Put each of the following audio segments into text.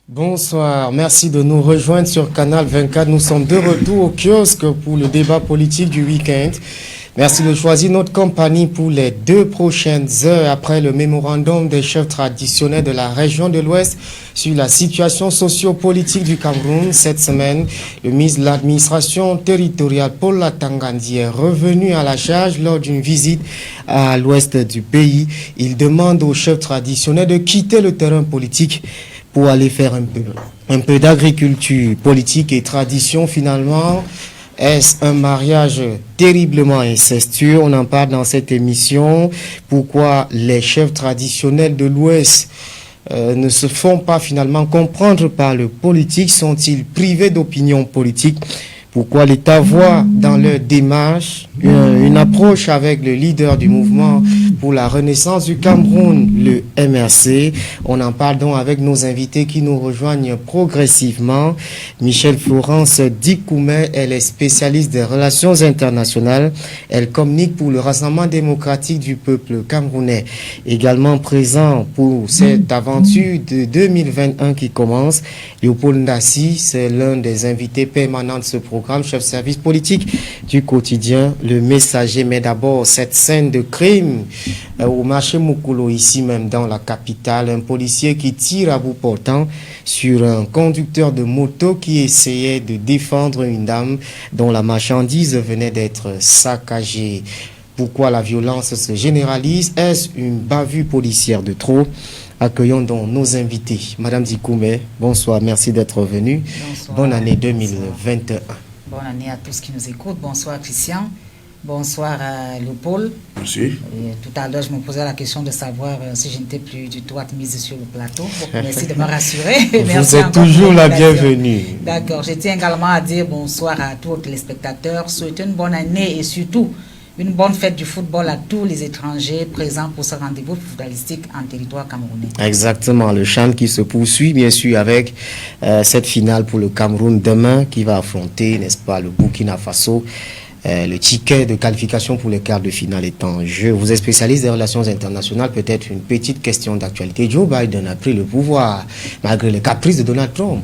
Bonsoir, merci de nous rejoindre sur Canal 24. Nous sommes de retour au kiosque pour le débat politique du week-end. Merci de choisir notre compagnie pour les 2 prochaines heures après le mémorandum des chefs traditionnels de la région de l'Ouest sur la situation socio-politique du Cameroun. Cette semaine, le ministre de l'administration territoriale Paul Latangandi est revenu à la charge lors d'une visite à l'ouest du pays. Il demande aux chefs traditionnels de quitter le terrain politique pour aller faire un peu d'agriculture politique et tradition. Finalement, est-ce un mariage terriblement incestueux? On en parle dans cette émission. Pourquoi les chefs traditionnels de l'Ouest ne se font pas finalement comprendre par le politique? Sont-ils privés d'opinion politique? Pourquoi l'État voit dans leur démarche une approche avec le leader du mouvement pour la renaissance du Cameroun, le MRC? On en parle donc avec nos invités qui nous rejoignent progressivement. Michel Florence Dikoumet, elle est spécialiste des relations internationales. Elle communique pour le Rassemblement démocratique du peuple camerounais. Également présent pour cette aventure de 2021 qui commence, Léopold Ndassi, c'est l'un des invités permanents de ce programme, chef service politique du quotidien Le Messager. Mais d'abord, cette scène de crime au marché Mukolo, ici même dans la capitale, un policier qui tire à bout portant sur un conducteur de moto qui essayait de défendre une dame dont la marchandise venait d'être saccagée. Pourquoi la violence se généralise? Est-ce une bavure policière de trop? Accueillons donc nos invités. Madame Dikoumet, bonsoir, merci d'être venue. Bonsoir. Bonne année 2021. Bonne année à tous qui nous écoutent. Bonsoir Christian. Bonsoir à Léopold. Merci. Et tout à l'heure, je me posais la question de savoir si je n'étais plus du tout admise sur le plateau. Bon, merci de me rassurer. Vous êtes toujours la bienvenue. D'accord. Je tiens également à dire bonsoir à tous les téléspectateurs. Souhaiter une bonne année et surtout une bonne fête du football à tous les étrangers présents pour ce rendez-vous footballistique en territoire camerounais. Exactement, le chant qui se poursuit bien sûr avec cette finale pour le Cameroun demain qui va affronter, n'est-ce pas, le Burkina Faso. Le ticket de qualification pour les quarts de finale est en jeu. Vous êtes spécialiste des relations internationales, peut-être une petite question d'actualité. Joe Biden a pris le pouvoir malgré les caprices de Donald Trump.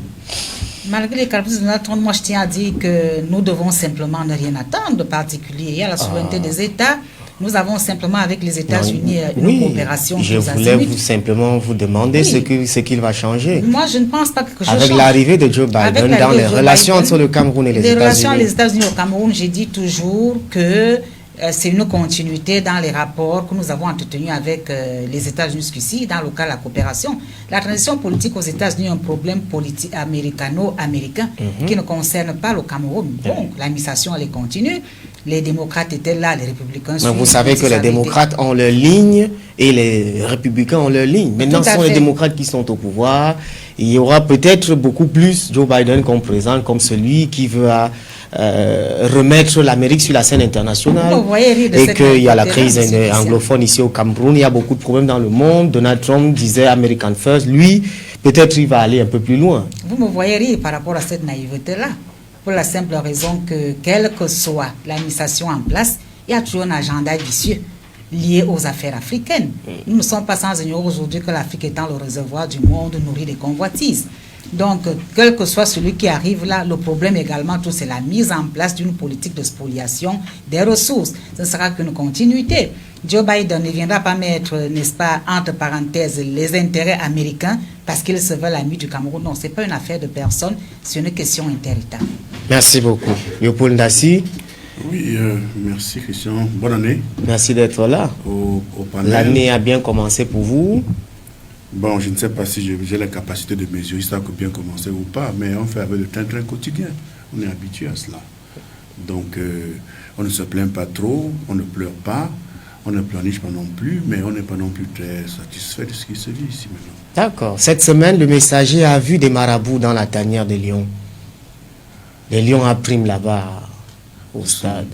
Malgré les caprices de Donald Trump, moi je tiens à dire que nous devons simplement ne rien attendre de particulier. Il y a la souveraineté des États. Nous avons simplement avec les États-Unis une coopération. Je voulais simplement vous demander ce qu'il va changer. Moi, je ne pense pas que quelque chose avec change. l'arrivée de Joe Biden dans les relations entre le Cameroun et les États-Unis. Les relations avec les États-Unis au Cameroun, j'ai dit toujours que c'est une continuité dans les rapports que nous avons entretenus avec les États-Unis jusqu'ici, dans le cas de la coopération. La transition politique aux États-Unis est un problème politique américano-américain qui ne concerne pas le Cameroun. Donc, l'administration, elle est continue. Les démocrates étaient là, les républicains... Mais vous savez que les démocrates ont leur ligne et les républicains ont leur ligne. Maintenant, ce sont les démocrates qui sont au pouvoir. Il y aura peut-être beaucoup plus Joe Biden qu'on présente comme celui qui veut remettre l'Amérique sur la scène internationale. Et qu'il y a la crise anglophone ici au Cameroun. Il y a beaucoup de problèmes dans le monde. Donald Trump disait American First. Lui, peut-être il va aller un peu plus loin. Vous me voyez rire par rapport à cette naïveté-là. Pour la simple raison que, quelle que soit l'administration en place, il y a toujours un agenda vicieux lié aux affaires africaines. Nous ne sommes pas sans ignorer aujourd'hui que l'Afrique étant le réservoir du monde nourri des convoitises. Donc, quel que soit celui qui arrive là, le problème également, c'est la mise en place d'une politique de spoliation des ressources. Ce ne sera qu'une continuité. Joe Biden ne viendra pas mettre, n'est-ce pas, entre parenthèses, les intérêts américains parce qu'il se veut l'ami du Cameroun. Non, ce n'est pas une affaire de personne, c'est une question inter-État. Merci beaucoup. Léopold Ndassi. Oui, merci Christian. Bonne année. Merci d'être là. Au panel. L'année a bien commencé pour vous. Bon, je ne sais pas si j'ai la capacité de mesurer ça a bien commencé ou pas, mais on fait avec le train-train quotidien. On est habitué à cela. Donc, on ne se plaint pas trop, on ne pleure pas, on ne pleurniche pas non plus, mais on n'est pas non plus très satisfait de ce qui se vit ici maintenant. D'accord. Cette semaine, le Messager a vu des marabouts dans la tanière de Lyon. Les Lions appriment là-bas au stade.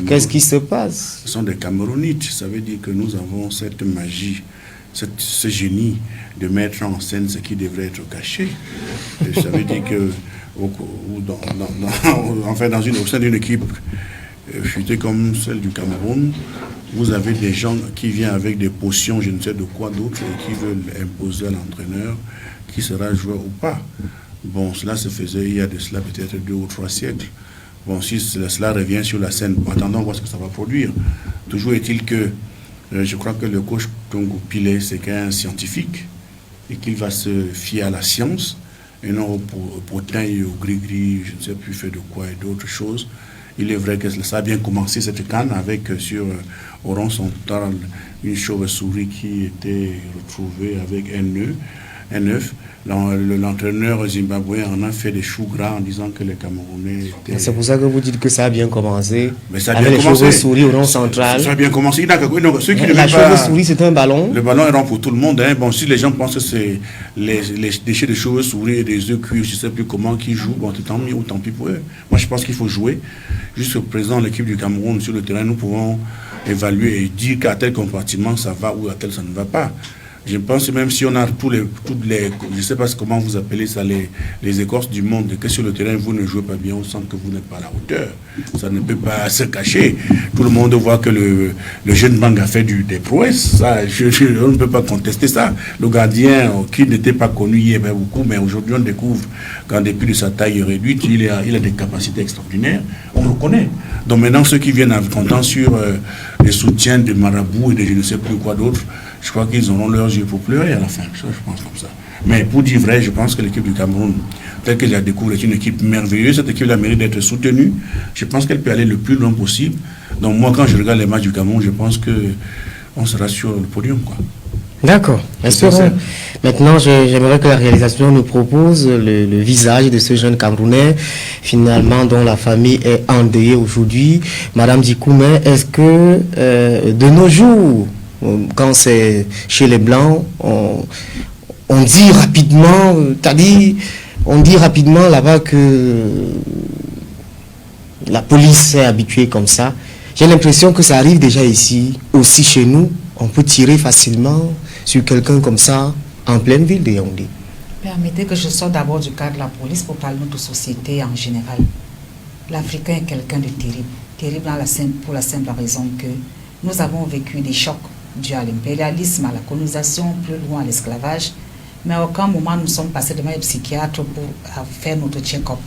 Qu'est-ce qui se passe? Ce sont des Camerounites. Ça veut dire que nous avons cette magie, ce génie de mettre en scène ce qui devrait être caché. Et ça veut dire que au sein d'une équipe futée comme celle du Cameroun, vous avez des gens qui viennent avec des potions, je ne sais de quoi d'autre, et qui veulent imposer à l'entraîneur qui sera joueur ou pas. Bon, cela se faisait il y a de cela peut-être 2 ou 3 siècles. Bon, si cela revient sur la scène, attendons voir ce que ça va produire. Toujours est-il que je crois que le coach Tongo Pile, c'est qu'un scientifique et qu'il va se fier à la science et non au potin et au gris-gris, je ne sais plus fait de quoi et d'autres choses. Il est vrai que ça a bien commencé cette canne avec sur Oran Central une chauve-souris qui était retrouvée avec un œuf. L'entraîneur zimbabwéen en a fait des choux gras en disant que les Camerounais étaient... C'est pour ça que vous dites que ça a bien commencé. Mais ça a avec bien les commencé. chauves-souris au rond central. Ça a bien commencé. Ceux qui la chauve-souris, c'est un ballon. Le ballon est rond pour tout le monde. Hein. Bon, si les gens pensent que c'est les déchets de chauve-souris et des œufs cuits, je ne sais plus comment, qui jouent, bon, tant mieux ou tant pis pour eux. Moi, je pense qu'il faut jouer. Jusqu'à présent, l'équipe du Cameroun, sur le terrain, nous pouvons évaluer et dire qu'à tel compartiment, ça va ou à tel, ça ne va pas. Je pense que même si on a toutes les je ne sais pas comment vous appelez ça, les écorces du monde, que sur le terrain vous ne jouez pas bien, on sent que vous n'êtes pas à la hauteur. Ça ne peut pas se cacher. Tout le monde voit que le jeune Bang a fait des prouesses. Ça, on ne peut pas contester ça. Le gardien, qui n'était pas connu hier beaucoup, mais aujourd'hui on découvre qu'en dépit de sa taille réduite, il a des capacités extraordinaires. On le connaît. Donc maintenant, ceux qui viennent content sur les soutiens de marabouts et de je ne sais plus quoi d'autre, je crois qu'ils auront leurs yeux pour pleurer à la fin. Je pense comme ça. Mais pour dire vrai, je pense que l'équipe du Cameroun, telle que je la découvre, est une équipe merveilleuse. Cette équipe a le mérite d'être soutenue. Je pense qu'elle peut aller le plus loin possible. Donc moi, quand je regarde les matchs du Cameroun, je pense qu'on sera sur le podium, quoi. D'accord. Espérons. Maintenant, j'aimerais que la réalisation nous propose le visage de ce jeune Camerounais, finalement, dont la famille est endeuillée aujourd'hui. Madame Dikoumé, est-ce que de nos jours, quand c'est chez les Blancs, on dit rapidement, on dit rapidement là-bas que la police est habituée comme ça. J'ai l'impression que ça arrive déjà ici, aussi chez nous. On peut tirer facilement sur quelqu'un comme ça en pleine ville de Yaoundé. Permettez que je sorte d'abord du cadre de la police pour parler de notre société en général. L'Africain est quelqu'un de terrible. Terrible pour la simple raison que nous avons vécu des chocs dus à l'impérialisme, à la colonisation, plus loin à l'esclavage. Mais à aucun moment nous sommes passés devant les psychiatres pour faire notre check-up,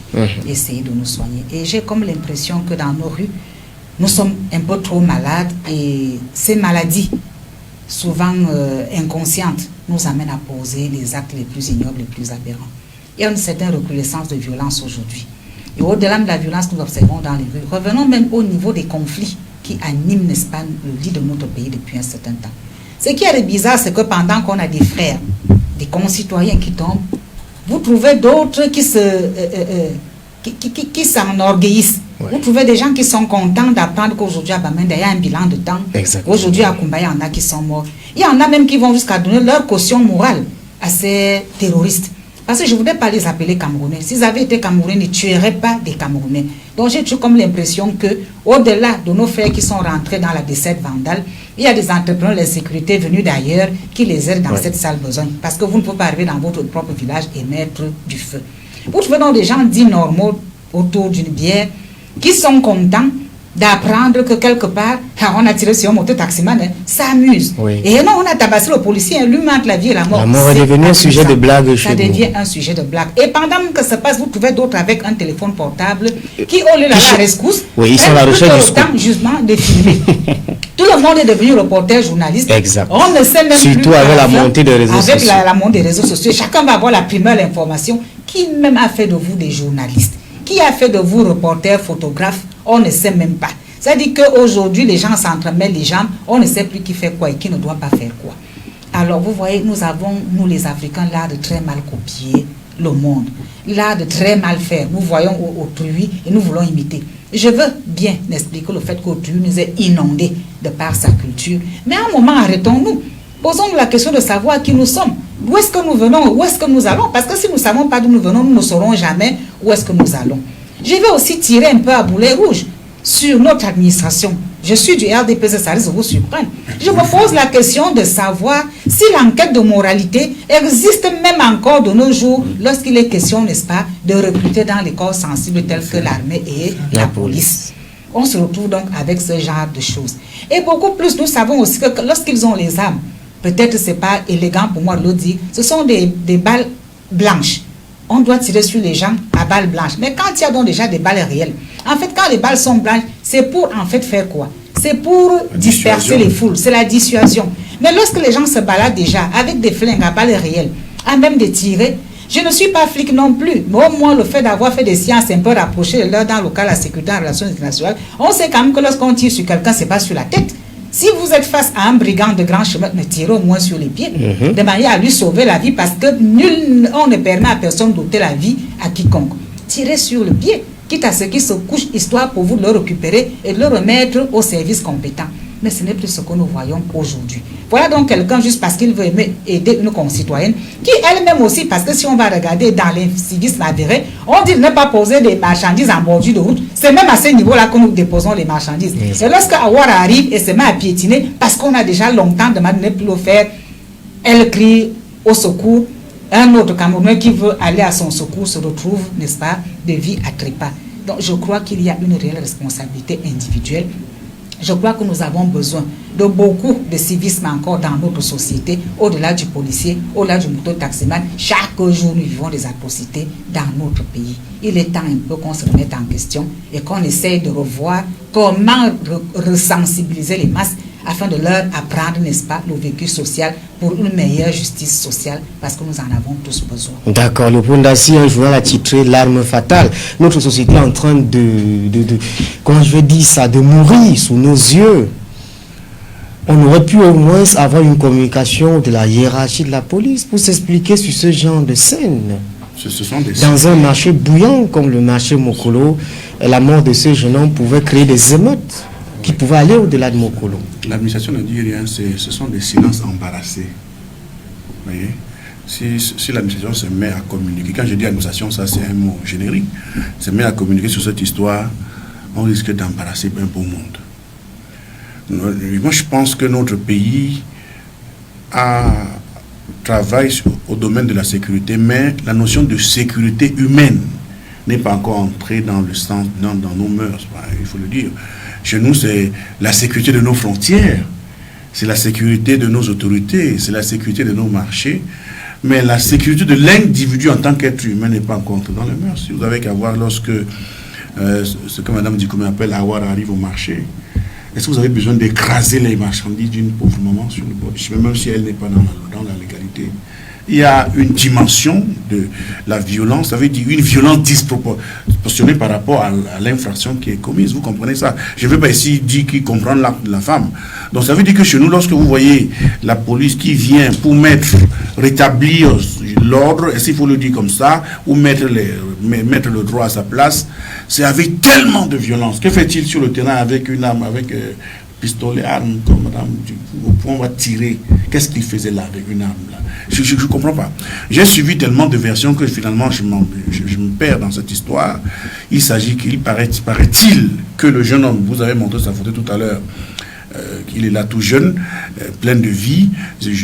essayer de nous soigner. Et j'ai comme l'impression que dans nos rues, nous sommes un peu trop malades et ces maladies, souvent inconscientes, nous amènent à poser les actes les plus ignobles, les plus aberrants. Il y a une certaine recrudescence de violence aujourd'hui. Et au-delà de la violence que nous observons dans les rues, revenons même au niveau des conflits qui animent, n'est-ce pas, le lit de notre pays depuis un certain temps. Ce qui est bizarre, c'est que pendant qu'on a des frères, des concitoyens qui tombent, vous trouvez d'autres qui s'enorgueillissent. Ouais. Vous trouvez des gens qui sont contents d'apprendre qu'aujourd'hui à Bamenda, il y a un bilan de temps. Aujourd'hui à Kumba, il y en a qui sont morts. Il y en a même qui vont jusqu'à donner leur caution morale à ces terroristes. Parce que je ne voudrais pas les appeler Camerounais. S'ils avaient été Camerounais, ils ne tueraient pas des Camerounais. Donc j'ai toujours comme l'impression qu'au-delà de nos frères qui sont rentrés dans la décette vandale, il y a des entrepreneurs de la sécurité venus d'ailleurs qui les aident dans cette sale besogne. Parce que vous ne pouvez pas arriver dans votre propre village et mettre du feu. Vous trouvez donc des gens dits normaux autour d'une bière qui sont contents d'apprendre que quelque part, on a tiré sur un moto-taximan, s'amuse. Oui. Et non, on a tabassé le policier, lui entre la vie et la mort. La mort est devenue un sujet de blague chez nous. Ça devient un sujet de blague. Et pendant que ça passe, vous trouvez d'autres avec un téléphone portable qui, au lieu de la rescousse, ils sont à la recherche du justement de filmer. Tout le monde est devenu reporter, journaliste. Exact. On ne sait même surtout plus. Avec la montée des réseaux sociaux. Avec la montée des réseaux sociaux. Chacun va avoir la primeur information. Qui même a fait de vous des journalistes? Qui a fait de vous reporters, photographes? On ne sait même pas. C'est-à-dire qu'aujourd'hui, les gens s'entremêlent les jambes, on ne sait plus qui fait quoi et qui ne doit pas faire quoi. Alors, vous voyez, nous avons, nous les Africains, l'art de très mal copier le monde, l'art de très mal faire. Nous voyons autrui et nous voulons imiter. Je veux bien expliquer le fait qu'autrui nous est inondé de par sa culture. Mais à un moment, arrêtons-nous. Posons-nous la question de savoir qui nous sommes. D'où est-ce que nous venons? Où est-ce que nous allons? Parce que si nous ne savons pas d'où nous venons, nous ne saurons jamais où est-ce que nous allons. Je vais aussi tirer un peu à boulet rouge sur notre administration. Je suis du RDPC, ça risque de vous surprendre. Je me pose la question de savoir si l'enquête de moralité existe même encore de nos jours lorsqu'il est question, n'est-ce pas, de recruter dans les corps sensibles tels que l'armée et la police. On se retrouve donc avec ce genre de choses. Et beaucoup plus, nous savons aussi que lorsqu'ils ont les armes, peut-être ce n'est pas élégant pour moi de le dire, ce sont des balles blanches, on doit tirer sur les gens à balles blanches. Mais quand il y a donc déjà des balles réelles, en fait, quand les balles sont blanches, c'est pour en fait faire quoi? C'est pour disperser les foules, c'est la dissuasion. Mais lorsque les gens se baladent déjà avec des flingues à balles réelles, à même de tirer, je ne suis pas flic non plus, mais au moins le fait d'avoir fait des sciences un peu rapprochées de l'heure dans le cas de la sécurité en relations internationales, on sait quand même que lorsqu'on tire sur quelqu'un, c'est pas sur la tête. Si vous êtes face à un brigand de grand chemin, mais tirez au moins sur les pieds, de manière à lui sauver la vie, parce que on ne permet à personne d'ôter la vie à quiconque. Tirez sur le pied, quitte à ce qu'il se couche, histoire pour vous de le récupérer et de le remettre au service compétent. Mais ce n'est plus ce que nous voyons aujourd'hui. Voilà donc quelqu'un juste parce qu'il veut aider une concitoyenne, qui elle-même aussi, parce que si on va regarder dans l'incivisme avéré, on dit de ne pas poser des marchandises en bordure de route. C'est même à ce niveau-là que nous déposons les marchandises. Et lorsque Awara arrive et se met à piétiner, parce qu'on a déjà longtemps demandé de ne plus le faire, elle crie au secours. Un autre Camerounais qui veut aller à son secours se retrouve, n'est-ce pas, de vie à trépas. Donc je crois qu'il y a une réelle responsabilité individuelle. Je crois que nous avons besoin de beaucoup de civisme encore dans notre société, au-delà du policier, au-delà du moto-taximan. Chaque jour, nous vivons des atrocités dans notre pays. Il est temps un peu qu'on se remette en question et qu'on essaye de revoir comment resensibiliser les masses afin de leur apprendre, n'est-ce pas, le vécu social pour une meilleure justice sociale, parce que nous en avons tous besoin. D'accord, le Pondassi, un journal a titré L'arme fatale. Notre société est en train comment je vais dire ça, de mourir sous nos yeux. On aurait pu au moins avoir une communication de la hiérarchie de la police pour s'expliquer sur ce genre de scène. Dans un marché bouillant comme le marché Mokolo, la mort de ce jeune homme pouvait créer des émeutes qui pouvaient aller au-delà de Mokolo. L'administration ne dit rien, ce sont des silences embarrassés. Vous voyez, si l'administration se met à communiquer, quand je dis administration, ça c'est un mot générique, se met à communiquer sur cette histoire, on risque d'embarrasser un beau monde. Moi je pense que notre pays travaille au domaine de la sécurité, mais la notion de sécurité humaine n'est pas encore entrée dans le sens, dans nos mœurs, il faut le dire. Chez nous, c'est la sécurité de nos frontières, c'est la sécurité de nos autorités, c'est la sécurité de nos marchés, mais la sécurité de l'individu en tant qu'être humain n'est pas encore entrée dans les mœurs. Vous avez qu'à voir lorsque ce que Mme Dikoumé appelle Awar arrive au marché. Est-ce que vous avez besoin d'écraser les marchandises d'une pauvre maman sur le bord du chemin, même si elle n'est pas dans la légalité? Il y a une dimension de la violence, ça veut dire une violence disproportionnée par rapport à l'infraction qui est commise. Vous comprenez ça? Je ne veux pas ici dire qui comprend la femme. Donc ça veut dire que chez nous, lorsque vous voyez la police qui vient pour rétablir l'ordre, et s'il faut le dire comme ça, ou mettre le droit à sa place, c'est avec tellement de violence. Que fait-il sur le terrain avec une arme, avec pistolet, arme, comme madame, au point on va tirer? Qu'est-ce qu'il faisait là avec une arme là? Je ne comprends pas. J'ai suivi tellement de versions que finalement je me perds dans cette histoire. Il paraît-il que le jeune homme, vous avez montré sa photo tout à l'heure, qu'il est là tout jeune, plein de vie.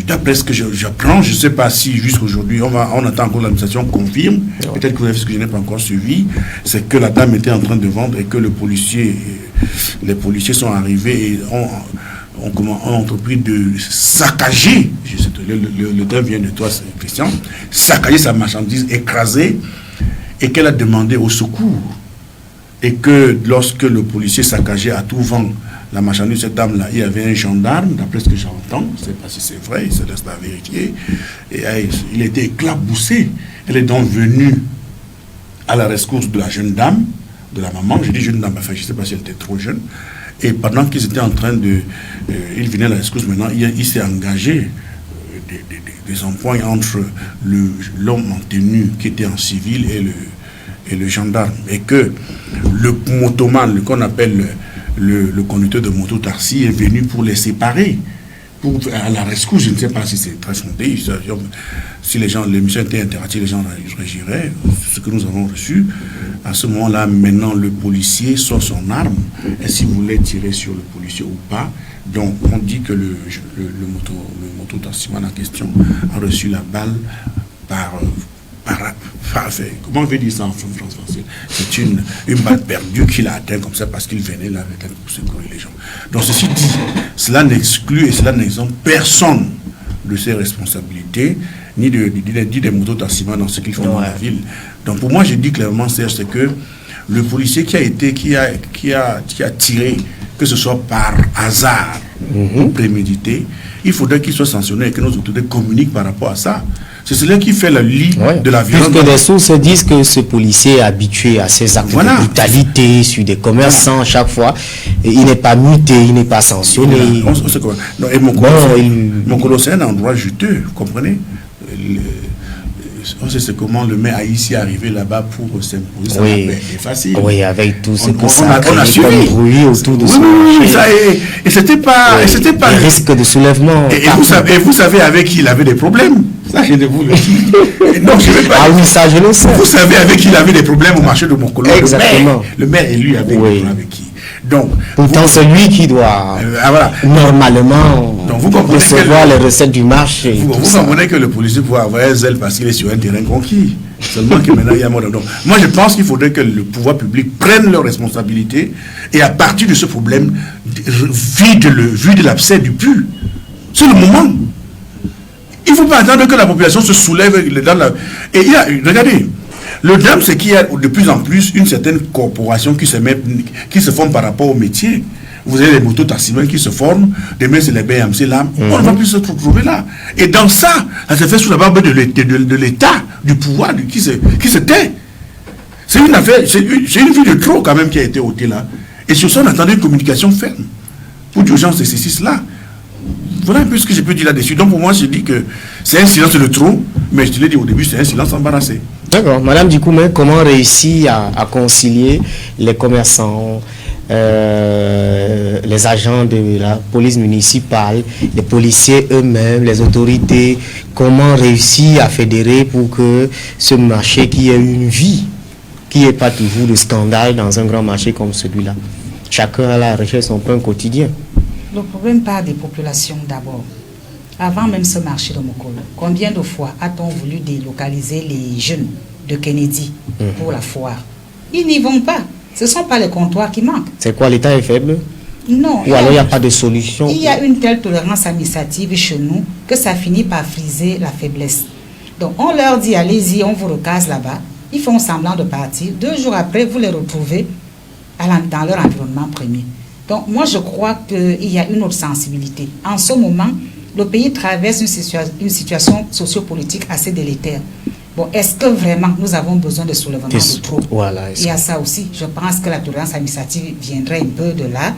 D'après ce que j'apprends, je ne sais pas si jusqu'aujourd'hui, on attend encore l'administration confirme, peut-être que vous avez vu ce que je n'ai pas encore suivi, c'est que la dame était en train de vendre et que les policiers sont arrivés et ont entrepris de saccager, le terme vient de toi Christian, saccager sa marchandise, écraser, et qu'elle a demandé au secours. Et que lorsque le policier saccageait à tout vent la marchandise de cette dame-là, il y avait un gendarme, d'après ce que j'entends, je ne sais pas si c'est vrai, il se laisse la vérifier, et il était éclaboussé. Elle est donc venue à la rescousse de la jeune dame, de la maman, je dis jeune dame, enfin je ne sais pas si elle était trop jeune, et pendant qu'ils étaient en train il venait à la rescousse maintenant, il s'est engagé des emplois entre l'homme en tenue qui était en civil et le gendarme, et que le motoman, qu'on appelle le conducteur de moto-taxi, est venu pour les séparer, à la rescousse. Je ne sais pas si c'est très fondé, si l'émission était interactive, les gens réagiraient, ce que nous avons reçu. À ce moment-là, maintenant, le policier sort son arme, et s'il voulait tirer sur le policier ou pas. Donc, on dit que le moto-taximan en question a reçu la balle comment on veut dire ça en français? C'est une balle perdue qu'il a atteint comme ça parce qu'il venait là avec elle pour secourir les gens. Donc ceci dit, cela n'exclut et cela n'exempte personne de ses responsabilités, ni des mototaximans dans ce qu'ils font dans la ville. Donc pour moi, je dis clairement, Serge, c'est que le policier qui a tiré, que ce soit par hasard ou prémédité, il faudrait qu'il soit sanctionné et que nos autorités communiquent par rapport à ça. C'est cela qui fait le lit de la violence. Puisque les sources disent que ce policier est habitué à ces actes de brutalité sur des commerçants chaque fois. Et il n'est pas muté, il n'est pas sanctionné. Et mon colosse, c'est un endroit juteux, vous comprenez? On sait comment le maire a ici arrivé là-bas pour s'imposer. Ça n'a pas été facile. Oui, avec tout ce que ça a créé comme bruit autour de ça. Et c'était pas... Les risques de soulèvement. Et vous savez avec qui il avait des problèmes. Ça, je ne vous le dis. Non, je vais pas. Ah oui, ça, je le sais. Vous savez avec qui il avait des problèmes au marché de Moncolo. Exactement. Le maire et lui avec des problèmes avec qui. Donc, pourtant, c'est lui qui doit normalement recevoir les recettes du marché. Vous comprenez que le policier pourrait avoir un zèle parce qu'il est sur un terrain conquis. Seulement que maintenant, il y a mort. Donc, moi, je pense qu'il faudrait que le pouvoir public prenne leurs responsabilités et à partir de ce problème, vide l'abcès du pu. C'est le moment. Il ne faut pas attendre que la population se soulève dans la... Et regardez, le drame, c'est qu'il y a de plus en plus une certaine corporation qui se forme par rapport au métier. Vous avez les mototaximens qui se forment, demain c'est les BMC là, on ne va plus se retrouver là. Et dans ça, ça se fait sous la barbe de l'État, du pouvoir, qui se tait. C'est une affaire, c'est une vie de trop quand même qui a été ôtée là. Et sur ça, on attendait une communication ferme pour d'urgence de ces là. Voilà un peu ce que je peux dire là-dessus. Donc pour moi, je dis que c'est un silence de trop, mais je te l'ai dit au début, c'est un silence embarrassé. D'accord. Madame Dikoumé, comment réussir à concilier les commerçants, les agents de la police municipale, les policiers eux-mêmes, les autorités, comment réussir à fédérer pour que ce marché qui ait une vie, qui n'ait pas toujours de scandale dans un grand marché comme celui-là? Chacun a la recherche son pain quotidien. Le problème part des populations d'abord. Avant même ce marché de Mokolo, combien de fois a-t-on voulu délocaliser les jeunes de Kennedy pour la foire? Ils n'y vont pas. Ce ne sont pas les comptoirs qui manquent. C'est quoi, l'État est faible? Non. Ou alors il n'y a pas de solution? Il y a une telle tolérance administrative chez nous que ça finit par friser la faiblesse. Donc on leur dit, allez-y, on vous recase là-bas. Ils font semblant de partir. 2 jours après, vous les retrouvez dans leur environnement premier. Donc moi je crois qu'il y a une autre sensibilité. En ce moment, le pays traverse une situation sociopolitique assez délétère. Bon, est-ce que vraiment nous avons besoin de soulèvement de trop? Voilà, il y a ça aussi. Je pense que la tolérance administrative viendrait un peu de là,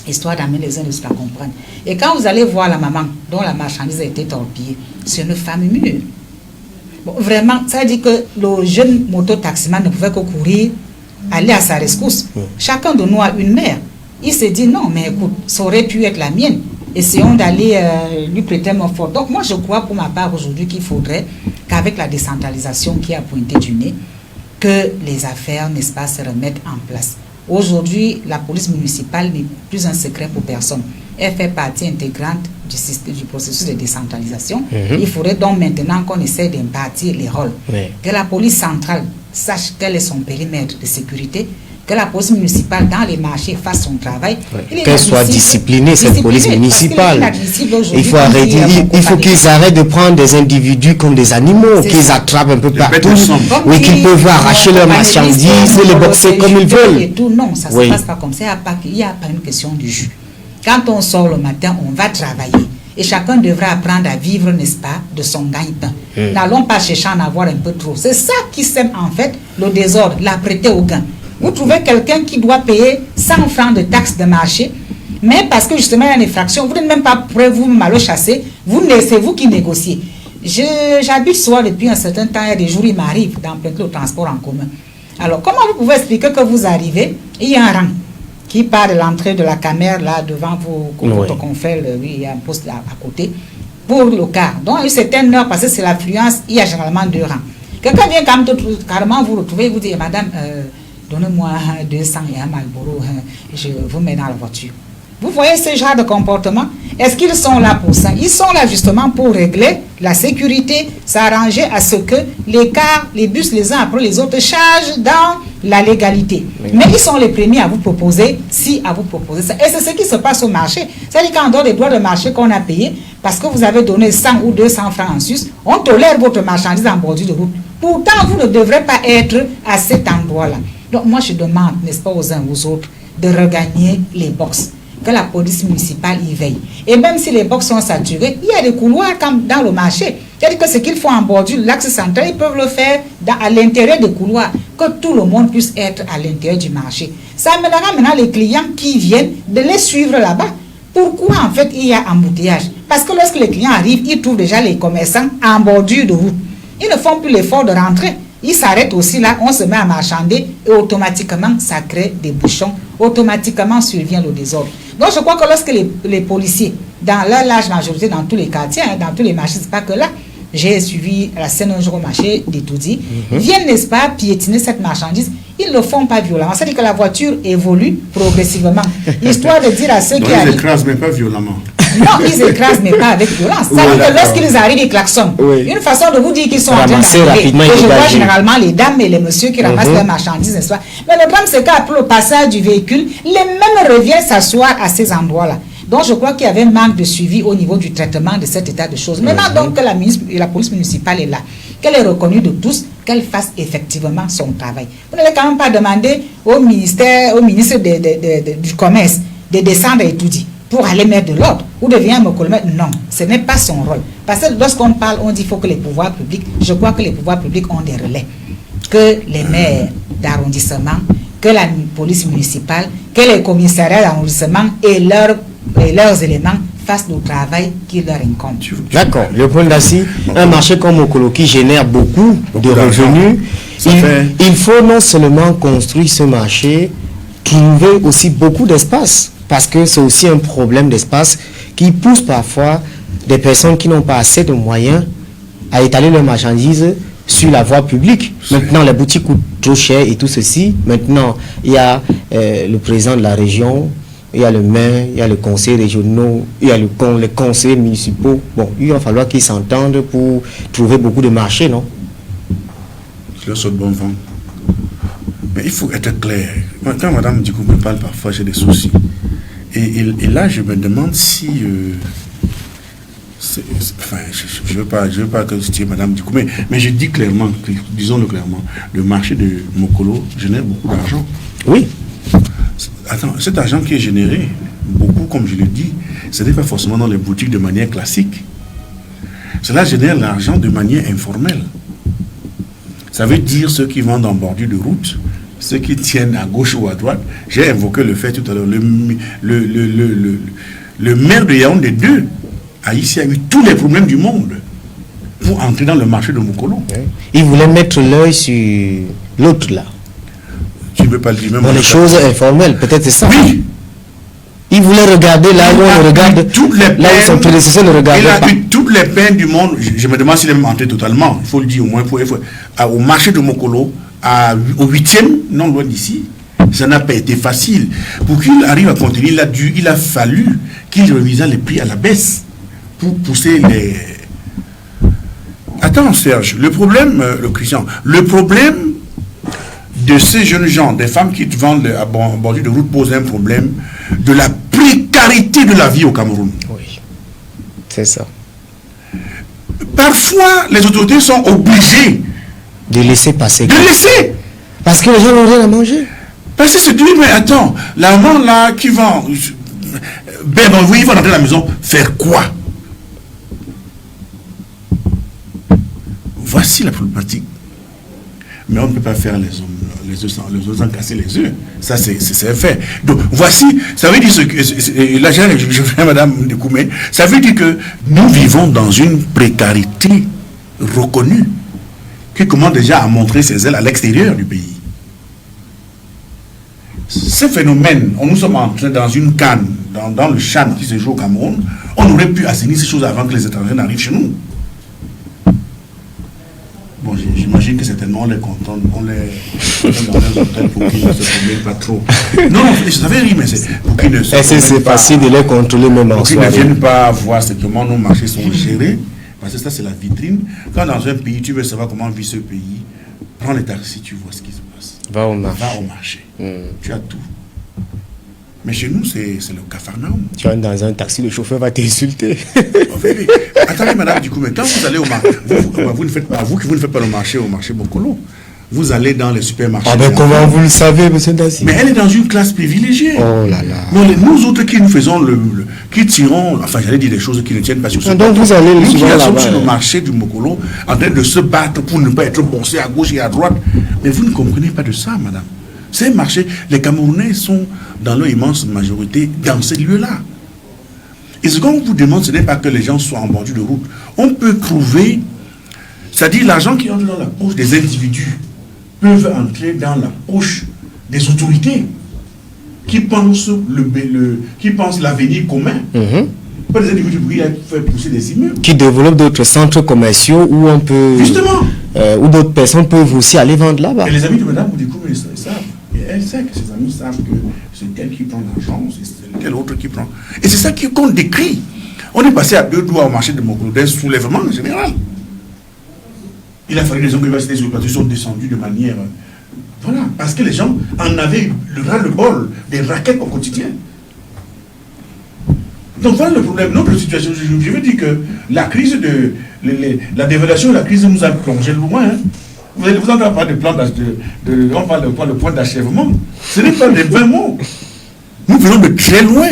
histoire d'amener les uns de se la comprendre. Et quand vous allez voir la maman dont la marchandise a été torpillée, c'est une femme mûre. Bon, vraiment, ça veut dire que le jeune mototaximan ne pouvait que courir, aller à sa rescousse. Chacun de nous a une mère. Il s'est dit non, mais écoute, ça aurait pu être la mienne. Essayons d'aller lui prêter mon fort. Donc moi je crois pour ma part aujourd'hui qu'il faudrait qu'avec la décentralisation qui a pointé du nez, que les affaires, n'est-ce pas, se remettent en place. Aujourd'hui, la police municipale n'est plus un secret pour personne. Elle fait partie intégrante du processus de décentralisation. Il faudrait donc maintenant qu'on essaie d'impartir les rôles. Que la police centrale sache quel est son périmètre de sécurité, que la police municipale dans les marchés fasse son travail. Qu'elle soit disciplinée, cette police municipale. Il faut arrêter, il faut qu'ils arrêtent de prendre des individus comme des animaux, qu'ils attrapent un peu partout, oui, qu'ils peuvent arracher leurs marchandises et les boxer comme ils veulent. Non, ça ne se passe pas comme ça. Il n'y a pas une question du jus. Quand on sort le matin, on va travailler. Et chacun devra apprendre à vivre, n'est-ce pas, de son gagne-pain. N'allons pas chercher à en avoir un peu trop. C'est ça qui sème en fait le désordre, la prêter au gain. Vous trouvez quelqu'un qui doit payer 100 francs de taxes de marché, mais parce que justement il y a une infraction, vous n'êtes même pas prêt vous-même à le chasser, c'est vous qui négociez. J'habite souvent depuis un certain temps, il y a des jours il m'arrive d'emprunter le transport en commun. Alors comment vous pouvez expliquer que vous arrivez, il y a un rang qui part de l'entrée de la caméra là devant votre confrère, oui, il y a un poste à côté, pour le car. Donc à une certaine heure, parce que c'est l'affluence, il y a généralement 2 rangs. Quelqu'un vient carrément vous retrouver, vous dit madame, donnez-moi 200 et un Marlboro, je vous mets dans la voiture. Vous voyez ce genre de comportement? Est-ce qu'ils sont là pour ça? Ils sont là justement pour régler la sécurité, s'arranger à ce que les cars, les bus, les uns après les autres chargent dans la légalité. Mais ils sont les premiers à vous proposer ça. Et c'est ce qui se passe au marché. C'est-à-dire qu'en dehors des droits de marché qu'on a payés, parce que vous avez donné 100 ou 200 francs en sus, on tolère votre marchandise en bordure de route. Pourtant, vous ne devrez pas être à cet endroit-là. Donc moi, je demande, n'est-ce pas, aux uns aux autres, de regagner les box, que la police municipale y veille. Et même si les box sont saturés, il y a des couloirs comme dans le marché. C'est-à-dire que ce qu'ils font en bordure, l'axe central, ils peuvent le faire à l'intérieur des couloirs, que tout le monde puisse être à l'intérieur du marché. Ça amènera maintenant les clients qui viennent de les suivre là-bas. Pourquoi en fait il y a embouteillage? Parce que lorsque les clients arrivent, ils trouvent déjà les commerçants en bordure de route. Ils ne font plus l'effort de rentrer. Ils s'arrêtent aussi là, on se met à marchander et automatiquement ça crée des bouchons. Automatiquement survient le désordre. Donc je crois que lorsque les policiers, dans leur large majorité, dans tous les quartiers, dans tous les marchés, c'est pas que là, j'ai suivi la scène un jour au marché d'Etoudi, viennent, n'est-ce pas, piétiner cette marchandise. Ils ne le font pas violemment. C'est-à-dire que la voiture évolue progressivement. Histoire de dire à ceux qui arrivent... Ils écrasent, mais pas violemment. Non, ils écrasent, mais pas avec violence. Ça veut dire que lorsqu'ils arrivent, ils klaxonnent. Une façon de vous dire qu'ils sont en train d'arriver. Et je vois généralement les dames et les messieurs qui ramassent leurs marchandises, n'est-ce pas? Mais le drame, c'est qu'après le passage du véhicule, les mêmes reviennent s'asseoir à ces endroits-là. Donc, je crois qu'il y avait un manque de suivi au niveau du traitement de cet état de choses. Maintenant, donc, que la police municipale est là, qu'elle est reconnue de tous, qu'elle fasse effectivement son travail. Vous n'allez quand même pas demander au ministre du Commerce de descendre et tout dit pour aller mettre de l'ordre ou de venir me colmer. Non, ce n'est pas son rôle. Parce que lorsqu'on parle, on dit qu'il faut que les pouvoirs publics, je crois que les pouvoirs publics ont des relais. Que les maires d'arrondissement, que la police municipale, que les commissariats d'arrondissement et leurs éléments fassent le travail qui leur incombe. D'accord. Léopold Daci, un marché comme Mokolo qui génère beaucoup de revenus, il faut non seulement construire ce marché, trouver aussi beaucoup d'espace, parce que c'est aussi un problème d'espace qui pousse parfois des personnes qui n'ont pas assez de moyens à étaler leurs marchandises sur la voie publique. Maintenant, les boutiques coûtent trop cher et tout ceci. Maintenant, il y a le président de la région, il y a le maire, il y a le conseil régional, il y a les conseillers municipaux. Bon, il va falloir qu'ils s'entendent pour trouver beaucoup de marchés, non? Je leur de bon vent. Mais il faut être clair. Quand Mme Dikoumé me parle parfois, j'ai des soucis. Et là, je me demande si... enfin, je ne veux pas que c'était Mme Dikoumé, mais je dis clairement, disons-le clairement, le marché de Mokolo génère beaucoup d'argent. Oui. Attends, cet argent qui est généré, beaucoup, comme je le dis, ce n'est pas forcément dans les boutiques de manière classique. Cela génère l'argent de manière informelle. Ça veut dire ceux qui vendent en bordure de route, ceux qui tiennent à gauche ou à droite. J'ai invoqué le fait tout à l'heure. Le maire de Yaoundé 2 a ici eu tous les problèmes du monde pour entrer dans le marché de Mokolo. Il voulait mettre l'œil sur l'autre là. Tu ne peux pas le dire même. Dans les choses informelles, peut-être c'est ça. Oui. Il voulait regarder là où on regarde, là où son prédécesseur le regardait. Il a eu toutes les peines du monde. Je me demande s'il est même entré totalement. Il faut le dire au moins. Au marché de Mokolo, au 8e, non loin d'ici, ça n'a pas été facile. Pour qu'il arrive à continuer, il a fallu qu'il revise les prix à la baisse pour pousser les... Attends Serge, le problème, le problème de ces jeunes gens, des femmes qui vendent à bordure de route, pose un problème de la précarité de la vie au Cameroun. Oui, c'est ça. Parfois, les autorités sont obligées de laisser passer. De laisser. Parce que les gens n'ont rien à manger. Parce que c'est dit, mais attends, la maman là qui vend, ben oui, il va rentrer à la maison, faire quoi? Voici la problématique. Mais on ne peut pas faire les os en casser les œufs. Ça, c'est un fait. Donc, voici, ça veut dire ce que... Là, je fais Mme Dikoumé, ça veut dire que nous vivons dans une précarité reconnue qui commence déjà à montrer ses ailes à l'extérieur du pays. Ce phénomène, nous sommes entrés dans une canne, dans le chan qui se joue au Cameroun, on aurait pu assainir ces choses avant que les étrangers n'arrivent chez nous. Bon, j'imagine que certainement on les contente, on les dans les hôtels pour qu'ils ne se promènent pas trop. Non, je savais rire, mais c'est pour qu'ils ne se promènent pas. C'est facile de les contrôler même en pour qu'ils ne viennent pas voir comment nos marchés sont gérés, parce que ça c'est la vitrine. Quand dans un pays, tu veux savoir comment vit ce pays, prends les taxis, tu vois ce qui se passe. Va au marché. Va au marché. Tu as tout. Mais chez nous, c'est le Capharnaüm. Tu rentres dans un taxi, le chauffeur va t'insulter. Attendez, madame Dikoumé, quand vous allez au marché, vous ne faites pas, vous ne faites pas le marché au marché Bokolo. Vous allez dans les supermarchés. Ah ben comment vous le savez, monsieur Dassi? Mais elle est dans une classe privilégiée. Oh là là. Nous autres qui nous faisons qui tirons, enfin j'allais dire des choses qui ne tiennent pas sur ce. Donc vous allez nous qui là-bas, sommes sur le marché du Mokolo en train de se battre pour ne pas être bossés à gauche et à droite. Mais vous ne comprenez pas de ça, madame. Ces marchés, les Camerounais sont dans leur immense majorité dans ces lieux-là. Et ce qu'on vous demande, ce n'est pas que les gens soient en bordure de route. On peut trouver, c'est-à-dire l'argent qui entre dans la poche des individus peuvent entrer dans la poche des autorités qui pensent l'avenir commun. Pas des individus qui faire pousser des immeubles. Qui développent d'autres centres commerciaux où on peut... Justement. Où d'autres personnes peuvent aussi aller vendre là-bas. Et les amis de Mme Boudikoum, ils savent. Et elle sait que ses amis savent que c'est tel qui prend l'argent, c'est tel autre qui prend. Et c'est ça qu'on décrit. On est passé à 2 doigts au marché de Mokolo, d'un soulèvement général. Il a fallu des hommes qui sont descendus de manière... Voilà, parce que les gens en avaient le ras-le-bol des raquettes au quotidien. Donc voilà le problème. Notre situation, je veux dire que la crise de... la dévaluation de la crise nous a plongé loin. Hein. Vous n'entendez pas de plan on parle de point d'achèvement. Ce n'est pas des 20 mots. Nous venons de très loin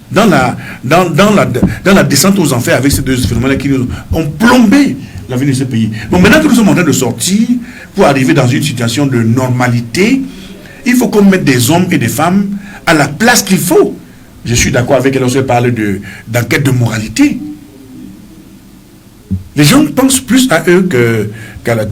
dans la descente aux enfers avec ces deux phénomènes qui nous ont plombé la vie de ce pays. Donc maintenant que nous sommes en train de sortir pour arriver dans une situation de normalité, il faut qu'on mette des hommes et des femmes à la place qu'il faut. Je suis d'accord avec elle lorsqu'elle parle d'enquête de moralité. Les gens pensent plus à eux qu'à la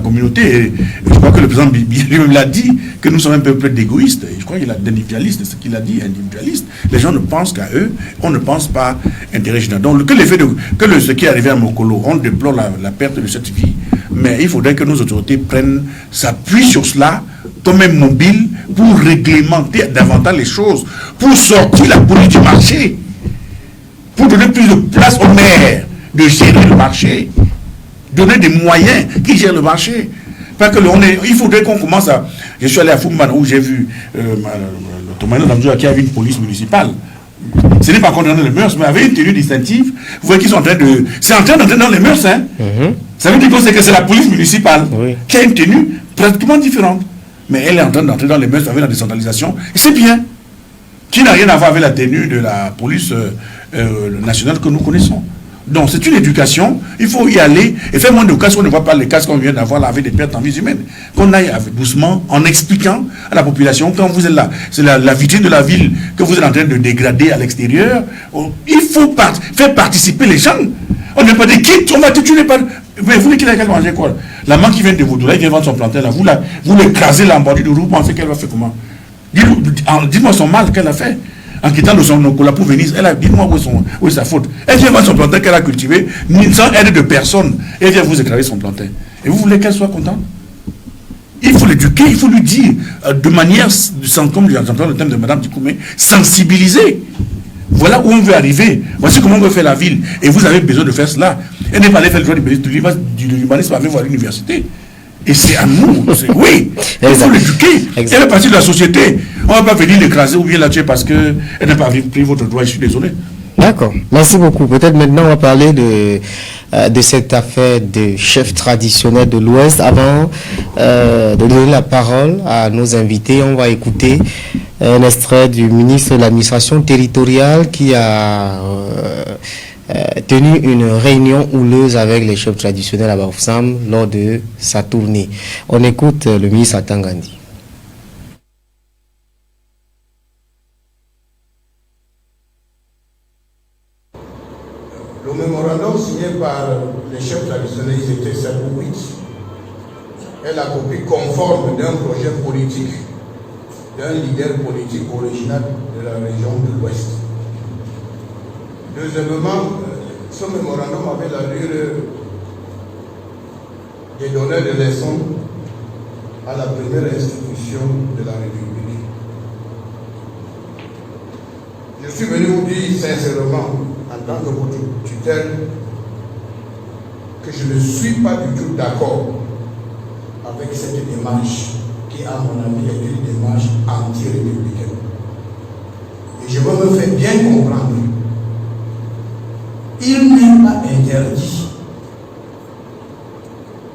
communauté. Et je crois que le président lui l'a dit, que nous sommes un peu plus d'égoïstes. Je crois qu'il a d'individualistes, ce qu'il a dit, individualiste. Les gens ne pensent qu'à eux, on ne pense pas intérêt général. Donc ce qui est arrivé à Mokolo, on déplore la perte de cette vie. Mais il faudrait que nos autorités s'appuient sur cela comme un mobile pour réglementer davantage les choses, pour sortir la politique du marché, pour donner plus de place aux maires de gérer le marché, donner des moyens qui gèrent le marché. Parce que il faudrait qu'on commence à... Je suis allé à Foumbana où j'ai vu Thomas Damjoua qui avait une police municipale. Ce n'est pas contre les mœurs, mais avec une tenue distinctive. Vous voyez qu'ils sont en train de... C'est en train d'entrer dans les mœurs, hein. Ça veut dire que c'est la police municipale qui a une tenue pratiquement différente. Mais elle est en train d'entrer dans les mœurs avec la décentralisation. Et c'est bien. Qui n'a rien à voir avec la tenue de la police nationale que nous connaissons. Donc c'est une éducation, il faut y aller et faire moins de cas qu'on ne voit pas les cas qu'on vient d'avoir là avec des pertes en vie humaine. Qu'on aille doucement en expliquant à la population quand vous êtes là, c'est la vitrine de la ville que vous êtes en train de dégrader à l'extérieur. Il faut faire participer les gens. On ne peut pas dire quitte, on va te tuer. Mais vous voulez qu'il aille manger quoi? La main qui vient de vous donner, elle vient vendre son plantain là, vous l'écrasez là en bordure de roue, vous pensez qu'elle va faire comment? Dites-moi son mal qu'elle a fait. En quittant de son Nokola pour venir, dites-moi où est sa faute. Elle vient voir son plantain qu'elle a cultivé, sans aide de personne. Elle vient vous écraser son plantain. Et vous voulez qu'elle soit contente? Il faut l'éduquer, il faut lui dire, de manière, comme j'entends le thème de Mme Dikoumé, sensibiliser. Voilà où on veut arriver. Voici comment on veut faire la ville. Et vous avez besoin de faire cela. Elle n'est pas allée faire le droit du l'humanisme avec vous à l'université. Et c'est à nous. Oui, il faut l'éduquer. Elle est partie de la société. On ne va pas venir l'écraser ou bien la tuer parce qu'elle n'a pas pris votre droit. Je suis désolé. D'accord. Merci beaucoup. Peut-être maintenant on va parler de cette affaire de chef traditionnel de l'Ouest. Avant de donner la parole à nos invités, on va écouter un extrait du ministre de l'administration territoriale qui a tenu une réunion houleuse avec les chefs traditionnels à Bafoussam lors de sa tournée. On écoute le ministre Atangandi. Le mémorandum signé par les chefs traditionnels, ils étaient 7 ou 8, est la copie conforme d'un projet politique, d'un leader politique original de la région de l'Ouest. Deuxièmement, ce mémorandum avait l'allure des donneurs de leçons à la première institution de la République. Je suis venu vous dire sincèrement, en tant que votre tutelle, que je ne suis pas du tout d'accord avec cette démarche qui, à mon avis, est une démarche anti-républicaine. je veux me faire bien comprendre, il n'est pas interdit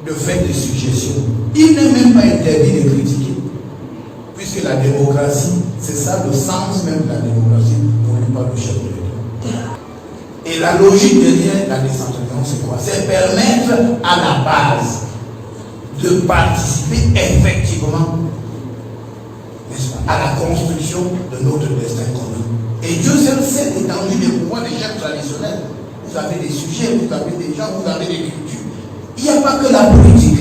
de faire des suggestions. Il n'est même pas interdit de critiquer. Puisque la démocratie, c'est ça le sens même de la démocratie, voulu par le chef de l'État. Et la logique derrière la décentralisation, c'est quoi? C'est permettre à la base de participer effectivement, n'est-ce pas, à la construction de notre destin commun. Et Dieu seul sait l'étendue des pouvoirs des chefs traditionnels. Vous avez des sujets, vous avez des gens, vous avez des cultures. Il n'y a pas que la politique.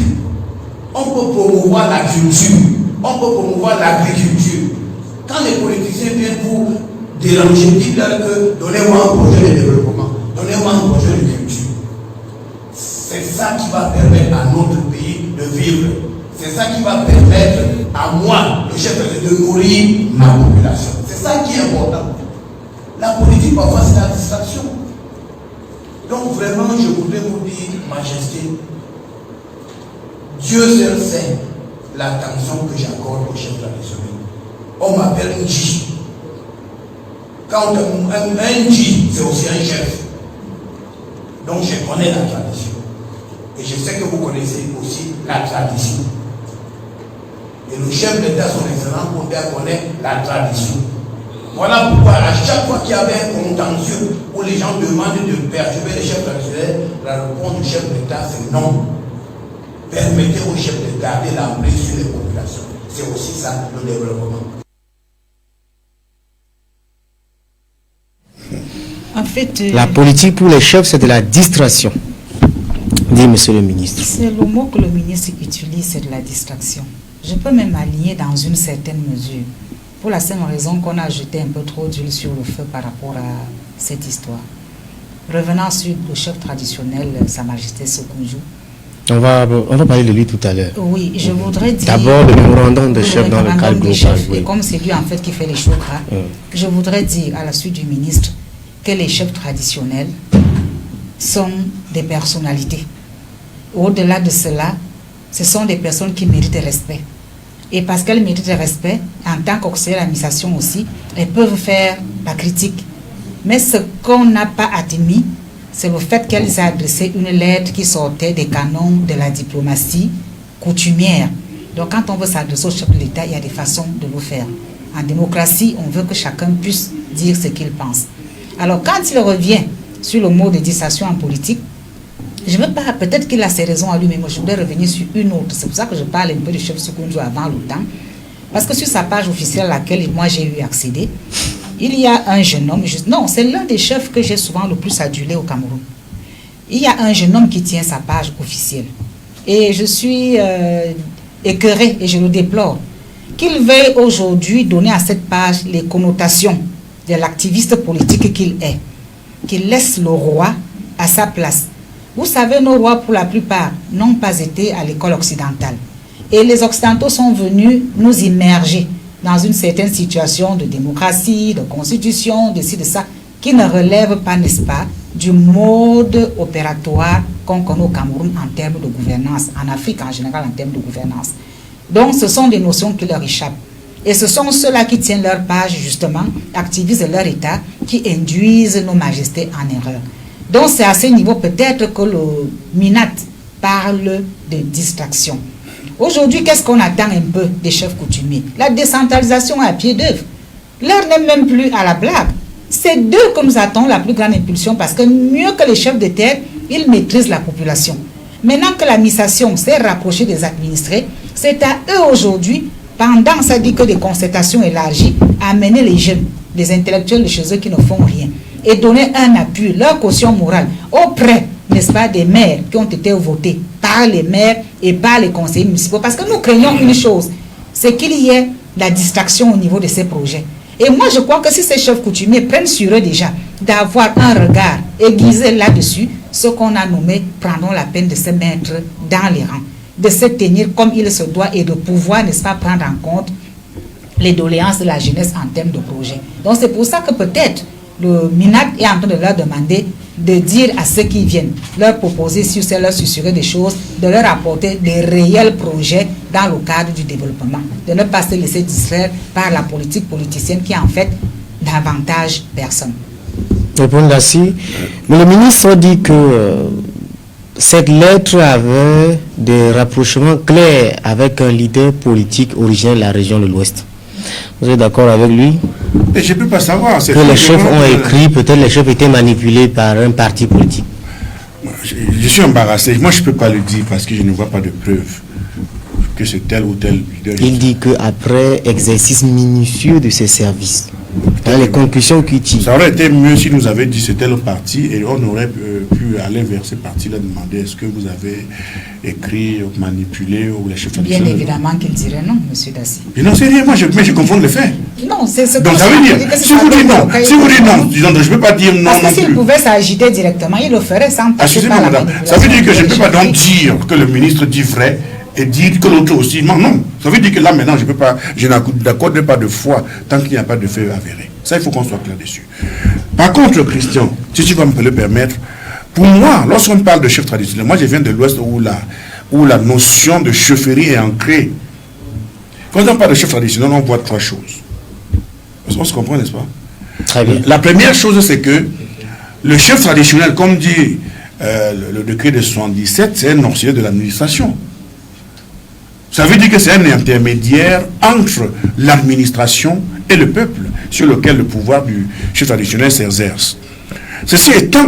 On peut promouvoir la culture, on peut promouvoir l'agriculture. Quand les politiciens viennent vous déranger, dites-leur que donnez-moi un projet de développement, donnez-moi un projet de culture. C'est ça qui va permettre à notre pays de vivre. C'est ça qui va permettre à moi, le chef, de nourrir ma population. C'est ça qui est important. La politique, parfois, c'est la distraction. Donc, vraiment, je voudrais vous dire, Majesté, Dieu seul sait l'attention que j'accorde au chef traditionnel. On m'appelle Nji. Quand un Nji, c'est aussi un chef. Donc, je connais la tradition. Et je sais que vous connaissez aussi la tradition. Et le chef d'État, son excellence, connaît la tradition. Voilà pourquoi à chaque fois qu'il y avait un contentieux où les gens demandent de perturber les chefs traditionnels, la réponse du chef d'État c'est non. Permettez au chef de garder l'emprise sur les populations. C'est aussi ça le développement. En fait, La politique pour les chefs, c'est de la distraction, dit monsieur le ministre. c'est le mot que le ministre utilise, c'est de la distraction. Je peux même m'aligner dans une certaine mesure, pour la simple raison qu'on a jeté un peu trop d'huile sur le feu par rapport à cette histoire. Revenant sur le chef traditionnel, Sa Majesté Sékounjou. On va parler de lui tout à l'heure. Oui, je voudrais dire... D'abord, le mémorandum de chef dans le cadre global. Et comme c'est lui en fait qui fait les choses, je voudrais dire à la suite du ministre que les chefs traditionnels sont des personnalités. Au-delà de cela, ce sont des personnes qui méritent respect. Et parce qu'elles méritent respect, en tant qu'auxiliaire d'administration aussi, elles peuvent faire la critique. Mais ce qu'on n'a pas admis, c'est le fait qu'elles aient adressé une lettre qui sortait des canons de la diplomatie coutumière. Donc quand on veut s'adresser au chef de l'État, il y a des façons de le faire. En démocratie, on veut que chacun puisse dire ce qu'il pense. Alors quand il revient sur le mot de distraction en politique, je ne veux pas, peut-être qu'il a ses raisons à lui, mais moi je voudrais revenir sur une autre. C'est pour ça que je parle un peu du chef Sékounjou avant le temps. Parce que sur sa page officielle à laquelle moi j'ai eu accéder, il y a un jeune homme, non, c'est l'un des chefs que j'ai souvent le plus adulé au Cameroun. Il y a un jeune homme qui tient sa page officielle. Et je suis écœuré et je le déplore. Qu'il veuille aujourd'hui donner à cette page les connotations de l'activiste politique qu'il est. Qu'il laisse le roi à sa place. Vous savez, nos rois, pour la plupart, n'ont pas été à l'école occidentale. Et les Occidentaux sont venus nous immerger dans une certaine situation de démocratie, de constitution, de ci, de ça, qui ne relève pas, n'est-ce pas, du mode opératoire qu'on connaît au Cameroun en termes de gouvernance, en Afrique en général en termes de gouvernance. Donc, ce sont des notions qui leur échappent. Et ce sont ceux-là qui tiennent leur page, justement, activisent leur État, qui induisent nos majestés en erreur. Donc, c'est à ce niveau peut-être que le MINAT parle de distraction. Aujourd'hui, qu'est-ce qu'on attend un peu des chefs coutumiers? La décentralisation à pied d'œuvre. L'heure n'est même plus à la blague. C'est d'eux que nous attendons la plus grande impulsion parce que mieux que les chefs de terre, ils maîtrisent la population. Maintenant que l'administration s'est rapprochée des administrés, c'est à eux aujourd'hui, pendant, ça dit que des concertations élargies, à amener les jeunes, les intellectuels de chez eux qui ne font rien, et donner un appui, leur caution morale, auprès, n'est-ce pas, des maires qui ont été votés par les maires et par les conseillers municipaux. Parce que nous craignons une chose, c'est qu'il y ait la distraction au niveau de ces projets. Et moi, je crois que si ces chefs coutumiers prennent sur eux déjà d'avoir un regard aiguisé là-dessus, ce qu'on a nommé prendront la peine de se mettre dans les rangs, de se tenir comme il se doit et de pouvoir, n'est-ce pas, prendre en compte les doléances de la jeunesse en termes de projet. Donc c'est pour ça que peut-être le MINAC est en train de leur demander de dire à ceux qui viennent, leur proposer, leur susurrer des choses, de leur apporter des réels projets dans le cadre du développement, de ne pas se laisser distraire par la politique politicienne qui en fait davantage personne. Répondre là-dessus. Mais le ministre dit que cette lettre avait des rapprochements clairs avec un leader politique originaire de la région de l'Ouest. Vous êtes d'accord avec lui? Et je ne peux pas savoir. Que les chefs ont écrit, peut-être les chefs étaient manipulés par un parti politique. Je suis embarrassé. Moi, je ne peux pas le dire parce que je ne vois pas de preuves que c'est tel ou tel leader. Il dit qu'après exercice minutieux de ses services, dans les conclusions qu'il tire. Ça aurait été mieux si nous avait dit c'était le parti et on aurait pu aller vers ce parti-là, demander est-ce que vous avez écrit, manipulé ou les chefs traditionnels. Bien évidemment qu'il dirait non, M. Dassi. Je n'en sais rien, mais je confonds les faits. Non, c'est ce que donc ça veut dire, si vous dites non, je ne peux pas dire non. Parce que s'il pouvait s'agiter directement, il le ferait sans passer par la manipulation. Ça veut dire que je ne peux pas donc dire que le ministre dit vrai et dire que l'autre aussi. Non, non. Ça veut dire que là maintenant, je n'accorde pas de foi tant qu'il n'y a pas de fait avéré. Ça, il faut qu'on soit clair dessus. Par contre, Christian, si tu vas me le permettre, pour moi, lorsqu'on parle de chef traditionnel, moi je viens de l'Ouest où la notion de chefferie est ancrée. Quand on parle de chef traditionnel, on voit trois choses. On se comprend, n'est-ce pas? Très bien. La première chose, c'est que le chef traditionnel, comme dit le décret de 77, c'est un auxiliaire de l'administration. Ça veut dire que c'est un intermédiaire entre l'administration et le peuple sur lequel le pouvoir du chef traditionnel s'exerce. Ceci étant,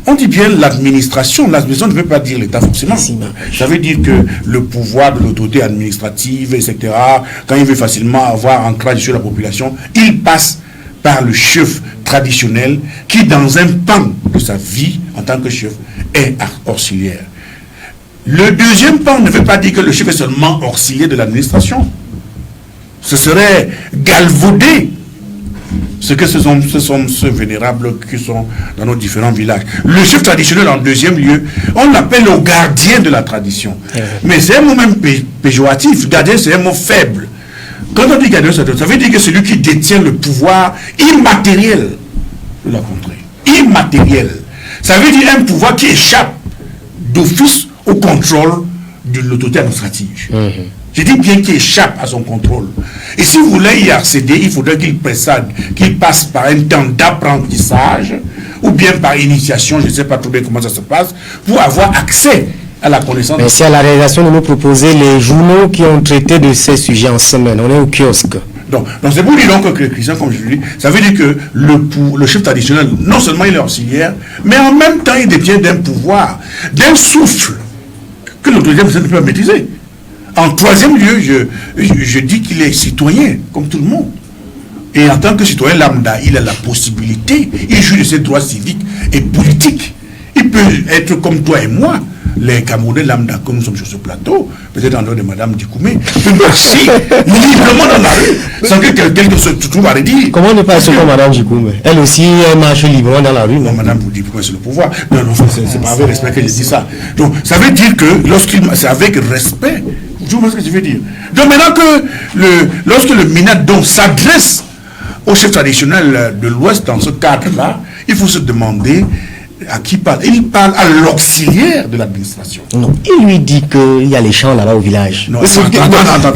on dit bien l'administration ne veut pas dire l'État forcément. Ça veut dire que le pouvoir de l'autorité administrative, etc., quand il veut facilement avoir un ancrage sur la population, il passe par le chef traditionnel qui, dans un pan de sa vie en tant que chef, est auxiliaire. Le deuxième pan ne veut pas dire que le chef est seulement auxiliaire de l'administration. Ce serait galvauder ce que ce sont ceux vénérables qui sont dans nos différents villages. Le chef traditionnel, en deuxième lieu, on l'appelle le gardien de la tradition. Mais c'est un mot même péjoratif. Gardien, c'est un mot faible. Quand on dit gardien, ça veut dire que c'est lui qui détient le pouvoir immatériel de la contrée. Immatériel. Ça veut dire un pouvoir qui échappe d'office au contrôle de l'autorité administrative. Je dis bien qu'il échappe à son contrôle. Et si vous voulez y accéder, il faudrait qu'il précède, qu'il passe par un temps d'apprentissage, ou bien par initiation, je ne sais pas trop bien comment ça se passe, pour avoir accès à la connaissance. Merci à la réalisation de nous proposer les journaux qui ont traité de ces sujets en semaine. On est au kiosque. Donc c'est pour dire donc que Christian, comme je le dis, ça veut dire que le chef traditionnel, non seulement il est auxiliaire, mais en même temps il détient d'un pouvoir, d'un souffle, que l'autorité ne peut pas maîtriser. En troisième lieu, je dis qu'il est citoyen, comme tout le monde. Et en tant que citoyen lambda, il a la possibilité, il joue de ses droits civiques et politiques. Il peut être comme toi et moi, les Camerounais lambda, comme nous sommes sur ce plateau, peut-être en dehors de Madame Dikoumé, peut marcher librement dans la rue, sans que quelqu'un se trouve à redire. Comment ne pas être comme Madame Dikoumé? Elle aussi, elle marche librement dans la rue. Non, Madame Dikoumé, c'est le pouvoir. Non, c'est pas avec respect que je dis ça. Donc, ça veut dire que c'est avec respect. Je vois ce que je veux dire. Donc maintenant que lorsque le MINAD s'adresse au chef traditionnel de l'Ouest dans ce cadre-là, il faut se demander à qui parle. Il parle à l'auxiliaire de l'administration. Non, il lui dit qu'il y a les champs là-bas au village. Non, attends.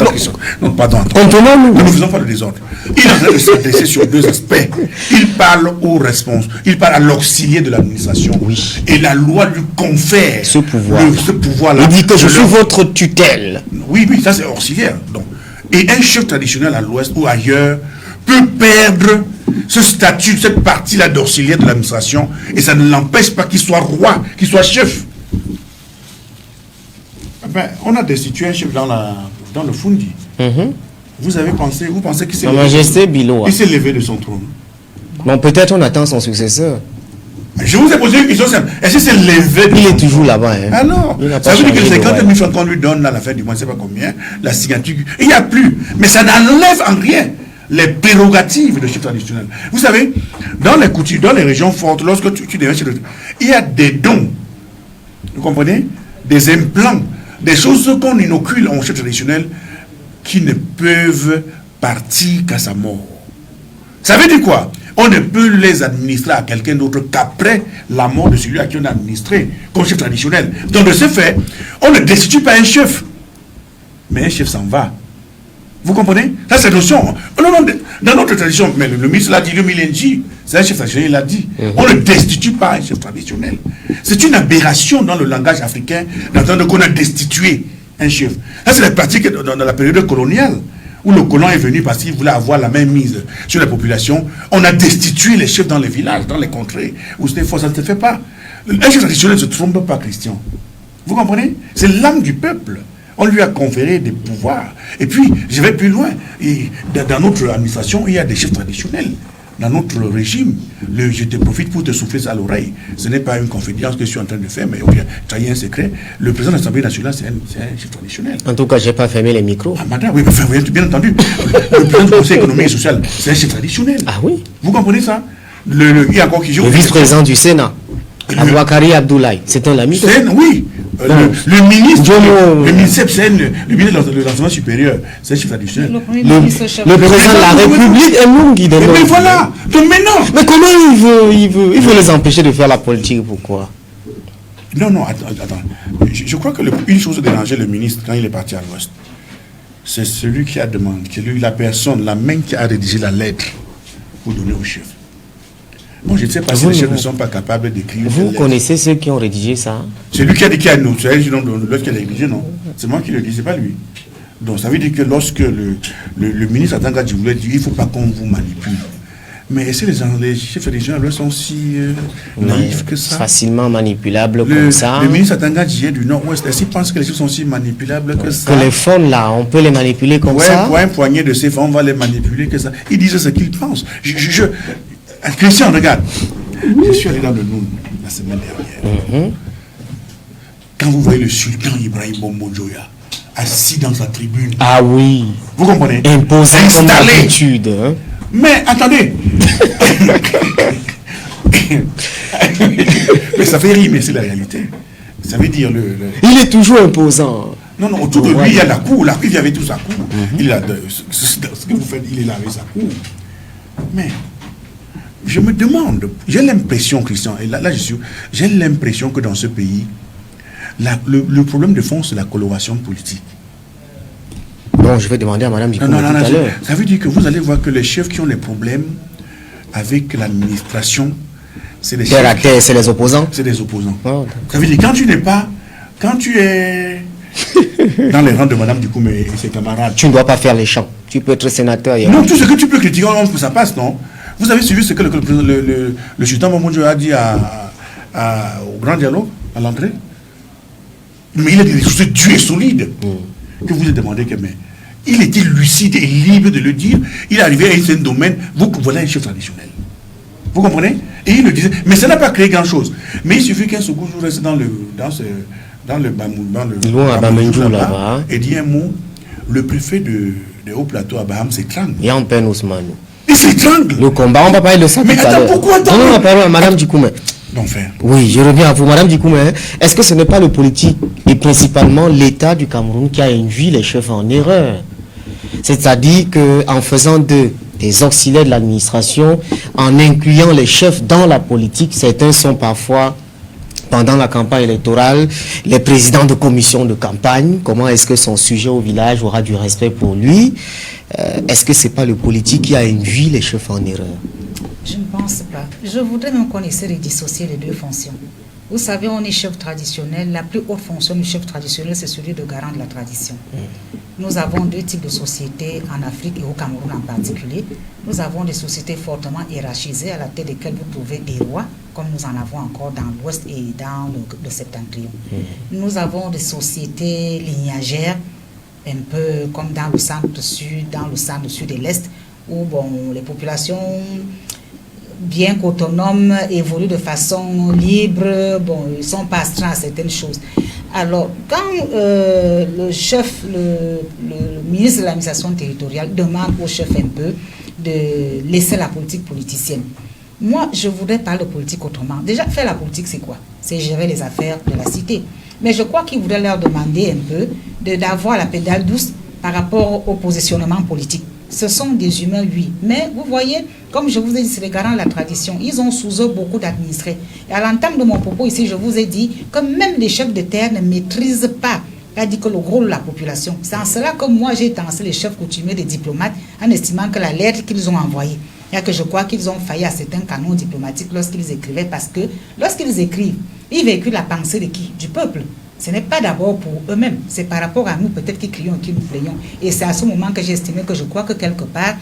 Non, pardon. Nous ne faisons pas de désordre. Il est en train de s'adresser sur deux aspects. Il parle au responsable, il parle à l'auxiliaire de l'administration. Oui. Et la loi lui confère ce pouvoir. Ce pouvoir-là. Il dit que je suis votre tutelle. Oui, ça c'est auxiliaire. Donc. Et un chef traditionnel à l'Ouest ou ailleurs peut perdre ce statut, cette partie-là d'auxiliaire de l'administration, et ça ne l'empêche pas qu'il soit roi, qu'il soit chef. On a destitué un chef dans le Fundi. Vous pensez qu'il s'est levé? Majesté Bilo. Il s'est levé de son trône. Bon, peut-être on attend son successeur. Je vous ai posé une question simple. Est-ce que c'est levé? Il est toujours là-bas. Hein. Alors, ça veut dire que les 50 000 francs qu'on lui donne à la fin du mois, je ne sais pas combien, la signature, il n'y a plus. Mais ça n'enlève en rien les prérogatives de chef traditionnel. Vous savez, dans les coutumes, dans les régions fortes, lorsque tu deviens chef traditionnel, il y a des dons. Vous comprenez? Des implants, des choses qu'on inocule en chef traditionnel qui ne peuvent partir qu'à sa mort. Ça veut dire quoi? On ne peut les administrer à quelqu'un d'autre qu'après la mort de celui à qui on a administré comme chef traditionnel. Donc de ce fait, on ne destitue pas un chef. Mais un chef s'en va. Vous comprenez? Ça, c'est notion. Dans notre tradition, mais le ministre l'a dit, le Milenji, c'est un chef traditionnel, il l'a dit. On ne destitue pas un chef traditionnel. C'est une aberration dans le langage africain d'entendre qu'on a destitué un chef. Ça, c'est la pratique dans la période coloniale, où le colon est venu parce qu'il voulait avoir la main mise sur la population. On a destitué les chefs dans les villages, dans les contrées, où c'était faux, ça ne se fait pas. Un chef traditionnel ne se trompe pas, Christian. Vous comprenez? C'est l'âme du peuple. On lui a conféré des pouvoirs. Et puis, je vais plus loin. Et dans notre administration, il y a des chefs traditionnels. Dans notre régime, je te profite pour te souffler ça à l'oreille. Ce n'est pas une confidence que je suis en train de faire, mais trahir un secret. Le président de l'Assemblée nationale, c'est un chef traditionnel. En tout cas, je n'ai pas fermé les micros. Ah, madame, oui, bien entendu. Le président du Conseil économique et social, c'est un chef traditionnel. Ah oui? Vous comprenez ça? Il y a encore qui joue. Le vice-président du Sénat, Aboubakari Abdoulaye, c'est un ami. Oui. Le ministre, le ministre de l'enseignement supérieur, c'est un chef traditionnel. Le président de la République est nous qui demande. Mais voilà. Donc maintenant. Mais comment il veut les empêcher de faire la politique? Pourquoi? Non, attends. Je crois que une chose dérangeait le ministre quand il est parti à l'Ouest. C'est celui qui a demandé, la personne, la main qui a rédigé la lettre pour donner au chef. Bon, je ne sais pas si les chefs ne sont pas capables d'écrire. Vous connaissez ceux qui ont rédigé ça? C'est lui qui a dit qu'il y a nous. C'est l'autre qui a rédigé, non? C'est moi qui le dis, c'est pas lui. Donc ça veut dire que lorsque le ministre Atanga voulait dire il ne faut pas qu'on vous manipule. Mais est-ce que les chefs régionaux sont si naïfs que ça? Facilement manipulables comme ça. Le ministre Atanga du Nord-Ouest, est-ce qu'il pense que les choses sont si manipulables que ça? Que les fonds là, on peut les manipuler comme ça? Pour un poignet de ces fonds, on va les manipuler que ça. Ils disent ce qu'ils pensent. Christian, regarde. Je suis allé dans le Noun la semaine dernière. Quand vous voyez le sultan Ibrahim Bombojoya assis dans sa tribune. Ah oui. Vous comprenez? Imposé comme d'habitude. Hein? Mais attendez. Mais ça fait rire, mais c'est la réalité. Ça veut dire Il est toujours imposant. Non, autour de lui, il y a la cour. La cour, il y avait tout sa cour. Il a ce que vous faites, il est là avec sa cour. Mais je me demande, j'ai l'impression, Christian, et là j'ai l'impression que dans ce pays, le problème de fond, c'est la coloration politique. Bon, je vais demander à Mme Dikoumé tout à l'heure. Ça veut dire que vous allez voir que les chefs qui ont des problèmes avec l'administration, c'est les chefs. Terre, c'est les opposants. C'est des opposants. Oh, ça veut dire quand tu es dans les rangs de Mme Dikoumé et ses camarades. Tu ne dois pas faire les champs. Tu peux être sénateur. Non, tout ce que tu peux critiquer, ça passe, non? Vous avez suivi ce que le sultan Mamoudjo a dit au grand dialogue, à l'entrée? Mais il a dit des choses dures et solides. Que vous avez demandé que, mais il était lucide et libre de le dire. Il est arrivé à un certain domaine. Voilà un chef traditionnel. Vous comprenez? Et il le disait. Mais ça n'a pas créé grand-chose. Mais il suffit qu'un Sougou reste dans le Bamendjou là-bas et dit un mot. Le préfet de Haut-Plateau à Baham s'étrangle. Et en peine Ousmane. Il s'étrangle. Le combat, on va parler de ça. Mais attends, pourquoi attends? On va parler à Mme Dikoumé. Oui, je reviens à vous, Mme Dikoumé. Est-ce que ce n'est pas le politique et principalement l'État du Cameroun qui a induit les chefs en erreur? C'est-à-dire qu'en faisant des auxiliaires de l'administration, en incluant les chefs dans la politique, certains sont parfois, pendant la campagne électorale, les présidents de commission de campagne. Comment est-ce que son sujet au village aura du respect pour lui? Est-ce que ce n'est pas le politique qui a induit les chefs en erreur? Je ne pense pas. Je voudrais même qu'on essaie de dissocier les deux fonctions. Vous savez, on est chef traditionnel. La plus haute fonction du chef traditionnel, c'est celui de garant de la tradition. Nous avons deux types de sociétés en Afrique et au Cameroun en particulier. Nous avons des sociétés fortement hiérarchisées à la tête desquelles vous trouvez des rois, comme nous en avons encore dans l'Ouest et dans le Septentrion. Nous avons des sociétés lignagères, un peu comme dans le centre-sud, dans le centre-sud et l'Est, où les populations, bien qu'autonomes, évoluent de façon libre, ils ne sont pas astreints à certaines choses. Alors, quand le chef, le ministre de l'administration territoriale demande au chef un peu de laisser la politique politicienne, moi, je voudrais parler de politique autrement. Déjà, faire la politique, c'est quoi? C'est gérer les affaires de la cité. Mais je crois qu'il voudrait leur demander un peu d'avoir la pédale douce par rapport au positionnement politique. Ce sont des humains, oui. Mais vous voyez, comme je vous ai dit, c'est les garants de la tradition. Ils ont sous eux beaucoup d'administrés. Et à l'entame de mon propos ici, je vous ai dit que même les chefs de terre ne maîtrisent pas a dit que le gros de la population. C'est en cela que moi j'ai dansé les chefs coutumiers des diplomates en estimant que la lettre qu'ils ont envoyée, et que je crois qu'ils ont failli à certains canons diplomatiques lorsqu'ils écrivaient, parce que lorsqu'ils écrivent, ils véhiculent la pensée de qui? Du peuple. Ce n'est pas d'abord pour eux-mêmes, c'est par rapport à nous peut-être qui crions et qui nous plaignons. Et c'est à ce moment que j'ai estimé que je crois que quelque part,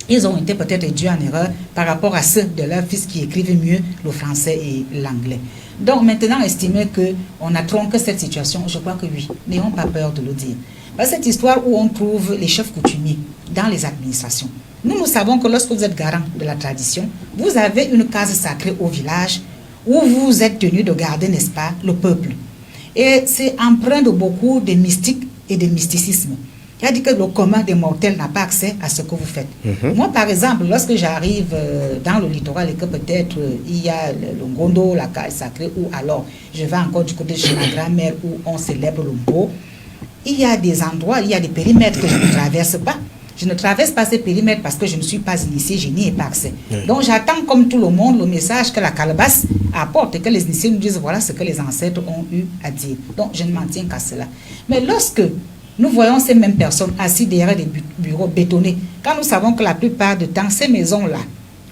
ils ont été peut-être induits en erreur par rapport à ceux de leurs fils qui écrivent mieux le français et l'anglais. Donc maintenant, estimer qu'on a tronqué cette situation, je crois que oui, n'ayons pas peur de le dire. Dans cette histoire où on trouve les chefs coutumiers dans les administrations, nous savons que lorsque vous êtes garant de la tradition, vous avez une case sacrée au village où vous êtes tenu de garder, n'est-ce pas, le peuple. Et c'est empreint de beaucoup de mystique et de mysticisme. Il a dit que le commun des mortels n'a pas accès à ce que vous faites. Moi, par exemple, lorsque j'arrive dans le littoral et que peut-être il y a le Ngondo, la case sacrée, ou alors je vais encore du côté de chez ma grand-mère où on célèbre le Mbo, il y a des endroits, il y a des périmètres que je ne traverse pas. Je ne traverse pas ces périmètres parce que je ne suis pas initié, je n'y ai pas accès. Donc j'attends comme tout le monde le message que la calebasse apporte et que les initiés nous disent voilà ce que les ancêtres ont eu à dire. Donc je ne m'en tiens qu'à cela. Mais lorsque nous voyons ces mêmes personnes assises derrière des bureaux bétonnés, quand nous savons que la plupart du temps, ces maisons-là,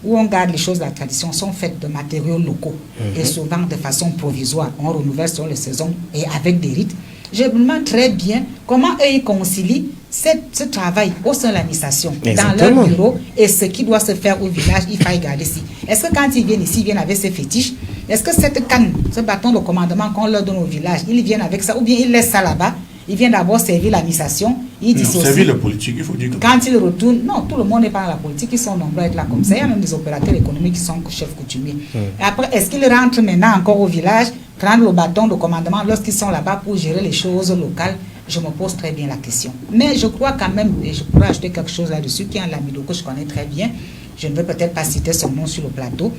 où on garde les choses de la tradition, sont faites de matériaux locaux et souvent de façon provisoire. On renouvelle sur les saisons et avec des rites. Je me demande très bien comment eux ils concilient ce travail au sein de l'administration, dans leur bureau, et ce qui doit se faire au village, il faut garder ici. Est-ce que quand ils viennent ici, ils viennent avec ces fétiches? Est-ce que cette canne, ce bâton de commandement qu'on leur donne au village, ils viennent avec ça, ou bien ils laissent ça là-bas? Ils viennent d'abord servir l'administration. Ils disent aussi. Servir la politique, il faut dire. Quand ils retournent, non, tout le monde n'est pas dans la politique, ils sont nombreux à être là comme ça. Il y a même des opérateurs économiques qui sont chefs coutumiers. Et après, est-ce qu'ils rentrent maintenant encore au village, prendre le bâton de commandement lorsqu'ils sont là-bas pour gérer les choses locales? Je me pose très bien la question. Mais je crois quand même, et je pourrais ajouter quelque chose là-dessus, qui est un Lamido que je connais très bien. Je ne vais peut-être pas citer son nom sur le plateau.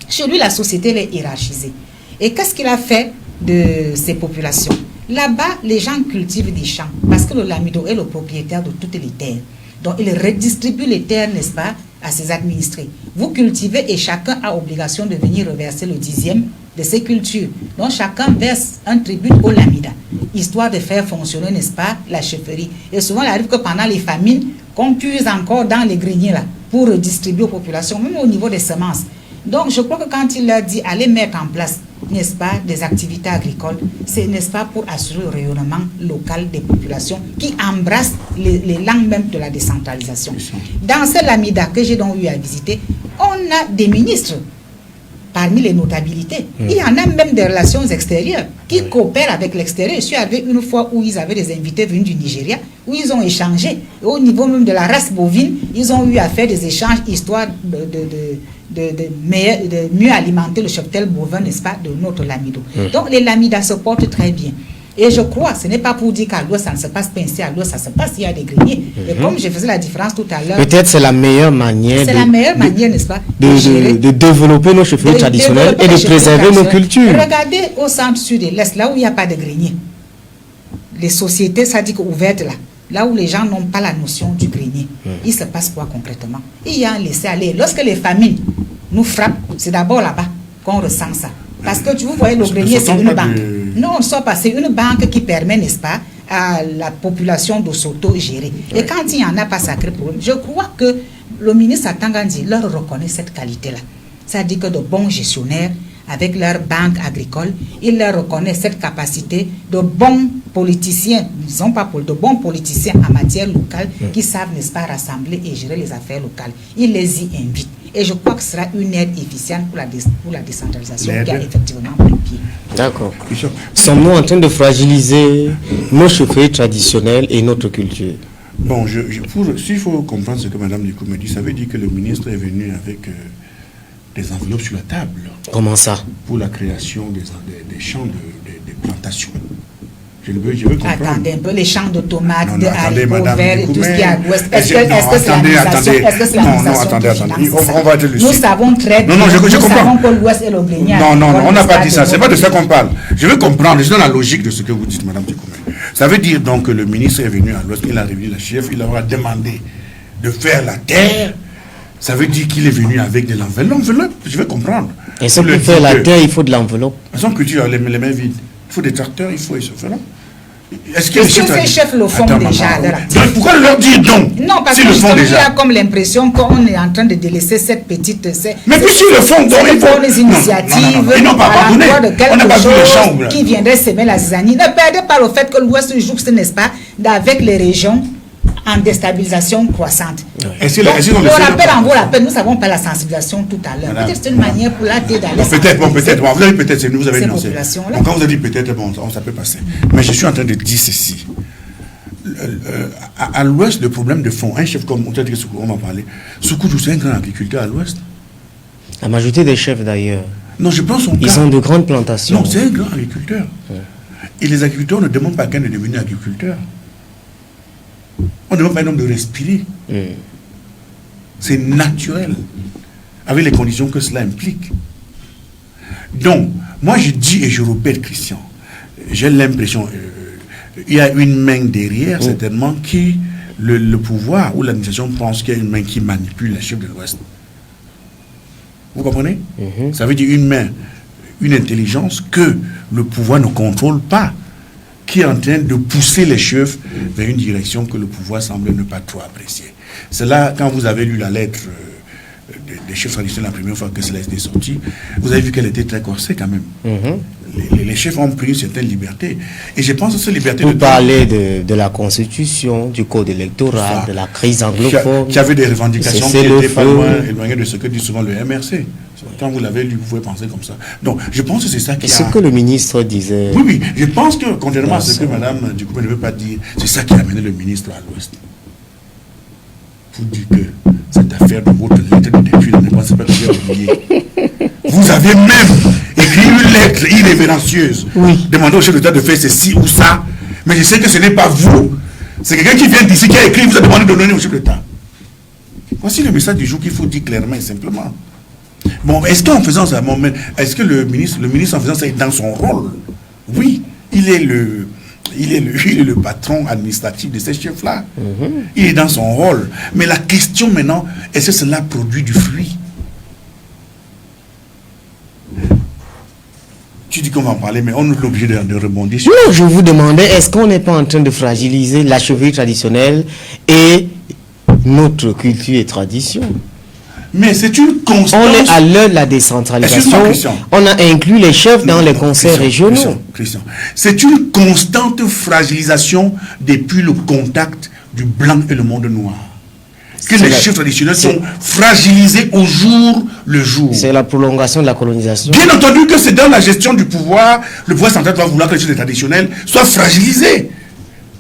Chez lui, la société elle est hiérarchisée. Et qu'est-ce qu'il a fait de ces populations? Là-bas, les gens cultivent des champs parce que le Lamido est le propriétaire de toutes les terres. Donc, il redistribue les terres, n'est-ce pas, à ses administrés. Vous cultivez et chacun a obligation de venir reverser le 10e de ses cultures. Donc, chacun verse un tribut au Lamida, histoire de faire fonctionner, n'est-ce pas, la chefferie. Et souvent, il arrive que pendant les famines, qu'on puise encore dans les greniers là pour redistribuer aux populations, même au niveau des semences. Donc, je crois que quand il a dit allez mettre en place, n'est-ce pas, des activités agricoles, c'est, n'est-ce pas, pour assurer le rayonnement local des populations qui embrassent les langues même de la décentralisation. Dans ce Lamida que j'ai donc eu à visiter, on a des ministres parmi les notabilités. Il y en a même des relations extérieures qui coopèrent avec l'extérieur. Je suis arrivé une fois où ils avaient des invités venus du Nigeria, où ils ont échangé. Et au niveau même de la race bovine, ils ont eu à faire des échanges, histoire de mieux alimenter le cheptel bovin, n'est-ce pas, de notre Lamido. Donc les Lamidas se portent très bien. Et je crois, ce n'est pas pour dire qu'à l'ouest ça ne se passe pas ainsi, à l'ouest ça se passe, il y a des greniers. Et comme je faisais la différence tout à l'heure. Peut-être c'est la meilleure manière. C'est la meilleure manière, n'est-ce pas, de développer nos chefferies traditionnelles et de préserver nos cultures. Regardez au centre sud et l'est, là où il n'y a pas de grenier. Les sociétés, ça dit qu'ouvertes là où les gens n'ont pas la notion du grenier, il se passe quoi concrètement? Il y a un laisser-aller. Lorsque les famines nous frappent, c'est d'abord là-bas qu'on ressent ça. Parce que vous voyez, le grenier, c'est une banque. Non, c'est une banque qui permet, n'est-ce pas, à la population de s'auto-gérer. Et quand il n'y en a pas sacré problème, je crois que le ministre Atangandi leur reconnaît cette qualité-là. C'est-à-dire que de bons gestionnaires, avec leur banque agricole, il leur reconnaît cette capacité de bons politiciens, disons pas de bons politiciens en matière locale qui savent, n'est-ce pas, rassembler et gérer les affaires locales. Il les y invite. Et je crois que ce sera une aide efficiente pour la décentralisation qui a effectivement pris pied. D'accord. Sommes-nous en train de fragiliser nos chefferies traditionnelles et notre culture? Bon, s'il faut comprendre ce que Mme Nico me dit, ça veut dire que le ministre est venu avec des enveloppes sur la table. Comment ça? Pour la création des champs de plantation. Je veux comprendre. Attendez un peu, les champs de tomates, de haricots verts et tout ce qui est à l'ouest. Est-ce que c'est l'administration? Non, attendez. On va être lucide. Nous savons très bien. Non, je comprends. Nous savons que l'ouest est le grenier. Non, on n'a pas dit ça. C'est pas de ça qu'on parle. Je veux comprendre. Je suis dans la logique de ce que vous dites, Mme Dikoumé. Ça veut dire donc que le ministre est venu à l'ouest, il a réuni le chef, il leur a demandé de faire la terre. Ça veut dire qu'il est venu avec de l'enveloppe. Je veux comprendre. Et ça, pour faire la terre, il faut de l'enveloppe. Son culture, les mains vides. Il faut des tracteurs, il faut ce faire. Est-ce que ces chefs le font déjà donc pourquoi leur dire non? Non, parce que justement, il y a comme l'impression qu'on est en train de délaisser cette petite... Mais puisqu'ils le font, donc il faut des initiatives à l'endroit de quelque chose qui viendrait semer la zizanie. Ne perdez pas le fait que l'Ouest joue, n'est-ce pas, avec les régions en déstabilisation croissante. On rappelle, nous n'avons pas la sensibilisation tout à l'heure. Peut-être c'est une manière pour la d'aller... Peut-être, vous avez peut-être, c'est nous, vous avez énoncé. Quand vous avez dit peut-être, bon, ça peut passer. Mais je suis en train de dire ceci. À l'Ouest, le problème de fond, un chef comme on m'a parlé, Soukoudou, c'est un grand agriculteur à l'Ouest. La majorité des chefs d'ailleurs. Non, je pense ils ont de grandes plantations. Non, c'est un grand agriculteur. Ouais. Et les agriculteurs ne demandent pas qu'un de devenir agriculteur. On demande pas un homme de respirer. C'est naturel, avec les conditions que cela implique. Donc, moi je dis et je répète, Christian, j'ai l'impression, il y a une main derrière, certainement, qui, le pouvoir ou l'administration pense qu'il y a une main qui manipule les chefs de l'Ouest. Vous comprenez? Ça veut dire une main, une intelligence que le pouvoir ne contrôle pas, qui est en train de pousser les chefs vers une direction que le pouvoir semble ne pas trop apprécier. C'est là, quand vous avez lu la lettre des chefs traditionnels la première fois que cela était sorti, vous avez vu qu'elle était très corsée quand même. Les chefs ont pris une certaine liberté. Et je pense que cette liberté... Vous parlez de la Constitution, du code électoral, de la crise anglophone. Qui avait des revendications qui n'étaient pas loin éloignées de ce que dit souvent le MRC. Quand vous l'avez lu, vous pouvez penser comme ça. Donc, je pense que c'est ça qui a... Ce que le ministre disait... Oui, je pense que, contrairement à ce que Mme Djokovic ne veut pas dire, c'est ça qui a amené le ministre à l'Ouest. Pour dire que cette affaire de votre lettre de déput de l'indépendance, c'est pas déjà oublié. Vous avez même écrit une lettre irrévérencieuse, demandant au chef d'État de faire ceci ou ça, mais je sais que ce n'est pas vous. C'est quelqu'un qui vient d'ici, qui a écrit, vous a demandé de donner au chef d'État. Voici le message du jour qu'il faut dire clairement et simplement. Bon, est-ce qu'en faisant ça, est-ce que le ministre en faisant ça est dans son rôle? Oui, il est le patron administratif de ces chefs-là. Il est dans son rôle. Mais la question maintenant, est-ce que cela produit du fruit? Tu dis qu'on va en parler, mais on est obligé de rebondir sur... Non, je vous demandais, est-ce qu'on n'est pas en train de fragiliser la chevalerie traditionnelle et notre culture et tradition? Mais c'est une constante. On est à l'heure de la décentralisation. On a inclus les chefs dans les conseils régionaux. Christian, c'est une constante fragilisation depuis le contact du blanc et le monde noir. Que les chefs traditionnels sont fragilisés au jour le jour. C'est la prolongation de la colonisation. Bien entendu que c'est dans la gestion du pouvoir, le pouvoir central doit vouloir que les chefs traditionnels soient fragilisés,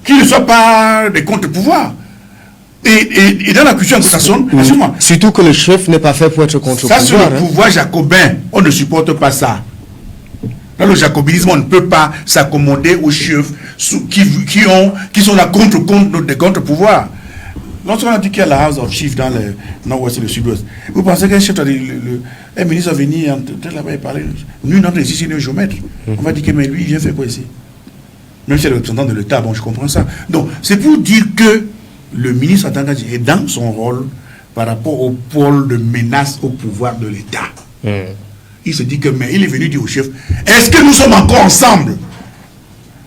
qu'ils ne soient pas des contre-pouvoirs. Et dans la culture anglo-saxonne, surtout que le chef n'est pas fait pour être contre-pouvoir. Ça, c'est le pouvoir jacobin. On ne supporte pas ça. Dans le jacobinisme, on ne peut pas s'accommoder aux chefs qui sont la des contre-pouvoirs. Lorsqu'on a dit qu'il y a la House of Chiefs dans le nord-ouest et le sud-ouest, vous pensez qu'un chef, un ministre va venir là-bas et parler. Nous, notre ici, c'est un géomètre. On va dire que mais lui, il vient faire quoi ici? Même si c'est le représentant de l'État, bon, je comprends ça. Donc, c'est pour dire que le ministre Atangadi est dans son rôle par rapport au pôle de menace au pouvoir de l'État. Il se dit que, mais il est venu dire au chef, est-ce que nous sommes encore ensemble?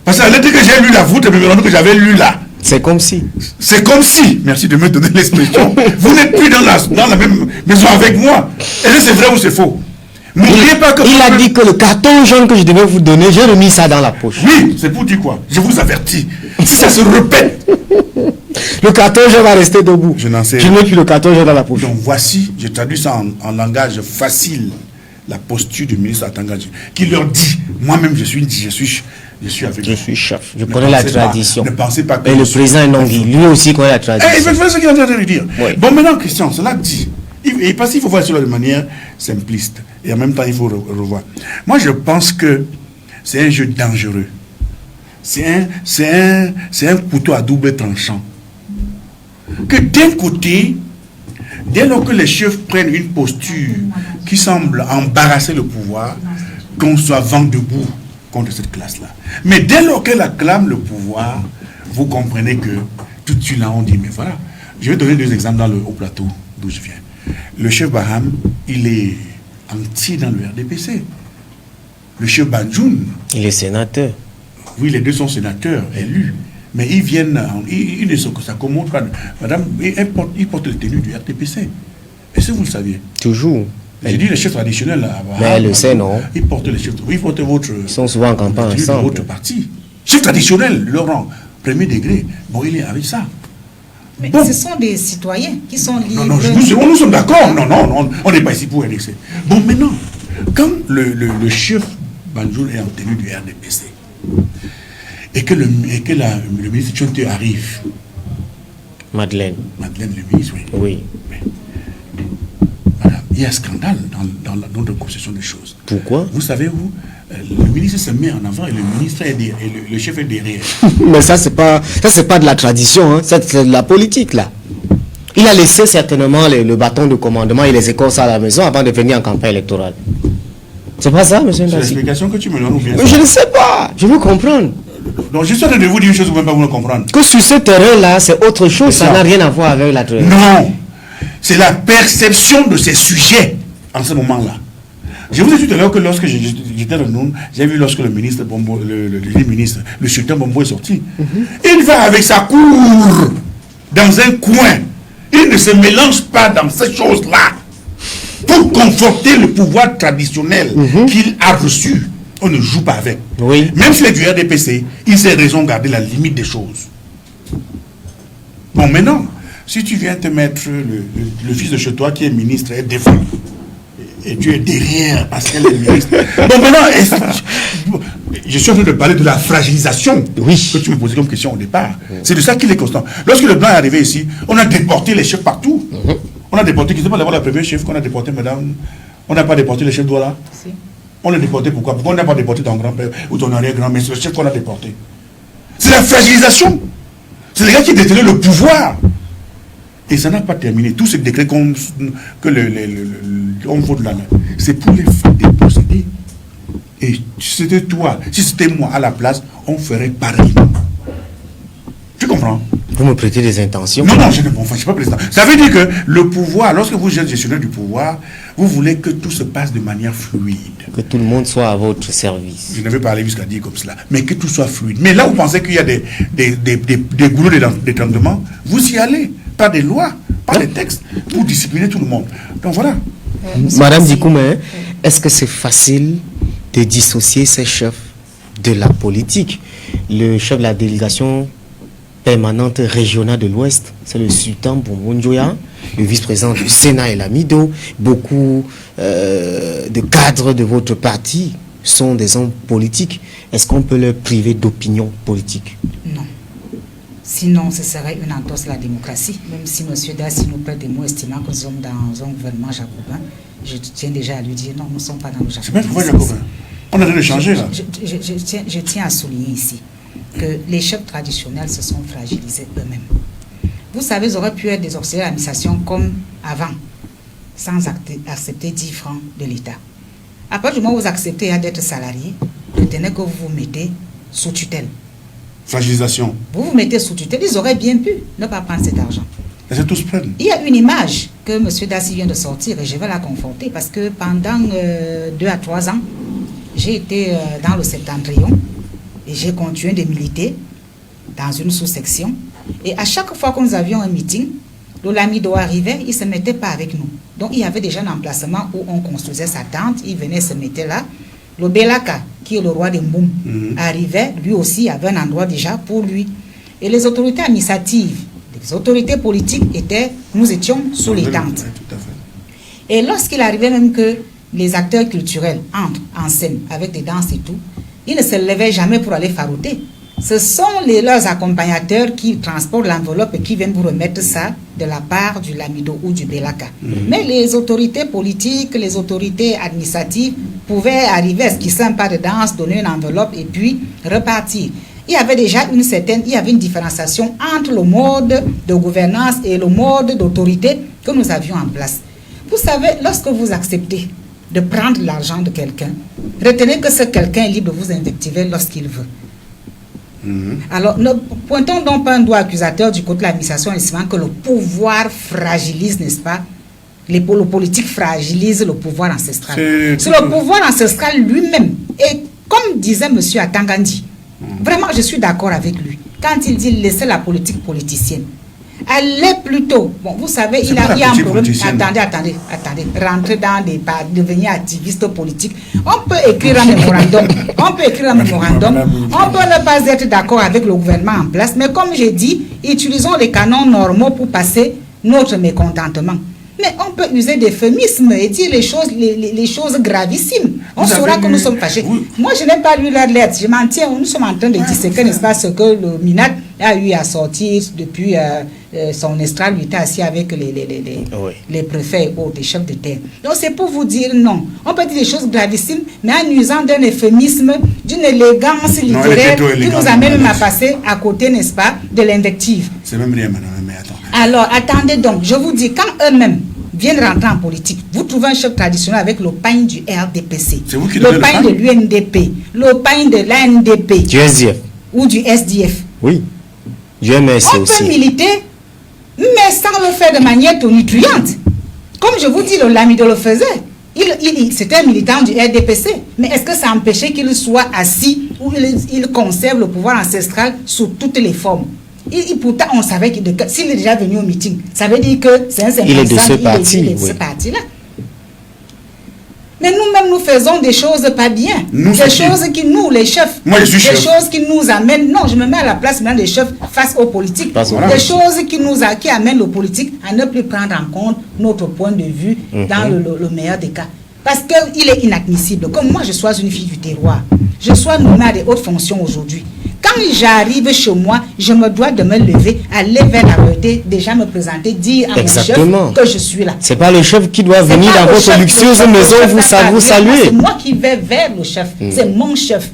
Parce que la lettre que j'ai lue là, vous te me que j'avais lu là. C'est comme si. C'est comme si, merci de me donner l'expression, vous n'êtes plus dans la même maison avec moi. Est-ce que c'est vrai ou c'est faux? N'oubliez pas que... Il a dit que le carton jaune que je devais vous donner, j'ai remis ça dans la poche. Oui, c'est pour dire quoi? Je vous avertis. Si ça se répète, le carton jaune va rester debout. Je n'en sais rien. Je n'ai plus le carton jaune dans la poche. Donc voici, je traduis ça en langage facile, la posture du ministre Atangadi, qui leur dit, moi-même je suis avec vous. Je suis chef. Je connais la tradition. Ne pensez pas que... Et le président Nongui, lui aussi connaît la tradition. Il fait ce qu'il est en train de lui dire. Oui. Bon, maintenant, Christian, cela dit, et parce qu'il faut voir cela de manière simpliste, et en même temps, il faut revoir. Moi, je pense que c'est un jeu dangereux. C'est un couteau à double tranchant. Que d'un côté, dès lors que les chefs prennent une posture qui semble embarrasser le pouvoir, qu'on soit vent debout contre cette classe-là. Mais dès lors qu'elle acclame le pouvoir, vous comprenez que tout de suite là, on dit, mais voilà. Je vais donner deux exemples au plateau d'où je viens. Le chef Baham, il est entier dans le RDPC. Le chef Banjoun, il est sénateur. Oui, les deux sont sénateurs élus. Mais ils viennent, ils ne s'accommodent pas. Madame, ils portent le tenue du RTPC. Est-ce que vous le saviez? Toujours. J'ai dit les chefs traditionnels là. Mais elle le sait, non? Ils portent les chefs. Ils portent votre. Ils sont souvent en campagne ensemble. Votre parti. Chef traditionnel, Laurent, premier degré. Bon, il est avec ça. Mais bon. Ce sont des citoyens qui sont libres. Non, nous sommes d'accord. Non, on n'est pas ici pour indexer. Bon, maintenant, quand le chef Banjoul est en tenue du RDPC et que le ministre Tchonté arrive. Madeleine, le ministre, oui. Oui. Mais, voilà, il y a un scandale dans notre conception des choses. Pourquoi? Vous savez où le ministre se met en avant et le ministre est derrière, et le chef est derrière. Mais ça c'est pas de la tradition, hein. C'est de la politique là. Il a laissé certainement le bâton de commandement et les écorces à la maison avant de venir en campagne électorale. C'est pas ça, monsieur Ndassi? C'est l'explication que tu me donnes ou bien je ne sais pas, je veux comprendre. Donc je suis en train de vous dire une chose, vous ne pouvez pas vous le comprendre. Que sur ce terrain-là, c'est autre chose, ça n'a rien à voir avec la tradition. Non, c'est la perception de ces sujets en ce moment-là. Je vous ai dit tout à l'heure que lorsque j'étais dans le monde, j'ai vu lorsque le ministre Bombo, le sultan Bombo est sorti. Il va avec sa cour dans un coin. Il ne se mélange pas dans ces choses-là pour conforter le pouvoir traditionnel qu'il a reçu. On ne joue pas avec. Oui. Même s'il est du RDPC, il sait raison de garder la limite des choses. Bon, maintenant, si tu viens te mettre le fils de chez toi qui est ministre et défend, et tu es derrière parce qu'elle est ministre. Bon, maintenant, je suis en train de parler de la fragilisation que tu me posais comme question au départ. C'est de ça qu'il est constant. Lorsque le blanc est arrivé ici, on a déporté les chefs partout. On a déporté, qui n'est pas d'abord la première chef qu'on a déporté, madame. On n'a pas déporté le chef Douala. Si. On l'a déporté pourquoi? Pourquoi on n'a pas déporté ton grand-père ou ton arrière-grand-mère? C'est le chef qu'on a déporté. C'est la fragilisation. C'est les gars qui détenaient le pouvoir. Et ça n'a pas terminé. Tous ces décrets qu'on vote là, c'est pour les déposséder. Et si c'était toi, si c'était moi à la place, on ferait pareillement. Tu comprends? Vous me prêtez des intentions? Non, je ne suis pas président. Ça veut dire que le pouvoir, lorsque vous êtes gestionnaire du pouvoir, vous voulez que tout se passe de manière fluide. Que tout le monde soit à votre service. Je ne vais pas aller jusqu'à dire comme cela, mais que tout soit fluide. Mais là, vous pensez qu'il y a des goulots d'étendement, vous y allez. Pas des lois, pas des textes, pour discipliner tout le monde. Donc voilà. Madame Dikoumé, est-ce que c'est facile de dissocier ces chefs de la politique? Le chef de la délégation permanente régionale de l'Ouest, c'est le sultan Bombo Njoya, le vice-président du Sénat et l'Amido. Beaucoup de cadres de votre parti sont des hommes politiques. Est-ce qu'on peut leur priver d'opinion politique? Non. Sinon, ce serait une entorse à la démocratie. Même si M. Dassi nous prête des mots estimant que nous sommes dans un gouvernement jacobin, je tiens déjà à lui dire non, nous ne sommes pas dans le jacobin. C'est pas pourquoi jacobin. On a dû le changer là. Je tiens à souligner ici que les chefs traditionnels se sont fragilisés eux-mêmes. Vous savez, ils auraient pu être des auxiliaires d'administration comme avant, sans accepter 10 francs de l'État. À partir du moment où vous acceptez d'être salarié, retenez que vous vous mettez sous tutelle. Fragilisation. Vous vous mettez sous tutelle, ils auraient bien pu ne pas prendre cet argent. Tous prennent. Il y a une image que M. Dassi vient de sortir et je vais la conforter parce que pendant 2 à 3 ans, j'ai été dans le septentrion et j'ai continué de militer dans une sous-section. Et à chaque fois que nous avions un meeting, le Lamido arrivait, il ne se mettait pas avec nous. Donc il y avait déjà un emplacement où on construisait sa tente, il venait se mettre là. Le Belaka, qui est le roi des Mboum, arrivait, lui aussi avait un endroit déjà pour lui. Et les autorités administratives, les autorités politiques nous étions sous les tentes. Et lorsqu'il arrivait même que les acteurs culturels entrent en scène avec des danses et tout, ils ne se levaient jamais pour aller farouter. Ce sont leurs accompagnateurs qui transportent l'enveloppe et qui viennent vous remettre ça de la part du Lamido ou du Belaka. Mais les autorités politiques, les autorités administratives pouvaient arriver à ce qu'ils ne pas de danse, donner une enveloppe et puis repartir. Il y avait déjà il y avait une différenciation entre le mode de gouvernance et le mode d'autorité que nous avions en place. Vous savez, lorsque vous acceptez de prendre l'argent de quelqu'un, retenez que ce quelqu'un est libre de vous invectiver lorsqu'il veut. Alors, ne pointons donc pas un doigt accusateur du côté de l'administration, estimant que le pouvoir fragilise, n'est-ce pas? Le politique fragilise le pouvoir ancestral. C'est le pouvoir ancestral lui-même. Et comme disait M. Atangandi, Vraiment, je suis d'accord avec lui. Quand il dit laisser la politique politicienne, allez plutôt. Bon, vous savez, il y a un problème. Attendez. Rentrer dans des pas, devenir activiste politique. On peut écrire un mémorandum. On peut ne pas être d'accord avec le gouvernement en place. Mais comme j'ai dit, utilisons les canons normaux pour passer notre mécontentement. Mais on peut user d'euphémismes et dire les choses gravissimes. On saura que nous sommes fâchés. Moi, je n'ai pas lu leur lettre. Je m'en tiens. Nous sommes en train de disséquer, n'est-ce pas, ce que le MINAT a eu à sortir depuis son estrade. Il était assis avec les préfets ou des chefs de terre. Donc, c'est pour vous dire non. On peut dire des choses gravissimes, mais en usant d'un euphémisme, d'une élégance littéraire qui nous amène même à passer à côté, n'est-ce pas, de l'invective. C'est même rien, madame. Mais attends. Alors, attendez donc. Je vous dis, quand eux-mêmes viennent rentrer en politique, vous trouvez un chef traditionnel avec le pain du RDPC, le pain de l'UNDP, le pain de l'ANDP, du SDF ou du SDF. Oui, du MS on aussi. On peut militer, mais sans le faire de manière tonitruante. Comme je vous dis, le Lamido le faisait. C'était un militant du RDPC. Mais est-ce que ça empêchait qu'il soit assis ou il conserve le pouvoir ancestral sous toutes les formes? Pourtant, on savait qu'il s'il est déjà venu au meeting, ça veut dire que c'est un sympathisant. Il est de ce parti. Il est de ce parti-là. Mais nous-mêmes, nous faisons des choses pas bien. Des choses qui nous, les chefs, moi, je suis chef. Des choses qui nous amènent. Non, je me mets à la place maintenant des chefs face aux politiques. Des choses qui amènent le politique à ne plus prendre en compte notre point de vue dans le meilleur des cas. Parce qu'il est inadmissible. Comme moi, je suis une fille du terroir. Je suis nommée à des hautes fonctions aujourd'hui. Quand j'arrive chez moi, je me dois de me lever, aller vers la vérité, déjà me présenter, dire à mon chef que je suis là. C'est pas le chef qui doit venir dans votre luxueuse maison vous saluer. C'est moi qui vais vers le chef. C'est mon chef.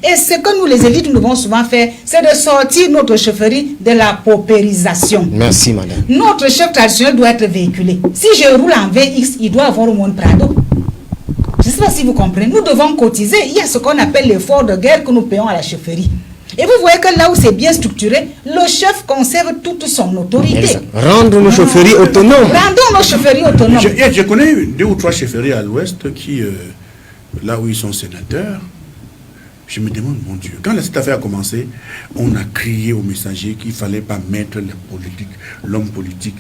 Et ce que nous, les élites, nous devons souvent faire, c'est de sortir notre chefferie de la paupérisation. Merci, madame. Notre chef traditionnel doit être véhiculé. Si je roule en VX, il doit avoir au monde Prado. Je ne sais pas si vous comprenez. Nous devons cotiser. Il y a ce qu'on appelle l'effort de guerre que nous payons à la chefferie. Et vous voyez que là où c'est bien structuré, le chef conserve toute son autorité. Exact. Rendre nos chaufferies autonomes. Rendons nos chaufferies autonomes. Je connais 2 ou 3 chefferies à l'ouest qui, là où ils sont sénateurs, je me demande, mon Dieu, quand cette affaire a commencé, on a crié aux messagers qu'il ne fallait pas mettre l'homme politique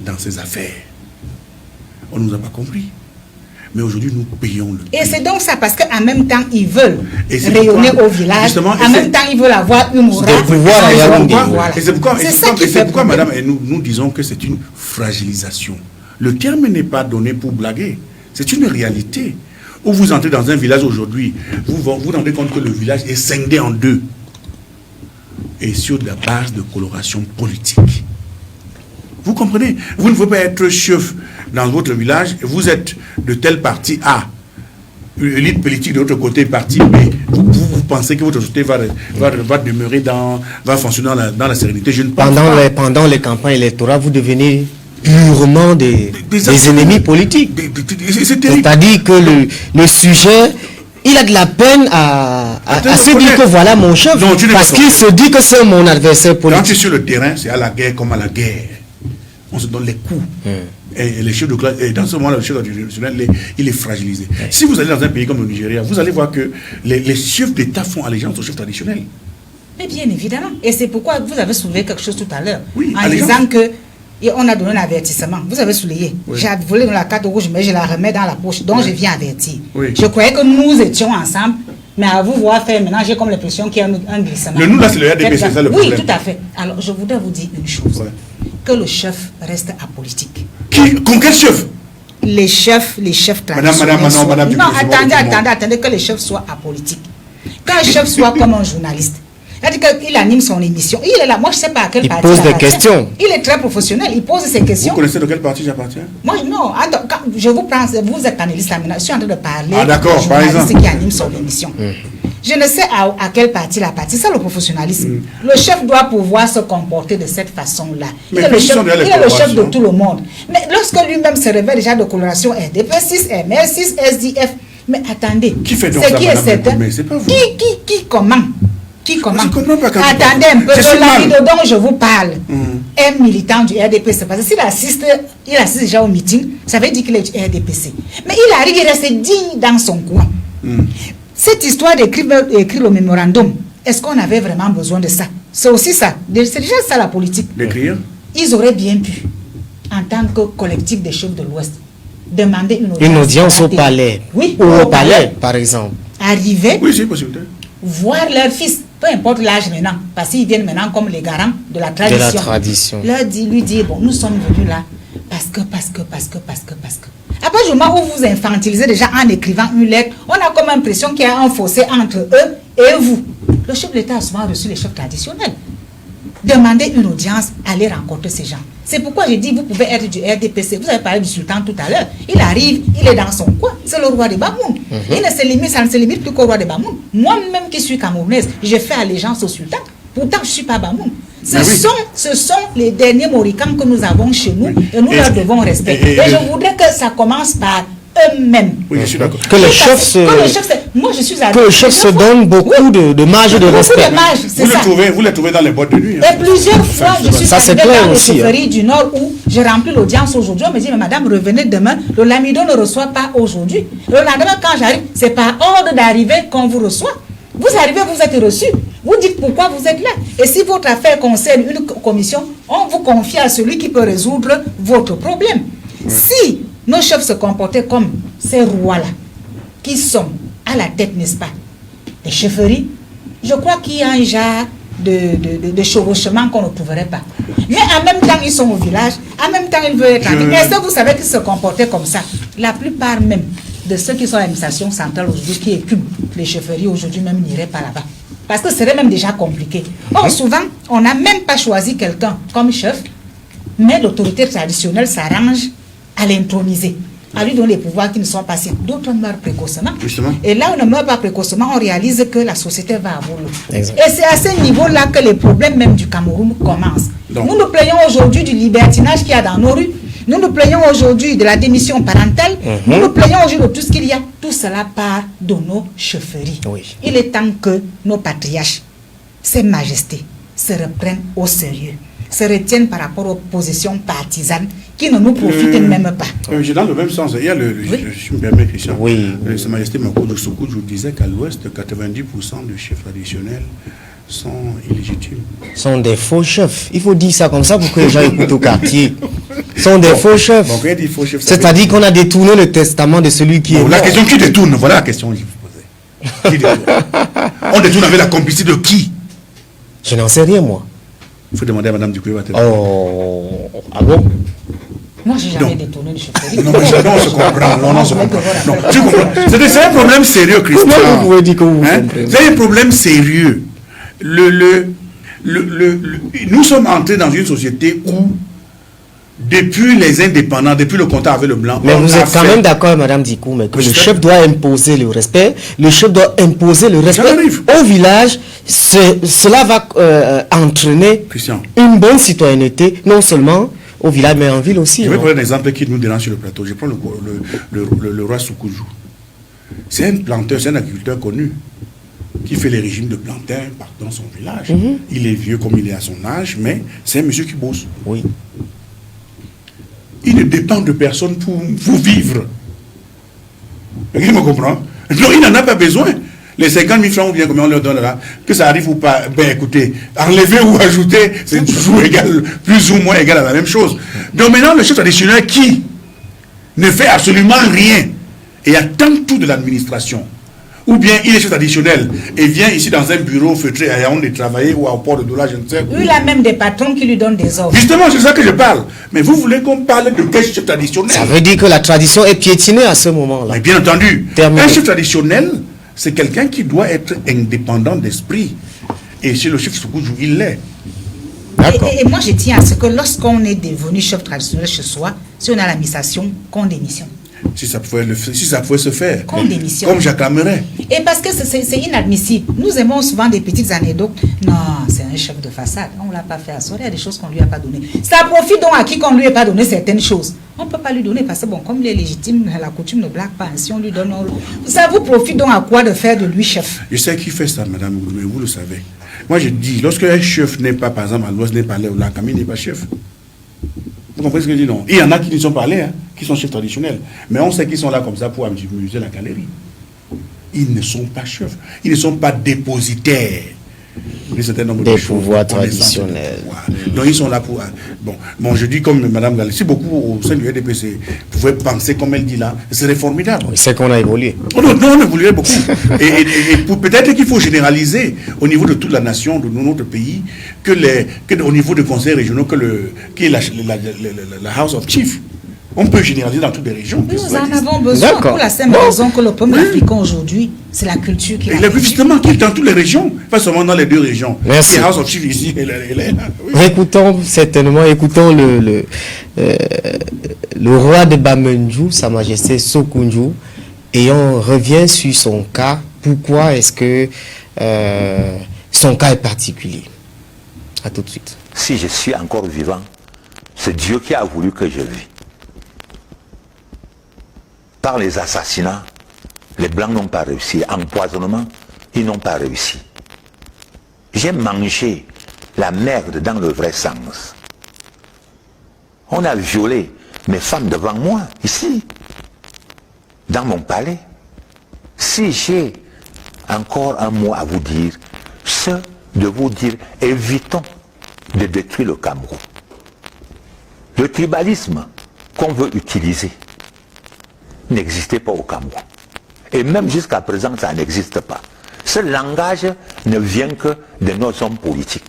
dans ses affaires. On ne nous a pas compris. Mais aujourd'hui, nous payons le prix. Et c'est donc ça, parce qu'en même temps, ils veulent rayonner au village. En même temps, ils veulent avoir une morale. Et c'est pourquoi, madame, nous disons que c'est une fragilisation. Le terme n'est pas donné pour blaguer. C'est une réalité. Où vous entrez dans un village aujourd'hui, vous vous rendez compte que le village est scindé en 2. Et sur la base de coloration politique. Vous comprenez? Vous ne pouvez pas être chef dans votre village, vous êtes de tel parti A, l'élite politique de l'autre côté parti B. Vous pensez que votre société va demeurer va fonctionner dans la sérénité? Je ne pense pas. Pendant les campagnes électorales, vous devenez purement des ennemis politiques. C'est-à-dire que le sujet, il a de la peine à se dire que voilà mon chef, parce qu'il se dit que c'est mon adversaire politique. Quand tu es sur le terrain, c'est à la guerre comme à la guerre. On se donne les coups. Et les chefs de classe, et dans ce moment-là, le chef traditionnel, il est fragilisé. Si vous allez dans un pays comme le Nigeria, vous allez voir que les chefs d'État font allégeance aux chefs traditionnels. Mais bien évidemment. Et c'est pourquoi vous avez soulevé quelque chose tout à l'heure. Oui, en disant que on a donné un avertissement. Vous avez souligné. Oui. J'ai volé dans la carte rouge, mais je la remets dans la poche. Donc je viens avertir. Oui. Je croyais que nous étions ensemble. Mais à vous voir faire maintenant, j'ai comme l'impression qu'il y a un glissement. Le nous, là, c'est le RDP, c'est ça le problème. Oui, tout à fait. Alors, je voudrais vous dire une chose. Ouais. Que le chef reste apolitique. Comme quel chef? Les chefs traditionnels. Madame, non, attendez, que les chefs soient apolitiques. Qu'un chef soit comme un journaliste. C'est-à-dire qu'il anime son émission. Il est là. Moi, je ne sais pas à quel parti il pose des questions. Il est très professionnel. Il pose ses questions. Vous connaissez de quel parti j'appartiens? Moi, non. Je vous prends. Vous êtes analyste là maintenant. Je suis en train de parler. Ah, d'accord, du journaliste qui anime son émission. Je ne sais à quel parti la partie. C'est ça le professionnalisme. Le chef doit pouvoir se comporter de cette façon-là. Il est le chef de tout le monde. Mais lorsque lui-même se révèle déjà de coloration RDP6, MR6, SDF. Mais attendez. Qui fait donc ça, madame? C'est pas vous. Qui comment? Attendez un peu, le Lamido dont je vous parle est militant du RDPC. Parce que s'il assiste déjà au meeting, ça veut dire qu'il est du RDPC. Mais il arrive, il reste digne dans son coin. Cette histoire d'écrire le mémorandum est-ce qu'on avait vraiment besoin de ça? C'est aussi ça. C'est déjà ça la politique. D'écrire? Ils auraient bien pu, en tant que collectif des chefs de l'Ouest, demander une audience au palais. Oui, ou au palais, par exemple. Arriver, Oui, c'est possible. voir leur fils, peu importe l'âge maintenant, parce qu'ils viennent maintenant comme les garants de la tradition. De la tradition. Lui dire, bon, nous sommes venus là parce que. À partir du moment où vous infantilisez déjà en écrivant une lettre, on a comme impression qu'il y a un fossé entre eux et vous. Le chef de l'État a souvent reçu les chefs traditionnels. Demandez une audience, allez rencontrer ces gens. C'est pourquoi j'ai dit, vous pouvez être du RDPC. Vous avez parlé du sultan tout à l'heure. Il arrive, il est dans son coin. C'est le roi de Bamoun. Ça ne se limite plus qu'au roi de Bamoun. Moi-même qui suis camerounaise, j'ai fait allégeance au sultan. Pourtant, je ne suis pas Bamoun. Ce sont les derniers moricans que nous avons chez nous et nous leur devons respecter. Et je voudrais que ça commence par eux-mêmes. Oui, je suis d'accord. Que le chef se donne beaucoup de marge de respect. Vous les trouvez dans les boîtes de nuit. Et plusieurs fois, je suis arrivée dans les aussi, chaufferies du Nord où j'ai rempli l'audience aujourd'hui. On me dit, mais madame, revenez demain. Le lamido ne reçoit pas aujourd'hui. Le lendemain, quand j'arrive, c'est par ordre d'arrivée qu'on vous reçoit. Vous arrivez, vous êtes reçu. Vous dites pourquoi vous êtes là. Et si votre affaire concerne une commission, on vous confie à celui qui peut résoudre votre problème. Si nos chefs se comportaient comme ces rois-là, qui sont à la tête, n'est-ce pas, des chefferies, je crois qu'il y a un genre de chevauchement qu'on ne trouverait pas. Mais en même temps, ils sont au village, en même temps, ils veulent être en ville. Est-ce que vous savez qu'ils se comportaient comme ça? La plupart même de ceux qui sont à l'administration centrale aujourd'hui, qui écument les chefferies aujourd'hui, même n'iraient pas là-bas. Parce que ce serait même déjà compliqué. Or, souvent, on n'a même pas choisi quelqu'un comme chef, mais l'autorité traditionnelle s'arrange à l'introniser, à lui donner les pouvoirs qui ne sont pas siens. D'autres meurent précocement. Justement. Et là où on ne meurt pas précocement, on réalise que la société va à volo. Et Exact. c'est à ce niveau-là que les problèmes même du Cameroun commencent. Donc. Nous nous plaignons aujourd'hui du libertinage qu'il y a dans nos rues. Nous nous plaignons aujourd'hui de la démission parentale. Nous nous plaignons aujourd'hui de tout ce qu'il y a. Tout cela part de nos chefferies. Oui. Il est temps que nos patriarches, ces majestés, se reprennent au sérieux, se retiennent par rapport aux positions partisanes qui ne nous profitent même pas. J'ai dans le même sens. Il y a je me permets, Christian. Oui. Sa Majesté Makoudou Soukoudou disait qu'à l'Ouest, 90% de chefs traditionnels sont illégitimes. Sont des faux chefs. Il faut dire ça comme ça pour que les gens écoutent au quartier. Sont des faux chefs. Donc, quand il dit faux chef, C'est-à-dire qu'on a détourné le testament de celui qui est la mort. question qui détourne, voilà la question que je vous posais. Qui détourne? On détourne avec la complicité de qui? Je n'en sais rien, moi. Il faut demander à Madame Ducoué. Oh, ah bon? Moi, j'ai jamais Non. détourné le chefferie. Non, mais on se comprend. Non, on se comprend. Non, tu comprends. C'est un problème sérieux, Christian. Comment vous pouvez dire que vous comprenez? C'est un problème sérieux. Nous sommes entrés dans une société où, depuis les indépendants, depuis le contact avec le blanc, Mais on vous a êtes quand fait- même d'accord, Madame Dikou, mais que le Je sais. chef doit imposer le respect. Le chef doit imposer le respect arrive. au village. Cela va entraîner Christian. une bonne citoyenneté, non seulement au village, mais en ville aussi. Je vais hein. prendre un exemple qui nous dérange sur le plateau. Je prends le roi Soukoudou. C'est un planteur, c'est un agriculteur connu qui fait les régimes de plantain dans son village. Il est vieux comme il est à son âge, mais c'est un monsieur qui bosse. Oui. Il ne dépend de personne pour vivre. Qui me comprend? Non, il n'en a pas besoin. Les 50 000 francs ou bien combien on leur donne là, que ça arrive ou pas, ben écoutez, enlever ou ajouter, c'est toujours égal, plus ou moins égal à la même chose. Donc maintenant, le chef traditionnel qui ne fait absolument rien et attend tout de l'administration, ou bien il est chef traditionnel et vient ici dans un bureau feutré à Yaoundé travailler ou au port de Douala, je ne sais où. Il a même des patrons qui lui donnent des ordres. Justement, c'est ça que je parle. Mais vous voulez qu'on parle de quel chef traditionnel? Ça veut dire que la tradition est piétinée à ce moment-là. Mais bien entendu, Terminé. un chef traditionnel, c'est quelqu'un qui doit être indépendant d'esprit. Et chez le chef Soukoudou, il l'est. D'accord. Et moi, je tiens à ce que lorsqu'on est devenu chef traditionnel chez soi, si on a l'administration, qu'on démissionne. Si ça pouvait se faire. Qu'on démissionne. Comme j'acclamerais. Et parce que c'est inadmissible. Nous aimons souvent des petites anecdotes. Non, c'est un chef de façade. On ne l'a pas fait à soi. Il y a des choses qu'on ne lui a pas données. Ça profite donc à qui qu'on ne lui ait pas donné certaines choses. On ne peut pas lui donner parce que, bon, comme il est légitime, la coutume ne blague pas. Si on lui donne... Ça vous profite donc à quoi de faire de lui chef? Je sais qui fait ça, madame, mais vous le savez. Moi, je dis, lorsque un chef n'est pas, par exemple, à l'Ouest, n'est pas là, ou là, Camille n'est pas chef. Vous comprenez ce que je dis, non? Il y en a qui ne sont pas allés, hein, qui sont chefs traditionnels. Mais on sait qu'ils sont là comme ça pour amuser la galerie. Ils ne sont pas chefs. Ils ne sont pas dépositaires un certain nombre des de choses, pouvoirs de connaissances et de traditionnels. pouvoirs. Donc ils sont là pour... Bon, je dis comme Mme Galli, si beaucoup au sein du RDPC pouvaient penser comme elle dit là, ce serait formidable. Oui, c'est qu'on a évolué. Oh non, on évoluait beaucoup. et peut-être qu'il faut généraliser au niveau de toute la nation, de notre pays, que au niveau des conseils régionaux, qui est la House of Chiefs. On peut généraliser dans toutes les régions. Nous en avons besoin pour la simple raison que le peuple africain aujourd'hui, c'est la culture qui est justement qui est dans toutes les régions, pas seulement dans les deux régions. Merci. House of Chiefs ici, elle est là. Oui. Écoutons le roi de Bamendjou, Sa Majesté Sokoundjou, et on revient sur son cas. Pourquoi est-ce que son cas est particulier? À tout de suite. Si je suis encore vivant, c'est Dieu qui a voulu que je vive. Par les assassinats, les Blancs n'ont pas réussi. Empoisonnement, ils n'ont pas réussi. J'ai mangé la merde dans le vrai sens. On a violé mes femmes devant moi, ici, dans mon palais. Si j'ai encore un mot à vous dire, c'est de vous dire, évitons de détruire le Cameroun. Le tribalisme qu'on veut utiliser n'existait pas au Cameroun. Et même jusqu'à présent, ça n'existe pas. Ce langage ne vient que de nos hommes politiques.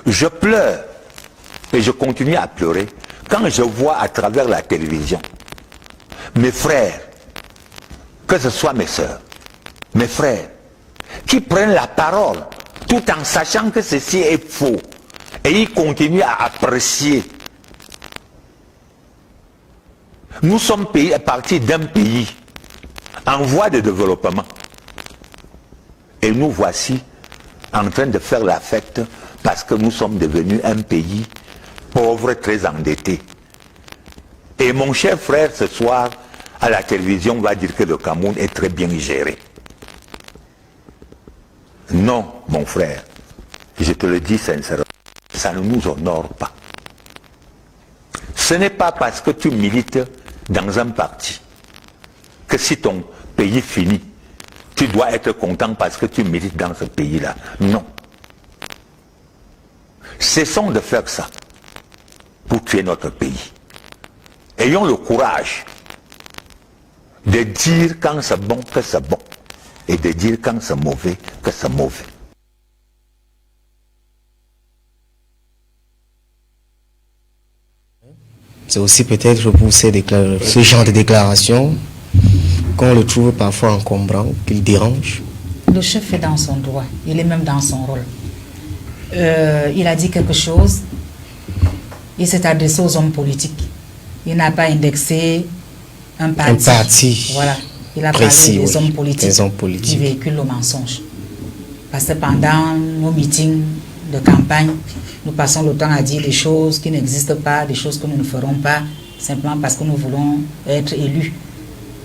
Je pleure et je continue à pleurer quand je vois à travers la télévision mes frères, que ce soit mes soeurs, mes frères, qui prennent la parole tout en sachant que ceci est faux et ils continuent à apprécier. Nous sommes partis d'un pays en voie de développement. Et nous voici en train de faire la fête parce que nous sommes devenus un pays pauvre, très endetté. Et mon cher frère, ce soir, à la télévision, va dire que le Cameroun est très bien géré. Non, mon frère, je te le dis sincèrement, ça ne nous honore pas. Ce n'est pas parce que tu milites dans un parti que si ton pays finit, tu dois être content parce que tu milites dans ce pays-là. Non. Cessons de faire ça pour tuer notre pays. Ayons le courage de dire quand c'est bon que c'est bon et de dire quand c'est mauvais que c'est mauvais. C'est aussi peut-être pour ce genre de déclaration qu'on le trouve parfois encombrant, qu'il dérange. Le chef est dans son droit, il est même dans son rôle. Il a dit quelque chose, il s'est adressé aux hommes politiques. Il n'a pas indexé un parti. Voilà. Il a précis, parlé des hommes politiques qui véhiculent le mensonge. Parce que pendant nos meetings de campagne, nous passons le temps à dire des choses qui n'existent pas, des choses que nous ne ferons pas, simplement parce que nous voulons être élus.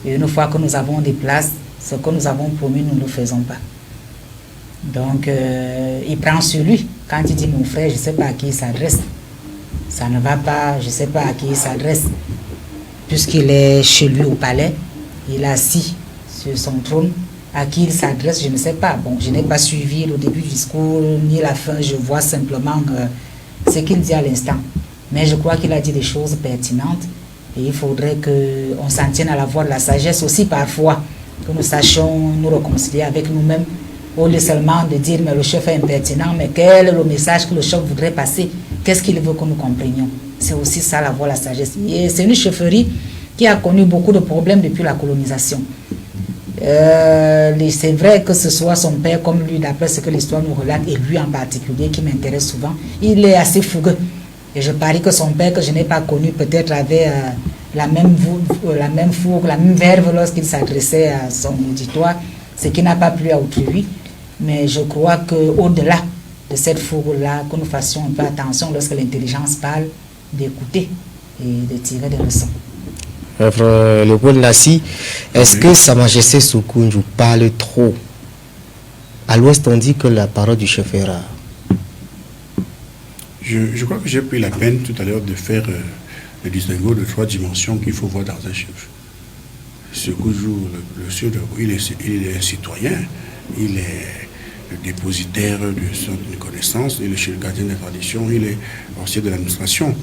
Et une fois que nous avons des places, ce que nous avons promis, nous ne le faisons pas. Donc, il prend sur lui. Quand il dit mon frère, je ne sais pas à qui il s'adresse. Ça ne va pas, je ne sais pas à qui il s'adresse. Puisqu'il est chez lui au palais, il est assis sur son trône. À qui il s'adresse, je ne sais pas. Bon, je n'ai pas suivi le début du discours, ni la fin. Je vois simplement ce qu'il dit à l'instant. Mais je crois qu'il a dit des choses pertinentes. Et il faudrait qu'on s'en tienne à la voie de la sagesse aussi parfois. Que nous sachions nous réconcilier avec nous-mêmes. Au lieu seulement de dire, mais le chef est impertinent, mais quel est le message que le chef voudrait passer? Qu'est-ce qu'il veut que nous comprenions? C'est aussi ça la voie de la sagesse. Et c'est une chefferie qui a connu beaucoup de problèmes depuis la colonisation. C'est vrai que ce soit son père comme lui, d'après ce que l'histoire nous relate, et lui en particulier qui m'intéresse souvent, il est assez fougueux. Et je parie que son père, que je n'ai pas connu, peut-être avait la même fougue, la même verve lorsqu'il s'adressait à son auditoire, ce qui n'a pas plu à autrui. Mais je crois qu'au-delà de cette fougue-là, que nous fassions un peu attention lorsque l'intelligence parle, d'écouter et de tirer des leçons. Le point de Nassi, est-ce que Sa Majesté Sokoundjou parle trop? À l'Ouest, on dit que la parole du chef est rare. Je crois que j'ai pris la peine tout à l'heure de faire le distinguo de 3 dimensions qu'il faut voir dans un chef. Sokoundjou, il est un citoyen, il dépositaire de son connaissance, il est chez le gardien des traditions, il est ancien de l'administration.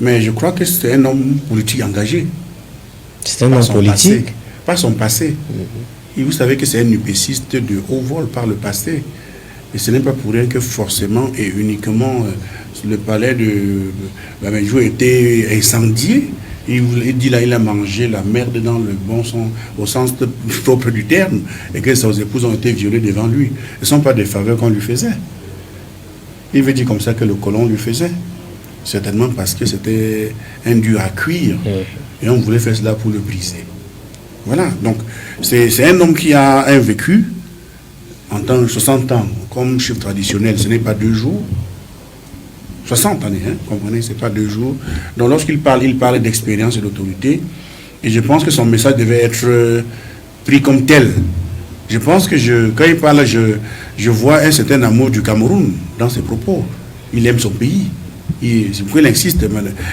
Mais je crois que c'est un homme politique engagé. C'est un homme politique. Pas son passé. Et vous savez que c'est un UPCiste de haut vol par le passé. Et ce n'est pas pour rien que forcément et uniquement le palais de Bamejou était incendié. Il dit là, il a mangé la merde dans le bon sens, au sens propre du terme, et que ses épouses ont été violées devant lui. Ce ne sont pas des faveurs qu'on lui faisait. Il veut dire comme ça que le colon lui faisait. Certainement parce que c'était un dur à cuire. Et on voulait faire cela pour le briser. Voilà. Donc, c'est un homme qui a un vécu en tant que 60 ans, comme chef traditionnel. Ce n'est pas 2 jours. 60 années, hein, comprenez, c'est pas 2 jours. Donc lorsqu'il parle, il parle d'expérience et d'autorité. Et je pense que son message devait être pris comme tel. Je pense que quand il parle, je vois un certain amour du Cameroun dans ses propos. Il aime son pays. C'est pourquoi il insiste.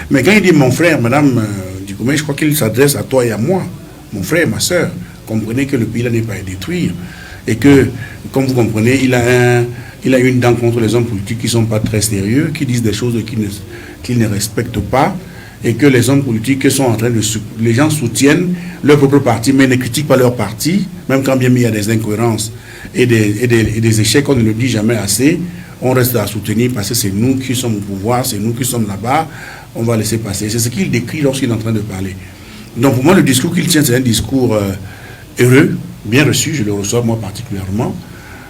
Mais quand il dit mon frère, madame Dikoumé, je crois qu'il s'adresse à toi et à moi. Mon frère, ma soeur. Comprenez que le pays là n'est pas à détruire. Et que, comme vous comprenez, il a une dent contre les hommes politiques qui ne sont pas très sérieux, qui disent des choses qu'ils ne respectent pas, et que les hommes politiques sont en train de... Les gens soutiennent leur propre parti, mais ne critiquent pas leur parti, même quand bien il y a des incohérences et des échecs, on ne le dit jamais assez, on reste à soutenir parce que c'est nous qui sommes au pouvoir, c'est nous qui sommes là-bas, on va laisser passer. C'est ce qu'il décrit lorsqu'il est en train de parler. Donc pour moi, le discours qu'il tient, c'est un discours heureux, bien reçu, je le reçois moi particulièrement.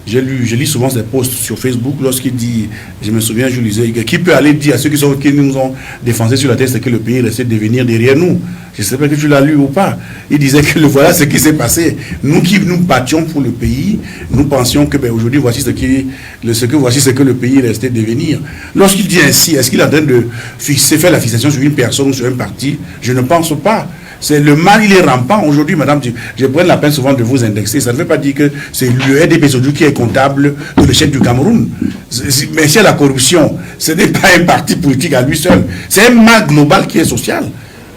Je lis souvent ses posts sur Facebook lorsqu'il dit, je me souviens, je lisais, qui peut aller dire à ceux qui nous ont défoncés sur la tête, c'est que le pays restait de venir derrière nous. Je ne sais pas que tu l'as lu ou pas. Il disait que voilà ce qui s'est passé. Nous qui nous battions pour le pays, nous pensions que aujourd'hui, voici ce que le pays restait de devenir. Lorsqu'il dit ainsi, est-ce qu'il est en train de faire la fixation sur une personne ou sur un parti? Je ne pense pas. C'est le mal, il est rampant. Aujourd'hui, madame, je prends la peine souvent de vous indexer. Ça ne veut pas dire que c'est le RDP qui est comptable de l'échec du Cameroun. Mais c'est la corruption. Ce n'est pas un parti politique à lui seul. C'est un mal global qui est social.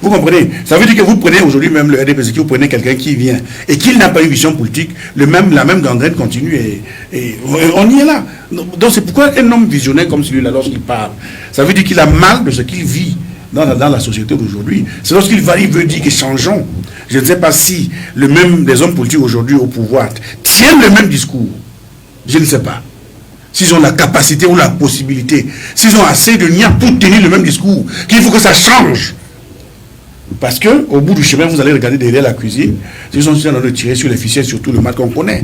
Vous comprenez? Ça veut dire que vous prenez aujourd'hui même le RDP, vous prenez quelqu'un qui vient et qu'il n'a pas une vision politique, la même gangrène continue et on y est là. Donc c'est pourquoi un homme visionnaire comme celui-là, lorsqu'il parle, ça veut dire qu'il a mal de ce qu'il vit dans la société d'aujourd'hui. C'est lorsqu'il veut dire que changeons. Je ne sais pas si les hommes politiques aujourd'hui au pouvoir tiennent le même discours. Je ne sais pas. S'ils ont la capacité ou la possibilité, s'ils ont assez de niais pour tenir le même discours, qu'il faut que ça change. Parce que au bout du chemin, vous allez regarder derrière la cuisine, ils sont en train de tirer sur les ficelles, surtout le mal qu'on connaît.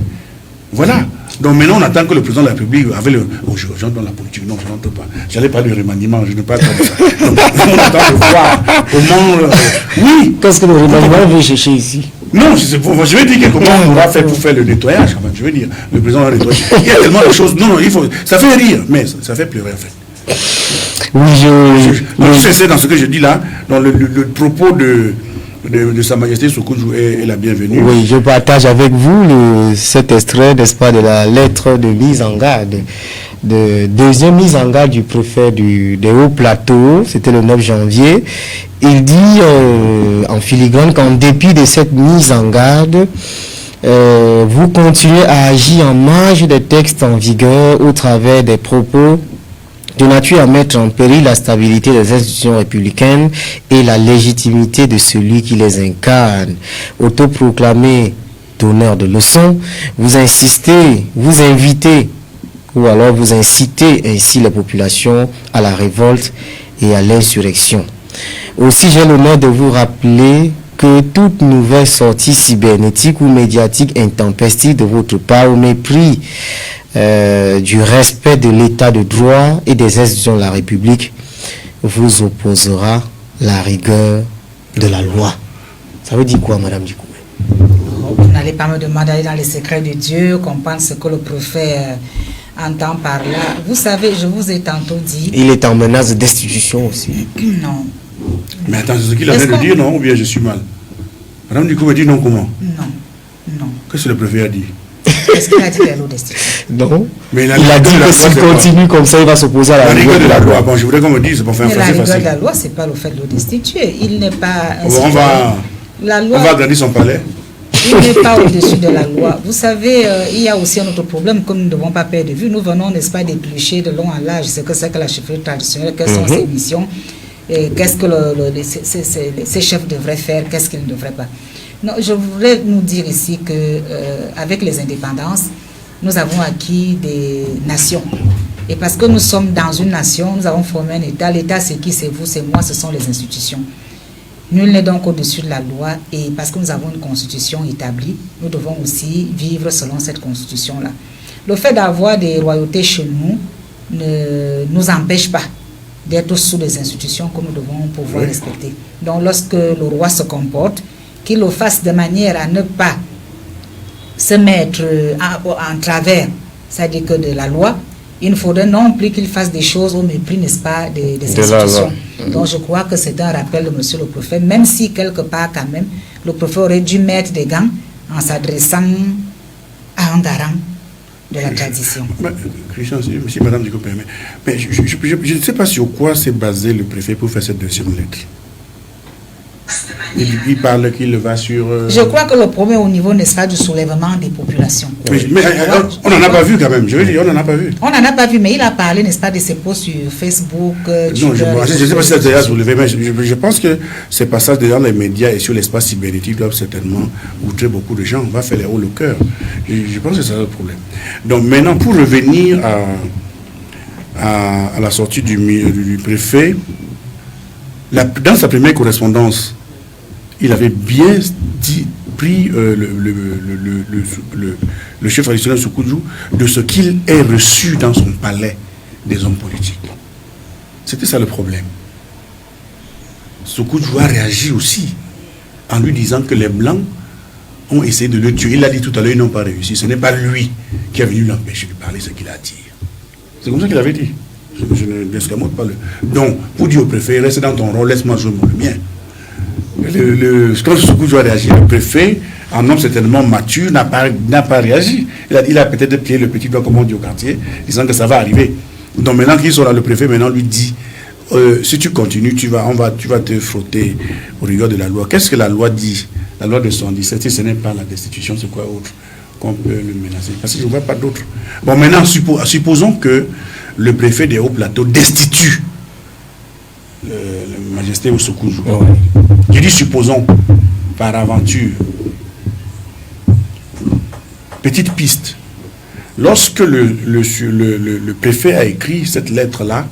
Voilà. Donc maintenant, on attend que le président de la République, avec j'entre dans la politique, non, je n'entre pas. J'allais parler de remaniement, je ne parle pas de ça. Donc, on attend de voir comment... oui. Qu'est-ce que le remaniement veut chercher ici? Non, je vais dire que comment on va faire pour faire le nettoyage. Enfin, je veux dire, le président va nettoyer. Il y a tellement de choses. Non, ça fait rire, mais ça fait pleurer en fait. Oui, c'est dans ce que je dis là, dans le propos de Sa Majesté Sokoudjou est la bienvenue. Oui, je partage avec vous cet extrait, n'est-ce pas, de la lettre de mise en garde, de deuxième mise en garde du préfet des Hauts-Plateaux, c'était le 9 janvier. Il dit en filigrane qu'en dépit de cette mise en garde, vous continuez à agir en marge des textes en vigueur au travers des propos de nature à mettre en péril la stabilité des institutions républicaines et la légitimité de celui qui les incarne. Autoproclamé donneur de leçons, vous invitez ou alors vous incitez ainsi la population à la révolte et à l'insurrection. Aussi, j'ai l'honneur de vous rappeler que toute nouvelle sortie cybernétique ou médiatique intempestive de votre part au mépris du respect de l'état de droit et des institutions de la République vous opposera la rigueur de la loi. Ça veut dire quoi, madame Dikoumé? Vous n'allez pas me demander d'aller dans les secrets de Dieu, comprendre ce que le prophète entend par là. Vous savez, je vous ai tantôt dit... Il est en menace de destitution aussi. Non. Mais attends, c'est ce qu'il a de dire, non? Ou bien je suis mal? Madame Dikoumé dit non comment? Non. Qu'est-ce que le préfet a dit? Est-ce qu'il a dit l'eau destitution? Non. Mais il a dit que s'il continue comme ça, il va s'opposer à la rigueur de la loi. Bon, je voudrais qu'on me dise, c'est pour faire un facile. La rigueur de la loi, c'est pas le fait de l'eau destituer. Il n'est pas... On va agrandir son palais. Il n'est pas au-dessus de la loi. Vous savez, il y a aussi un autre problème que nous ne devons pas perdre de vue. Nous venons, n'est-ce pas, d'éplucher de long en large ce que c'est que la chefferie traditionnelle, quelles sont ses missions, et qu'est-ce que ces chefs devraient faire, qu'est-ce qu'ils ne devraient pas. Non, je voudrais nous dire ici que avec les indépendances, nous avons acquis des nations. Et parce que nous sommes dans une nation, nous avons formé un État. L'État, c'est qui? C'est vous, c'est moi, ce sont les institutions. Nul n'est donc au-dessus de la loi. Et parce que nous avons une constitution établie, nous devons aussi vivre selon cette constitution-là. Le fait d'avoir des royautés chez nous ne nous empêche pas d'être sous des institutions que nous devons pouvoir respecter. Donc lorsque le roi se comporte, qu'il le fasse de manière à ne pas se mettre en travers, c'est-à-dire que de la loi, il ne faudrait non plus qu'il fasse des choses au mépris, n'est-ce pas, des institutions. Donc je crois que c'est un rappel de monsieur le préfet, même si quelque part quand même, le préfet aurait dû mettre des gants en s'adressant à un garant de la tradition. Christian, si madame Dico permet, mais je ne sais pas sur quoi s'est basé le préfet pour faire cette deuxième lettre. Il parle qu'il va sur... Je crois que le problème au niveau, n'est-ce pas, du soulèvement des populations. Mais on n'en a pas vu quand même, je veux dire, on n'en a pas vu. On n'en a pas vu, mais il a parlé, n'est-ce pas, de ses posts sur Facebook. Non, je ne sais pas si ça a déjà soulevé, mais je pense que ces passages dans les médias et sur l'espace cybernétique doivent certainement outrer beaucoup de gens. On va faire les hauts le cœur. Je pense que c'est ça le problème. Donc maintenant, pour revenir à la sortie du préfet, dans sa première correspondance, il avait bien pris le chef traditionnel Soukoudjou de ce qu'il ait reçu dans son palais des hommes politiques. C'était ça le problème. Soukoudjou a réagi aussi en lui disant que les Blancs ont essayé de le tuer. Il l'a dit tout à l'heure, ils n'ont pas réussi. Ce n'est pas lui qui a venu l'empêcher de parler ce qu'il a dit. C'est comme ça qu'il avait dit. Je ne l'escamote pas. Donc, pour dire au préfet, reste dans ton rôle, laisse-moi jouer le mien. Quand Soukoudjou a réagi, le préfet, un homme certainement mature, n'a pas réagi. Il a peut-être plié le petit doigt, comme on dit au quartier, disant que ça va arriver. Donc maintenant qu'il sera, le préfet maintenant lui dit, si tu continues, tu vas te frotter au rigueur de la loi. Qu'est-ce que la loi dit? La loi de 77, si ce n'est pas la destitution, c'est quoi autre qu'on peut le menacer? Parce que je ne vois pas d'autre. Bon, maintenant, supposons que le préfet des Hauts-Plateaux destitue le majesté Soukoudjou. Je dis supposons, par aventure. Petite piste. Lorsque le préfet a écrit cette lettre-là,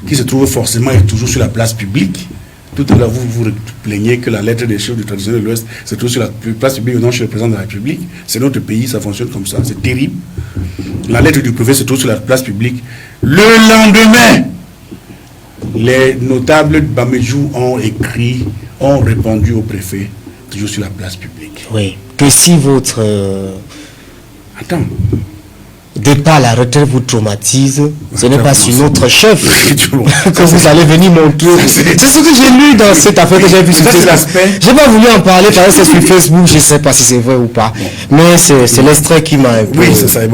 qui se trouve forcément et toujours sur la place publique, tout à l'heure vous vous plaignez que la lettre des chefs du traditionnel de l'Ouest se trouve sur la place publique et non chez le président de la République. C'est notre pays, ça fonctionne comme ça, c'est terrible. La lettre du préfet se trouve sur la place publique. Le lendemain, les notables de Bamejou ont répondu au préfet, toujours sur la place publique. Oui, que si votre départ à la retraite vous traumatise, ce n'est pas sur notre chef que vous allez venir montrer. C'est ce que j'ai lu dans cette affaire que j'ai vue sur Facebook. Je n'ai pas voulu en parler parce que c'est sur Facebook, je ne sais pas si c'est vrai ou pas. Mais c'est l'extrait qui m'a un peu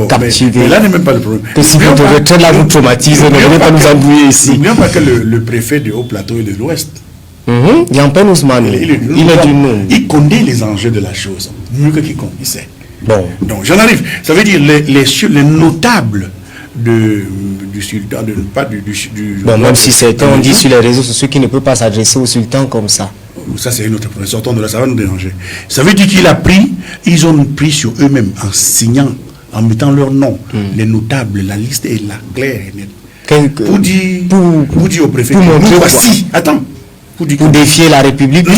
captivé. Mais là n'est même pas le problème. Que si votre retraite là vous traumatise, ne venez pas nous embrouiller ici. N'oublions pas que le préfet de Haut-Plateau est de l'Ouest. Yampen Ousmane, il est du nom. Il connaît les enjeux de la chose, mieux que quiconque, il sait. Bon. Donc j'en arrive. Ça veut dire les notables du sultan, même si certains ont dit sur les réseaux sociaux qu'il ne peut pas s'adresser au sultan comme ça. Ça c'est une autre problème. Sortons de là, ça va nous déranger. Ça veut dire ils ont pris sur eux-mêmes en signant, en mettant leur nom, les notables, la liste est là, claire et nette. Pour dire au préfet, nous voici. Attends. Pour défier la République. Non,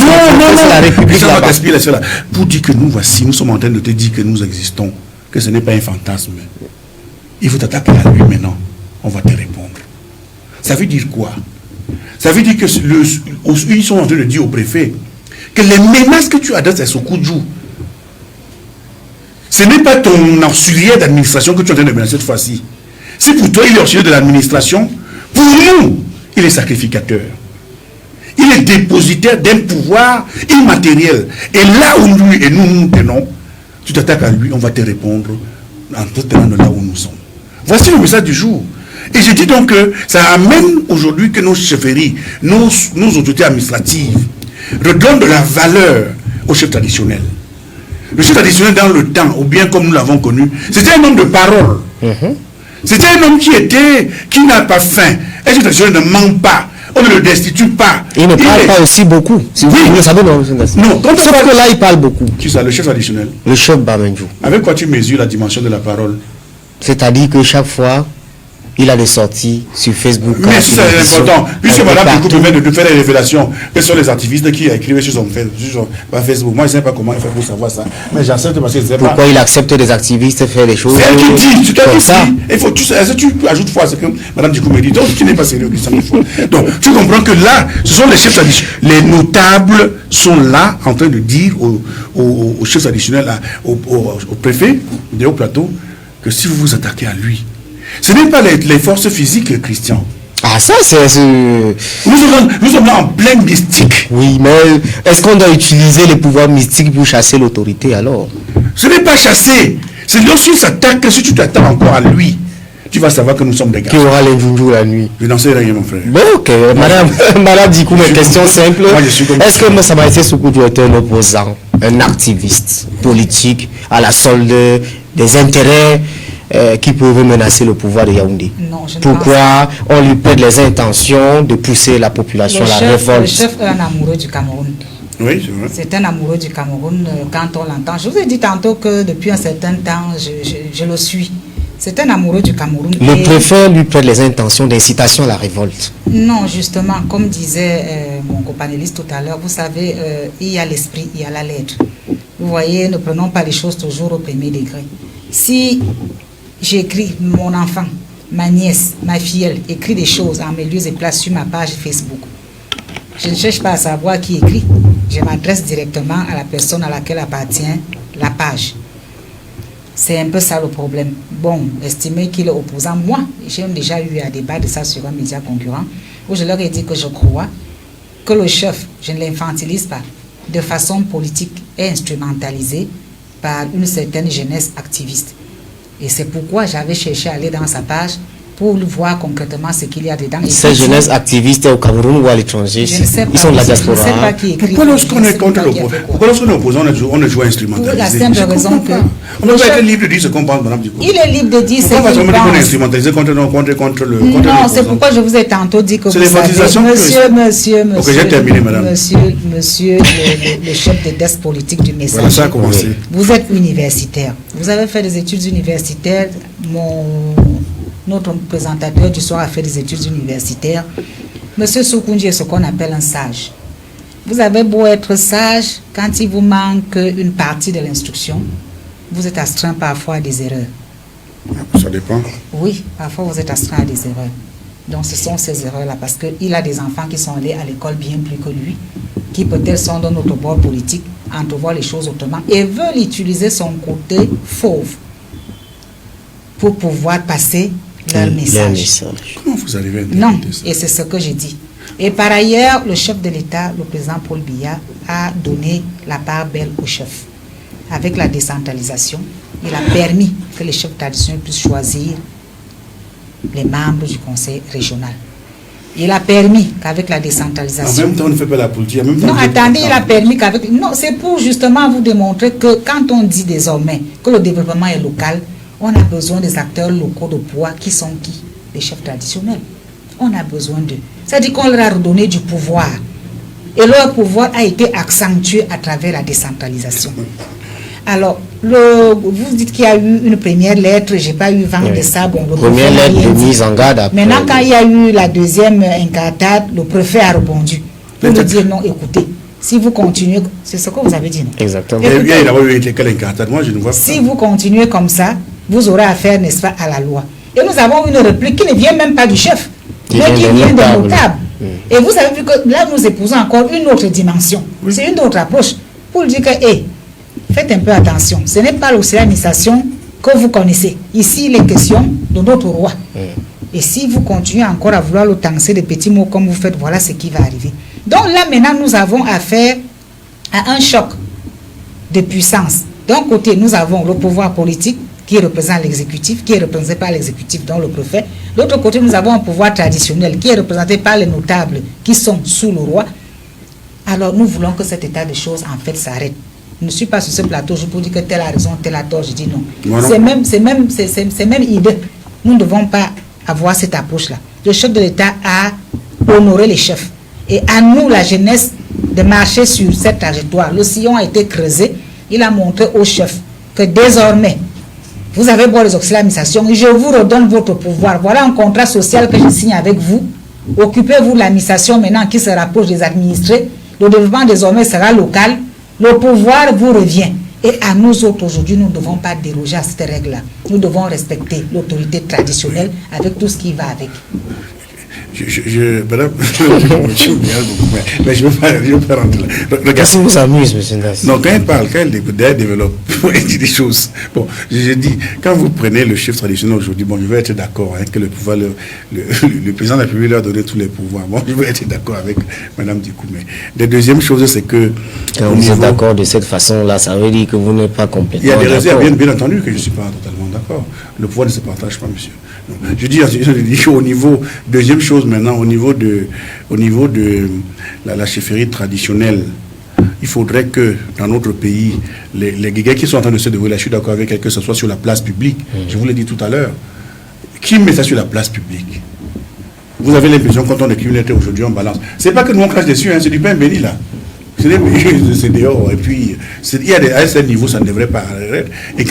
la République là-bas. Pour dire que nous voici, nous sommes en train de te dire que nous existons, que ce n'est pas un fantasme. Il faut t'attaquer à lui maintenant. On va te répondre. Ça veut dire quoi? Ça veut dire que ils sont en train de dire au préfet que les menaces que tu adresses à Soukoudjou, ce n'est pas ton auxiliaire d'administration que tu es en train de menacer cette fois-ci. Si pour toi il est auxiliaire de l'administration, pour nous, il est sacrificateur. Il est dépositaire d'un pouvoir immatériel. Et là où lui et nous tenons, tu t'attaques à lui, on va te répondre en te tenant de là où nous sommes. Voici le message du jour. Et je dis donc que ça amène aujourd'hui que nos chefferies, nos autorités administratives redonnent de la valeur aux chefs traditionnels. Le chef traditionnel dans le temps, ou bien comme nous l'avons connu, c'était un homme de parole. C'était un homme qui n'a pas faim. Un chef traditionnel ne ment pas. On ne le destitue pas. Il ne parle pas aussi beaucoup. Si vous le savez, non. Sauf que là, il parle beaucoup. Qui ça, le chef traditionnel? Le chef Bamenjou. Avec quoi tu mesures la dimension de la parole? C'est-à-dire que chaque fois, il a des sorties sur Facebook. Mais c'est important. Puisque Madame Dickou vient de faire les révélations, quels sont les activistes qui a écrit sur son Facebook. Moi, je ne sais pas comment il fait pour savoir ça. Mais j'accepte parce que je ne sais pas. Pourquoi il accepte des activistes faire des choses? C'est elle qui dit. C'est elle qui ça. dit. Il faut, tu ajoutes foi à ce que Madame Dickou me dit. Donc, tu n'es pas sérieux, Christian. Donc, tu comprends que là, ce sont les chefs traditionnels. Les notables sont là en train de dire aux chefs traditionnels, au préfet des Hauts-Plateaux, que si vous vous attaquez à lui, ce n'est pas les forces physiques, Christian. Ah, ça, c'est... Nous sommes là en plein mystique. Oui, mais est-ce qu'on doit utiliser les pouvoirs mystiques pour chasser l'autorité, alors? Ce n'est pas chasser. C'est lorsqu'il s'attaque, si tu t'attaques encore à lui, tu vas savoir que nous sommes des gars. Qui aura les joujou la nuit? Je n'en sais rien, mon frère. Bon, ok. Madame Dickou, mes questions simples. Est-ce que Moussa Maïté Soukoudiou est un opposant, un activiste politique à la solde des intérêts qui peuvent menacer le pouvoir de Yaoundé? Non, je ne Pourquoi on lui prête les intentions de pousser la population à la révolte? Le chef est un amoureux du Cameroun. Oui, c'est vrai. C'est un amoureux du Cameroun quand on l'entend. Je vous ai dit tantôt que depuis un certain temps, je le suis. C'est un amoureux du Cameroun. Le préfet lui prête les intentions d'incitation à la révolte. Non, justement, comme disait mon copanéliste tout à l'heure, vous savez, il y a l'esprit, il y a la lettre. Vous voyez, ne prenons pas les choses toujours au premier degré. Si j'écris, mon enfant, ma nièce, ma filleule, écrit des choses en mes lieux et places sur ma page Facebook, je ne cherche pas à savoir qui écrit. Je m'adresse directement à la personne à laquelle appartient la page. C'est un peu ça le problème. Bon, estimer qu'il est opposant. Moi, j'ai déjà eu un débat de ça sur un média concurrent où je leur ai dit que je crois que le chef, je ne l'infantilise pas, de façon politique est instrumentalisé par une certaine jeunesse activiste. Et c'est pourquoi j'avais cherché à aller dans sa page pour voir concrètement ce qu'il y a dedans. Ces jeunesses activistes au Cameroun ou à l'étranger, je ne sais pas, ils sont de la je ne sais diaspora. pas qui écrit. Pourquoi lorsqu'on est contre l'opposant, on ne joue instrumentalisé? Pour la simple raison que... On doit être libre de dire ce qu'on pense, Madame Dickou. Il est libre de dire ce qu'il pense. Pourquoi on est instrumentalisé contre le... Non, c'est pourquoi je vous ai tantôt dit que vous savez, monsieur le chef de desk politique du message, voilà, ça a commencé. Vous êtes universitaire. Vous avez fait des études universitaires. Notre présentateur du soir a fait des études universitaires. Monsieur Soukoundi est ce qu'on appelle un sage. Vous avez beau être sage, quand il vous manque une partie de l'instruction, vous êtes astreint parfois à des erreurs. Ça dépend. Oui, parfois vous êtes astreint à des erreurs. Donc ce sont ces erreurs-là, parce qu'il a des enfants qui sont allés à l'école bien plus que lui, qui peut-être sont dans notre bord politique, entrevoient les choses autrement, et veulent utiliser son côté fauve pour pouvoir passer leur message. Comment vous arrivez à Non, interpréter ça? et c'est ce que j'ai dit. Et par ailleurs, le chef de l'État, le président Paul Biya, a donné la part belle au chef. Avec la décentralisation, il a permis que les chefs traditionnels puissent choisir les membres du conseil régional. Il a permis qu'avec la décentralisation... En même temps, on ne fait pas la politique. En même temps, non, attendez, il a permis qu'avec... Non, c'est pour justement vous démontrer que quand on dit désormais que le développement est local, on a besoin des acteurs locaux de poids qui sont qui? Les chefs traditionnels. On a besoin d'eux. C'est-à-dire qu'on leur a redonné du pouvoir. Et leur pouvoir a été accentué à travers la décentralisation. Alors, vous dites qu'il y a eu une première lettre, je n'ai pas eu vent de ça. Bon, première lettre de mise en garde après. Maintenant, quand il y a eu la deuxième incartade, le préfet a répondu. Pour nous dire non, écoutez, si vous continuez, c'est ce que vous avez dit, non? Exactement. Moi, je ne vois pas. Si vous continuez comme ça, vous aurez affaire, n'est-ce pas, à la loi. Et nous avons une réplique qui ne vient même pas du chef, mais qui vient des notables. Et vous avez vu que là, nous épousons encore une autre dimension. Oui. C'est une autre approche. Pour dire que, hey, faites un peu attention. Ce n'est pas l'administration que vous connaissez. Ici, il est question de notre roi. Et si vous continuez encore à vouloir le tancer des petits mots comme vous faites, voilà ce qui va arriver. Donc là, maintenant, nous avons affaire à un choc de puissance. D'un côté, nous avons le pouvoir politique qui représente l'exécutif, qui est représenté par l'exécutif, dont le préfet. De l'autre côté, nous avons un pouvoir traditionnel qui est représenté par les notables qui sont sous le roi. Alors, nous voulons que cet état de choses, en fait, s'arrête. Je ne suis pas sur ce plateau, je peux dire que telle a raison, telle a tort, je dis non. Voilà. C'est même idée. Nous ne devons pas avoir cette approche-là. Le chef de l'État a honoré les chefs. Et à nous, la jeunesse, de marcher sur cette trajectoire. Le sillon a été creusé. Il a montré aux chefs que désormais, vous avez beau les auxiliaires d'administration et je vous redonne votre pouvoir. Voilà un contrat social que je signe avec vous. Occupez-vous de l'administration maintenant qui se rapproche des administrés. Le développement désormais sera local. Le pouvoir vous revient. Et à nous autres aujourd'hui, nous ne devons pas déroger à cette règle-là. Nous devons respecter l'autorité traditionnelle avec tout ce qui va avec. Madame, mais je ne veux pas rentrer là. Qu'est-ce qui vous amuse, M. Ndassi? Non, quand elle développe, elle dit des choses. Bon, je dis, quand vous prenez le chef traditionnel aujourd'hui, bon, je vais être d'accord que le pouvoir, le président de la République leur a donné tous les pouvoirs. Bon, je vais être d'accord avec Mme Dikoumé. La deuxième chose, c'est que... Quand vous êtes d'accord de cette façon-là, ça veut dire que vous n'êtes pas complètement d'accord. Il y a des réserves, bien entendu, que je ne suis pas totalement d'accord. Le pouvoir ne se partage pas, monsieur. Je dis au niveau, deuxième chose maintenant, au niveau de la chefferie traditionnelle, il faudrait que dans notre pays, les guégués qui sont en train de se dérouler, je suis d'accord avec elle, que ce soit sur la place publique, je vous l'ai dit tout à l'heure, qui met ça sur la place publique? Vous avez l'impression quand on est criminalité aujourd'hui, on balance. C'est pas que nous on crache dessus, hein, c'est du pain béni là. C'est dehors. Et puis, à ce niveau, ça ne devrait pas arrêter. Et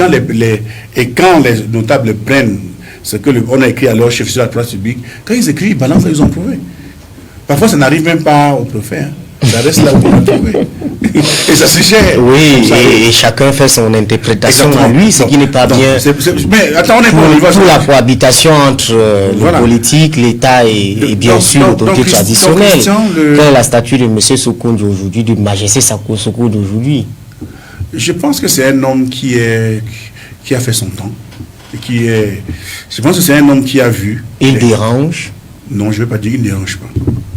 quand les notables prennent ce qu'on a écrit à leur chef sur la place publique, quand ils écrivent, ils balancent, ils ont prouvé. Parfois, ça n'arrive même pas au préfet. Hein. Ça reste là où on a trouvé. Et ça se gère. Oui, et chacun fait son interprétation à lui, ce qui n'est pas bien. Mais attends, on est pour la cohabitation entre le politique, l'État et bien sûr l'autorité traditionnelle. Quelle est la statue de M. Sokoundji aujourd'hui, du majesté Sokoundji d'aujourd'hui? Je pense que c'est un homme qui a fait son temps. Je pense que c'est un homme qui a vu. Il dérange? Non, je ne vais pas dire qu'il ne dérange pas.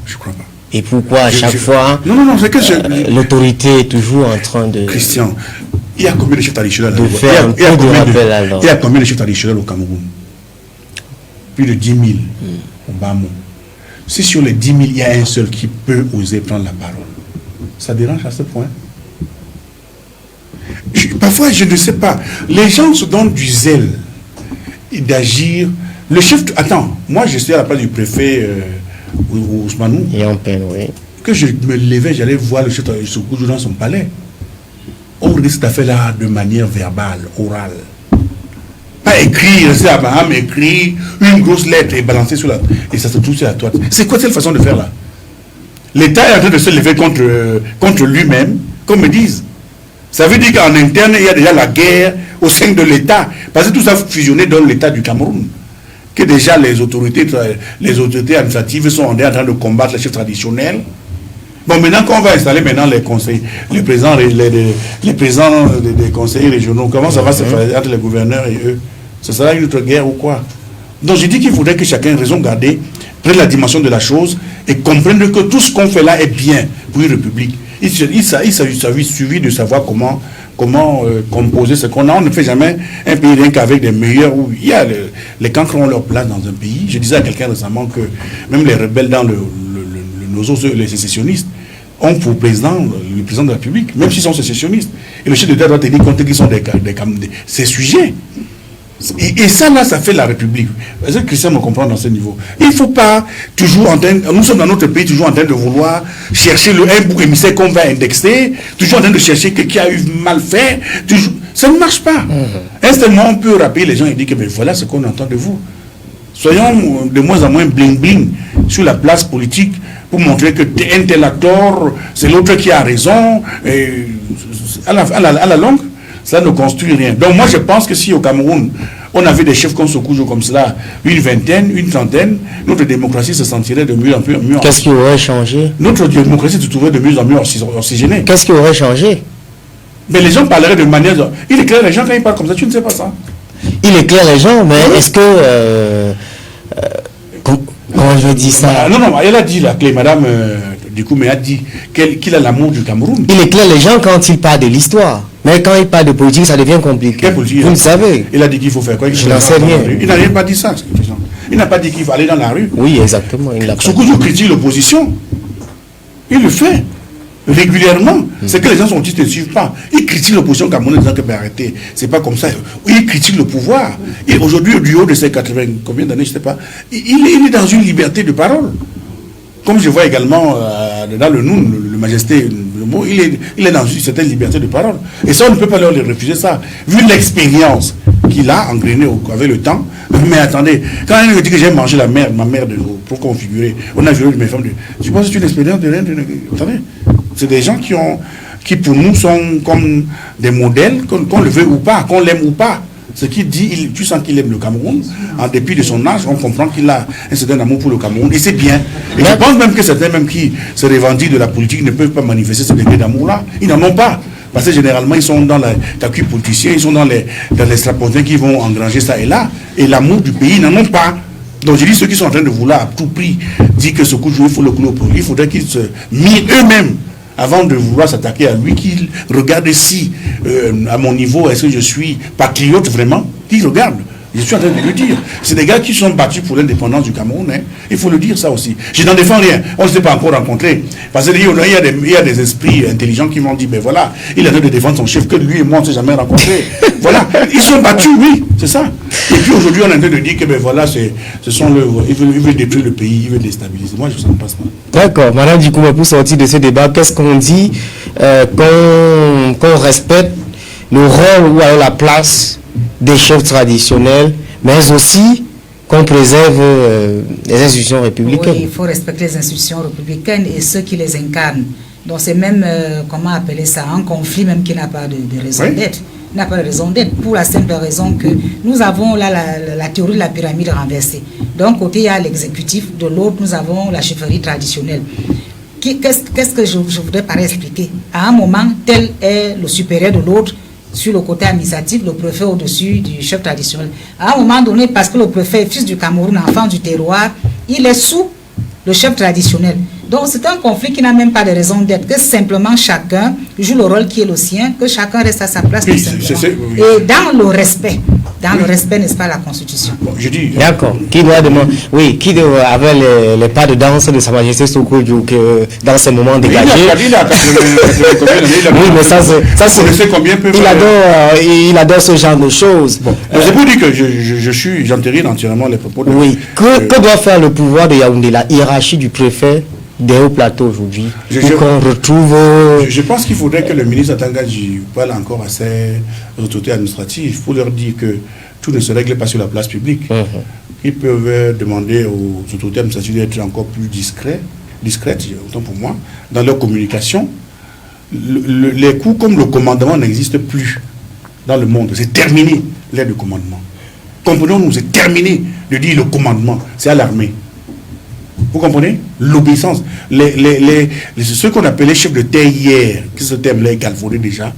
Je ne crois pas. Et pourquoi à chaque fois c'est que l'autorité est toujours en train de... Christian, il y a combien de chefs traditionnels il y a combien de chefs traditionnels au Cameroun? Plus de 10 000 au Bamou. Si sur les 10 000, il y a un seul qui peut oser prendre la parole, ça dérange à ce point? Parfois, je ne sais pas. Les gens se donnent du zèle d'agir. Le chef... Attends, moi je suis à la place du préfet Ousmanou. Et en peine, oui. Que je me levais, j'allais voir le chef de Sokoundji dans son palais. On regarde cette affaire-là de manière verbale, orale. Pas écrire, c'est Abraham écrit une grosse lettre et balancer sur la... Et ça se trouve sur la toile. C'est quoi cette façon de faire là? L'État est en train de se lever contre lui-même, comme ils disent. Ça veut dire qu'en interne, il y a déjà la guerre au sein de l'État. Parce que tout ça fusionné dans l'État du Cameroun. Que déjà les autorités administratives sont en train de combattre les chefs traditionnels. Bon, maintenant qu'on va installer maintenant les conseils, les présidents des conseils régionaux, comment ça va se faire entre les gouverneurs et eux? Ce sera une autre guerre ou quoi? Donc je dis qu'il faudrait que chacun, raison garder, prenne la dimension de la chose et comprenne que tout ce qu'on fait là est bien pour une république. Il suffit de savoir comment composer ce qu'on a. On ne fait jamais un pays rien qu'avec des meilleurs où il y a les camps qui ont leur place dans un pays. Je disais à quelqu'un récemment que même les rebelles dans les sécessionnistes ont pour président le président de la République, même s'ils sont sécessionnistes. Et le chef d'État doit tenir compte qu'ils sont ces sujets. Et ça, là, ça fait la République. Est-ce que Christian me comprend dans ce niveau? Il ne faut pas toujours nous sommes dans notre pays toujours en train de vouloir chercher un bouc émissaire qu'on va indexer, toujours en train de chercher qui a eu mal fait. Ça ne marche pas. Instamment, on peut rappeler les gens et dire que mais voilà ce qu'on entend de vous. Soyons de moins en moins bling-bling sur la place politique pour montrer que un tel a tort, c'est l'autre qui a raison. Et à la longue, ça ne construit rien. Donc moi je pense que si au Cameroun, on avait des chefs comme Sokoundji comme cela, une vingtaine, une trentaine, notre démocratie se sentirait de mieux en mieux. Qu'est-ce qui aurait changé? Notre démocratie se trouverait de mieux en mieux oxygénée. Qu'est-ce qui aurait changé? Mais les gens parleraient de manière... Il éclaire les gens quand ils parlent comme ça, tu ne sais pas ça. Il éclaire les gens, mais est-ce que... comment je dis ça? Non, elle a dit la clé, madame Dikoumé a dit qu'il a l'amour du Cameroun. Il éclaire les gens quand il parle de l'histoire. Mais quand il parle de politique, ça devient compliqué. Vous le savez. Il a dit qu'il faut faire quoi? Je n'en sais rien. Il n'a rien pas dit ça. Il n'a pas dit qu'il faut aller dans la rue. Oui, exactement. Sokoundji critique l'opposition. Il le fait. régulièrement. C'est que les gens sont ne suivent pas. Ils critiquent l'opposition camerounaise en disant que arrêtez, c'est pas comme ça. Ils critiquent le pouvoir. Et aujourd'hui, du haut de ses 80, combien d'années, je sais pas, il est dans une liberté de parole. Comme je vois également dans le Noun, le Majesté, le mot, il est dans une certaine liberté de parole. Et ça, on ne peut pas leur refuser ça. Vu l'expérience qu'il a engrenée avec le temps. Mais attendez, quand elle me dit que j'ai mangé ma mère pour configurer, on a violé mes femmes. Je pense que c'est une expérience de rien. Attendez, c'est des gens qui pour nous sont comme des modèles, qu'on le veut ou pas, qu'on l'aime ou pas. Ce qu'il dit, tu sens qu'il aime le Cameroun. En dépit de son âge, on comprend qu'il a un certain amour pour le Cameroun. Et c'est bien. Et je pense même que certains même qui se revendiquent de la politique ne peuvent pas manifester ce degré d'amour-là. Ils n'en ont pas. Parce que généralement, ils sont dans la calcul politicien, ils sont dans les strapontins qui vont engranger ça et là. Et l'amour du pays, ils n'en ont pas. Donc je dis ceux qui sont en train de vouloir à tout prix dire que ce coup de jouer, il faut le clôt pour lui. Il faudrait qu'ils se mirent eux-mêmes avant de vouloir s'attaquer à lui, qu'il regarde si, à mon niveau, est-ce que je suis patriote vraiment, qu'il regarde. Je suis en train de le dire. C'est des gars qui sont battus pour l'indépendance du Cameroun. Hein. Il faut le dire ça aussi. Je n'en défends rien. On ne s'est pas encore rencontrés. Parce qu'il y a des esprits intelligents qui m'ont dit, ben voilà, il est en train de défendre son chef que lui et moi, on ne s'est jamais rencontrés. Voilà. Ils sont battus, oui, c'est ça. Et puis aujourd'hui, on est en train de dire que ben voilà, ils veulent détruire le pays, ils veulent déstabiliser. Moi, je ne sais pas ça. D'accord. Madame Dikouma, pour sortir de ce débat, qu'est-ce qu'on dit qu'on respecte le rôle ou la place des chefs traditionnels, mais aussi qu'on préserve les institutions républicaines. Oui, il faut respecter les institutions républicaines et ceux qui les incarnent. Donc c'est même, comment appeler ça, un conflit même qui n'a pas de raison d'être. N'a pas de raison d'être, pour la simple raison que nous avons là la théorie de la pyramide renversée. D'un côté, il y a l'exécutif, de l'autre, nous avons la chefferie traditionnelle. Qu'est-ce que je voudrais par expliquer? À un moment, tel est le supérieur de l'autre. Sur le côté administratif, le préfet au-dessus du chef traditionnel. À un moment donné, parce que le préfet est fils du Cameroun, enfant du terroir, il est sous le chef traditionnel. Donc c'est un conflit qui n'a même pas de raison d'être, que simplement chacun joue le rôle qui est le sien, que chacun reste à sa place. Oui, et dans le respect, n'est-ce pas, la Constitution. Bon, je dis. D'accord. Qui doit demander, oui, qui doit avoir les pas de danse de Sa Majesté Sokojou dans ces moments dégagés. Oui, mais ça c'est. Il adore ce genre de choses. Bon, c'est pour dire que j'entérine entièrement les propos de. Oui. Que doit faire le pouvoir de Yaoundé, la hiérarchie du préfet des hauts plateaux aujourd'hui, pour qu'on retrouve... Je pense qu'il faudrait que le ministre Atangadji parle encore à ses autorités administratives pour leur dire que tout ne se règle pas sur la place publique. Ils peuvent demander aux autorités administratives d'être encore plus discrètes, autant pour moi, dans leur communication. Les coups comme le commandement n'existent plus dans le monde. C'est terminé, l'aide de commandement. Comprenons-nous, c'est terminé de dire le commandement. C'est à l'armée. Vous comprenez? L'obéissance. Ceux qu'on appelait chefs de terre hier, que ce terme-là est galvaudé déjà,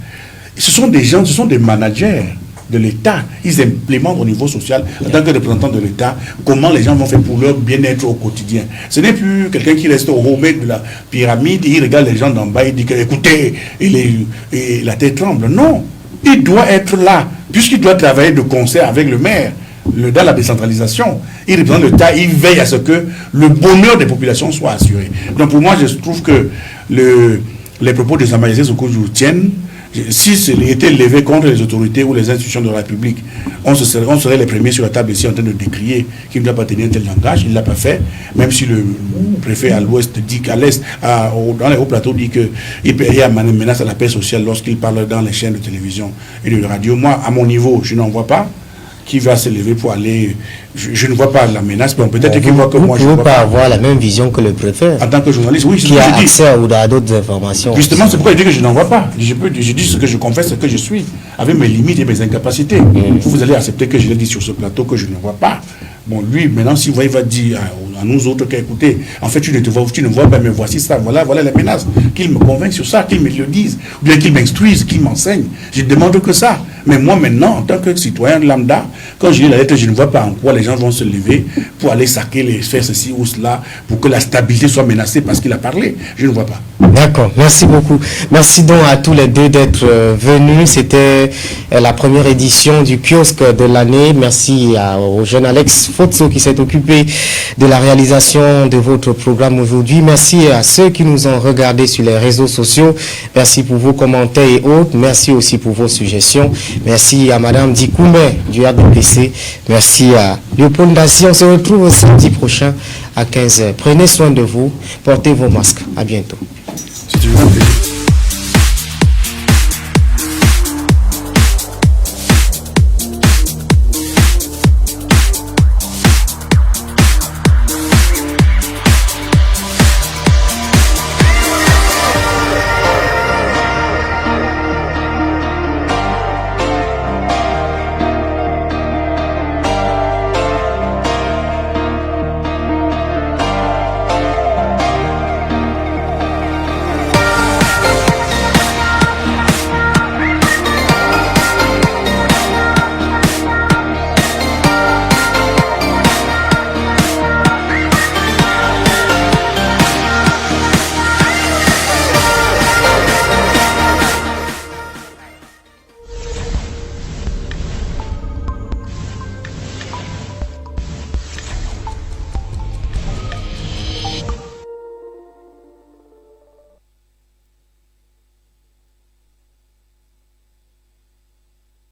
ce sont des gens, ce sont des managers de l'État. Ils implémentent au niveau social, en tant que représentants de l'État, comment les gens vont faire pour leur bien-être au quotidien. Ce n'est plus quelqu'un qui reste au sommet de la pyramide, il regarde les gens d'en bas, il dit que, écoutez, et la tête tremble. Non, il doit être là, puisqu'il doit travailler de concert avec le maire. Dans la décentralisation, il représente l'État, il veille à ce que le bonheur des populations soit assuré. Donc pour moi, je trouve que les propos de Sa Majesté Sokojou tiennent. Si c'était levé contre les autorités ou les institutions de la République, on serait les premiers sur la table ici en train de décrier qu'il ne doit pas tenir un tel langage. Il ne l'a pas fait, même si le préfet à l'ouest dit qu'à l'est, dans les hauts plateaux, dit qu'il y a une menace à la paix sociale lorsqu'il parle dans les chaînes de télévision et de radio. Moi, à mon niveau, je n'en vois pas. Qui va se lever pour aller... Je ne vois pas la menace, mais peut-être qu'il voit que moi, je ne vois pas avoir la même vision que le préfet. En tant que journaliste, oui, qui a accès à d'autres informations. Justement, c'est pourquoi je dis que je n'en vois pas. Je dis ce que je confesse, ce que je suis, avec mes limites et mes incapacités. Vous allez accepter que je l'ai dit sur ce plateau, que je ne vois pas. Bon, lui, maintenant, s'il va dire à nous autres qu'écoutez, en fait, tu ne vois pas, mais voici ça, voilà les menaces. Qu'il me convainque sur ça, qu'il me le dise, ou bien qu'il m'instruise, qu'il m'enseigne. Je ne demande que ça. Mais moi, maintenant, en tant que citoyen lambda, quand je lis la lettre, je ne vois pas en quoi les gens vont se lever pour aller saquer faire ceci ou cela, pour que la stabilité soit menacée parce qu'il a parlé. Je ne vois pas. D'accord, merci beaucoup. Merci donc à tous les deux d'être venus. C'était la première édition du kiosque de l'année. Merci au jeune Alex Fotso qui s'est occupé de la réalisation. réalisation de votre programme aujourd'hui. Merci à ceux qui nous ont regardés sur les réseaux sociaux. Merci pour vos commentaires et autres. Merci aussi pour vos suggestions. Merci à Madame Dikoumbe du RDPC. Merci à Léopold Ndassi. On se retrouve samedi prochain à 15h. Prenez soin de vous. Portez vos masques. À bientôt. Si tu veux.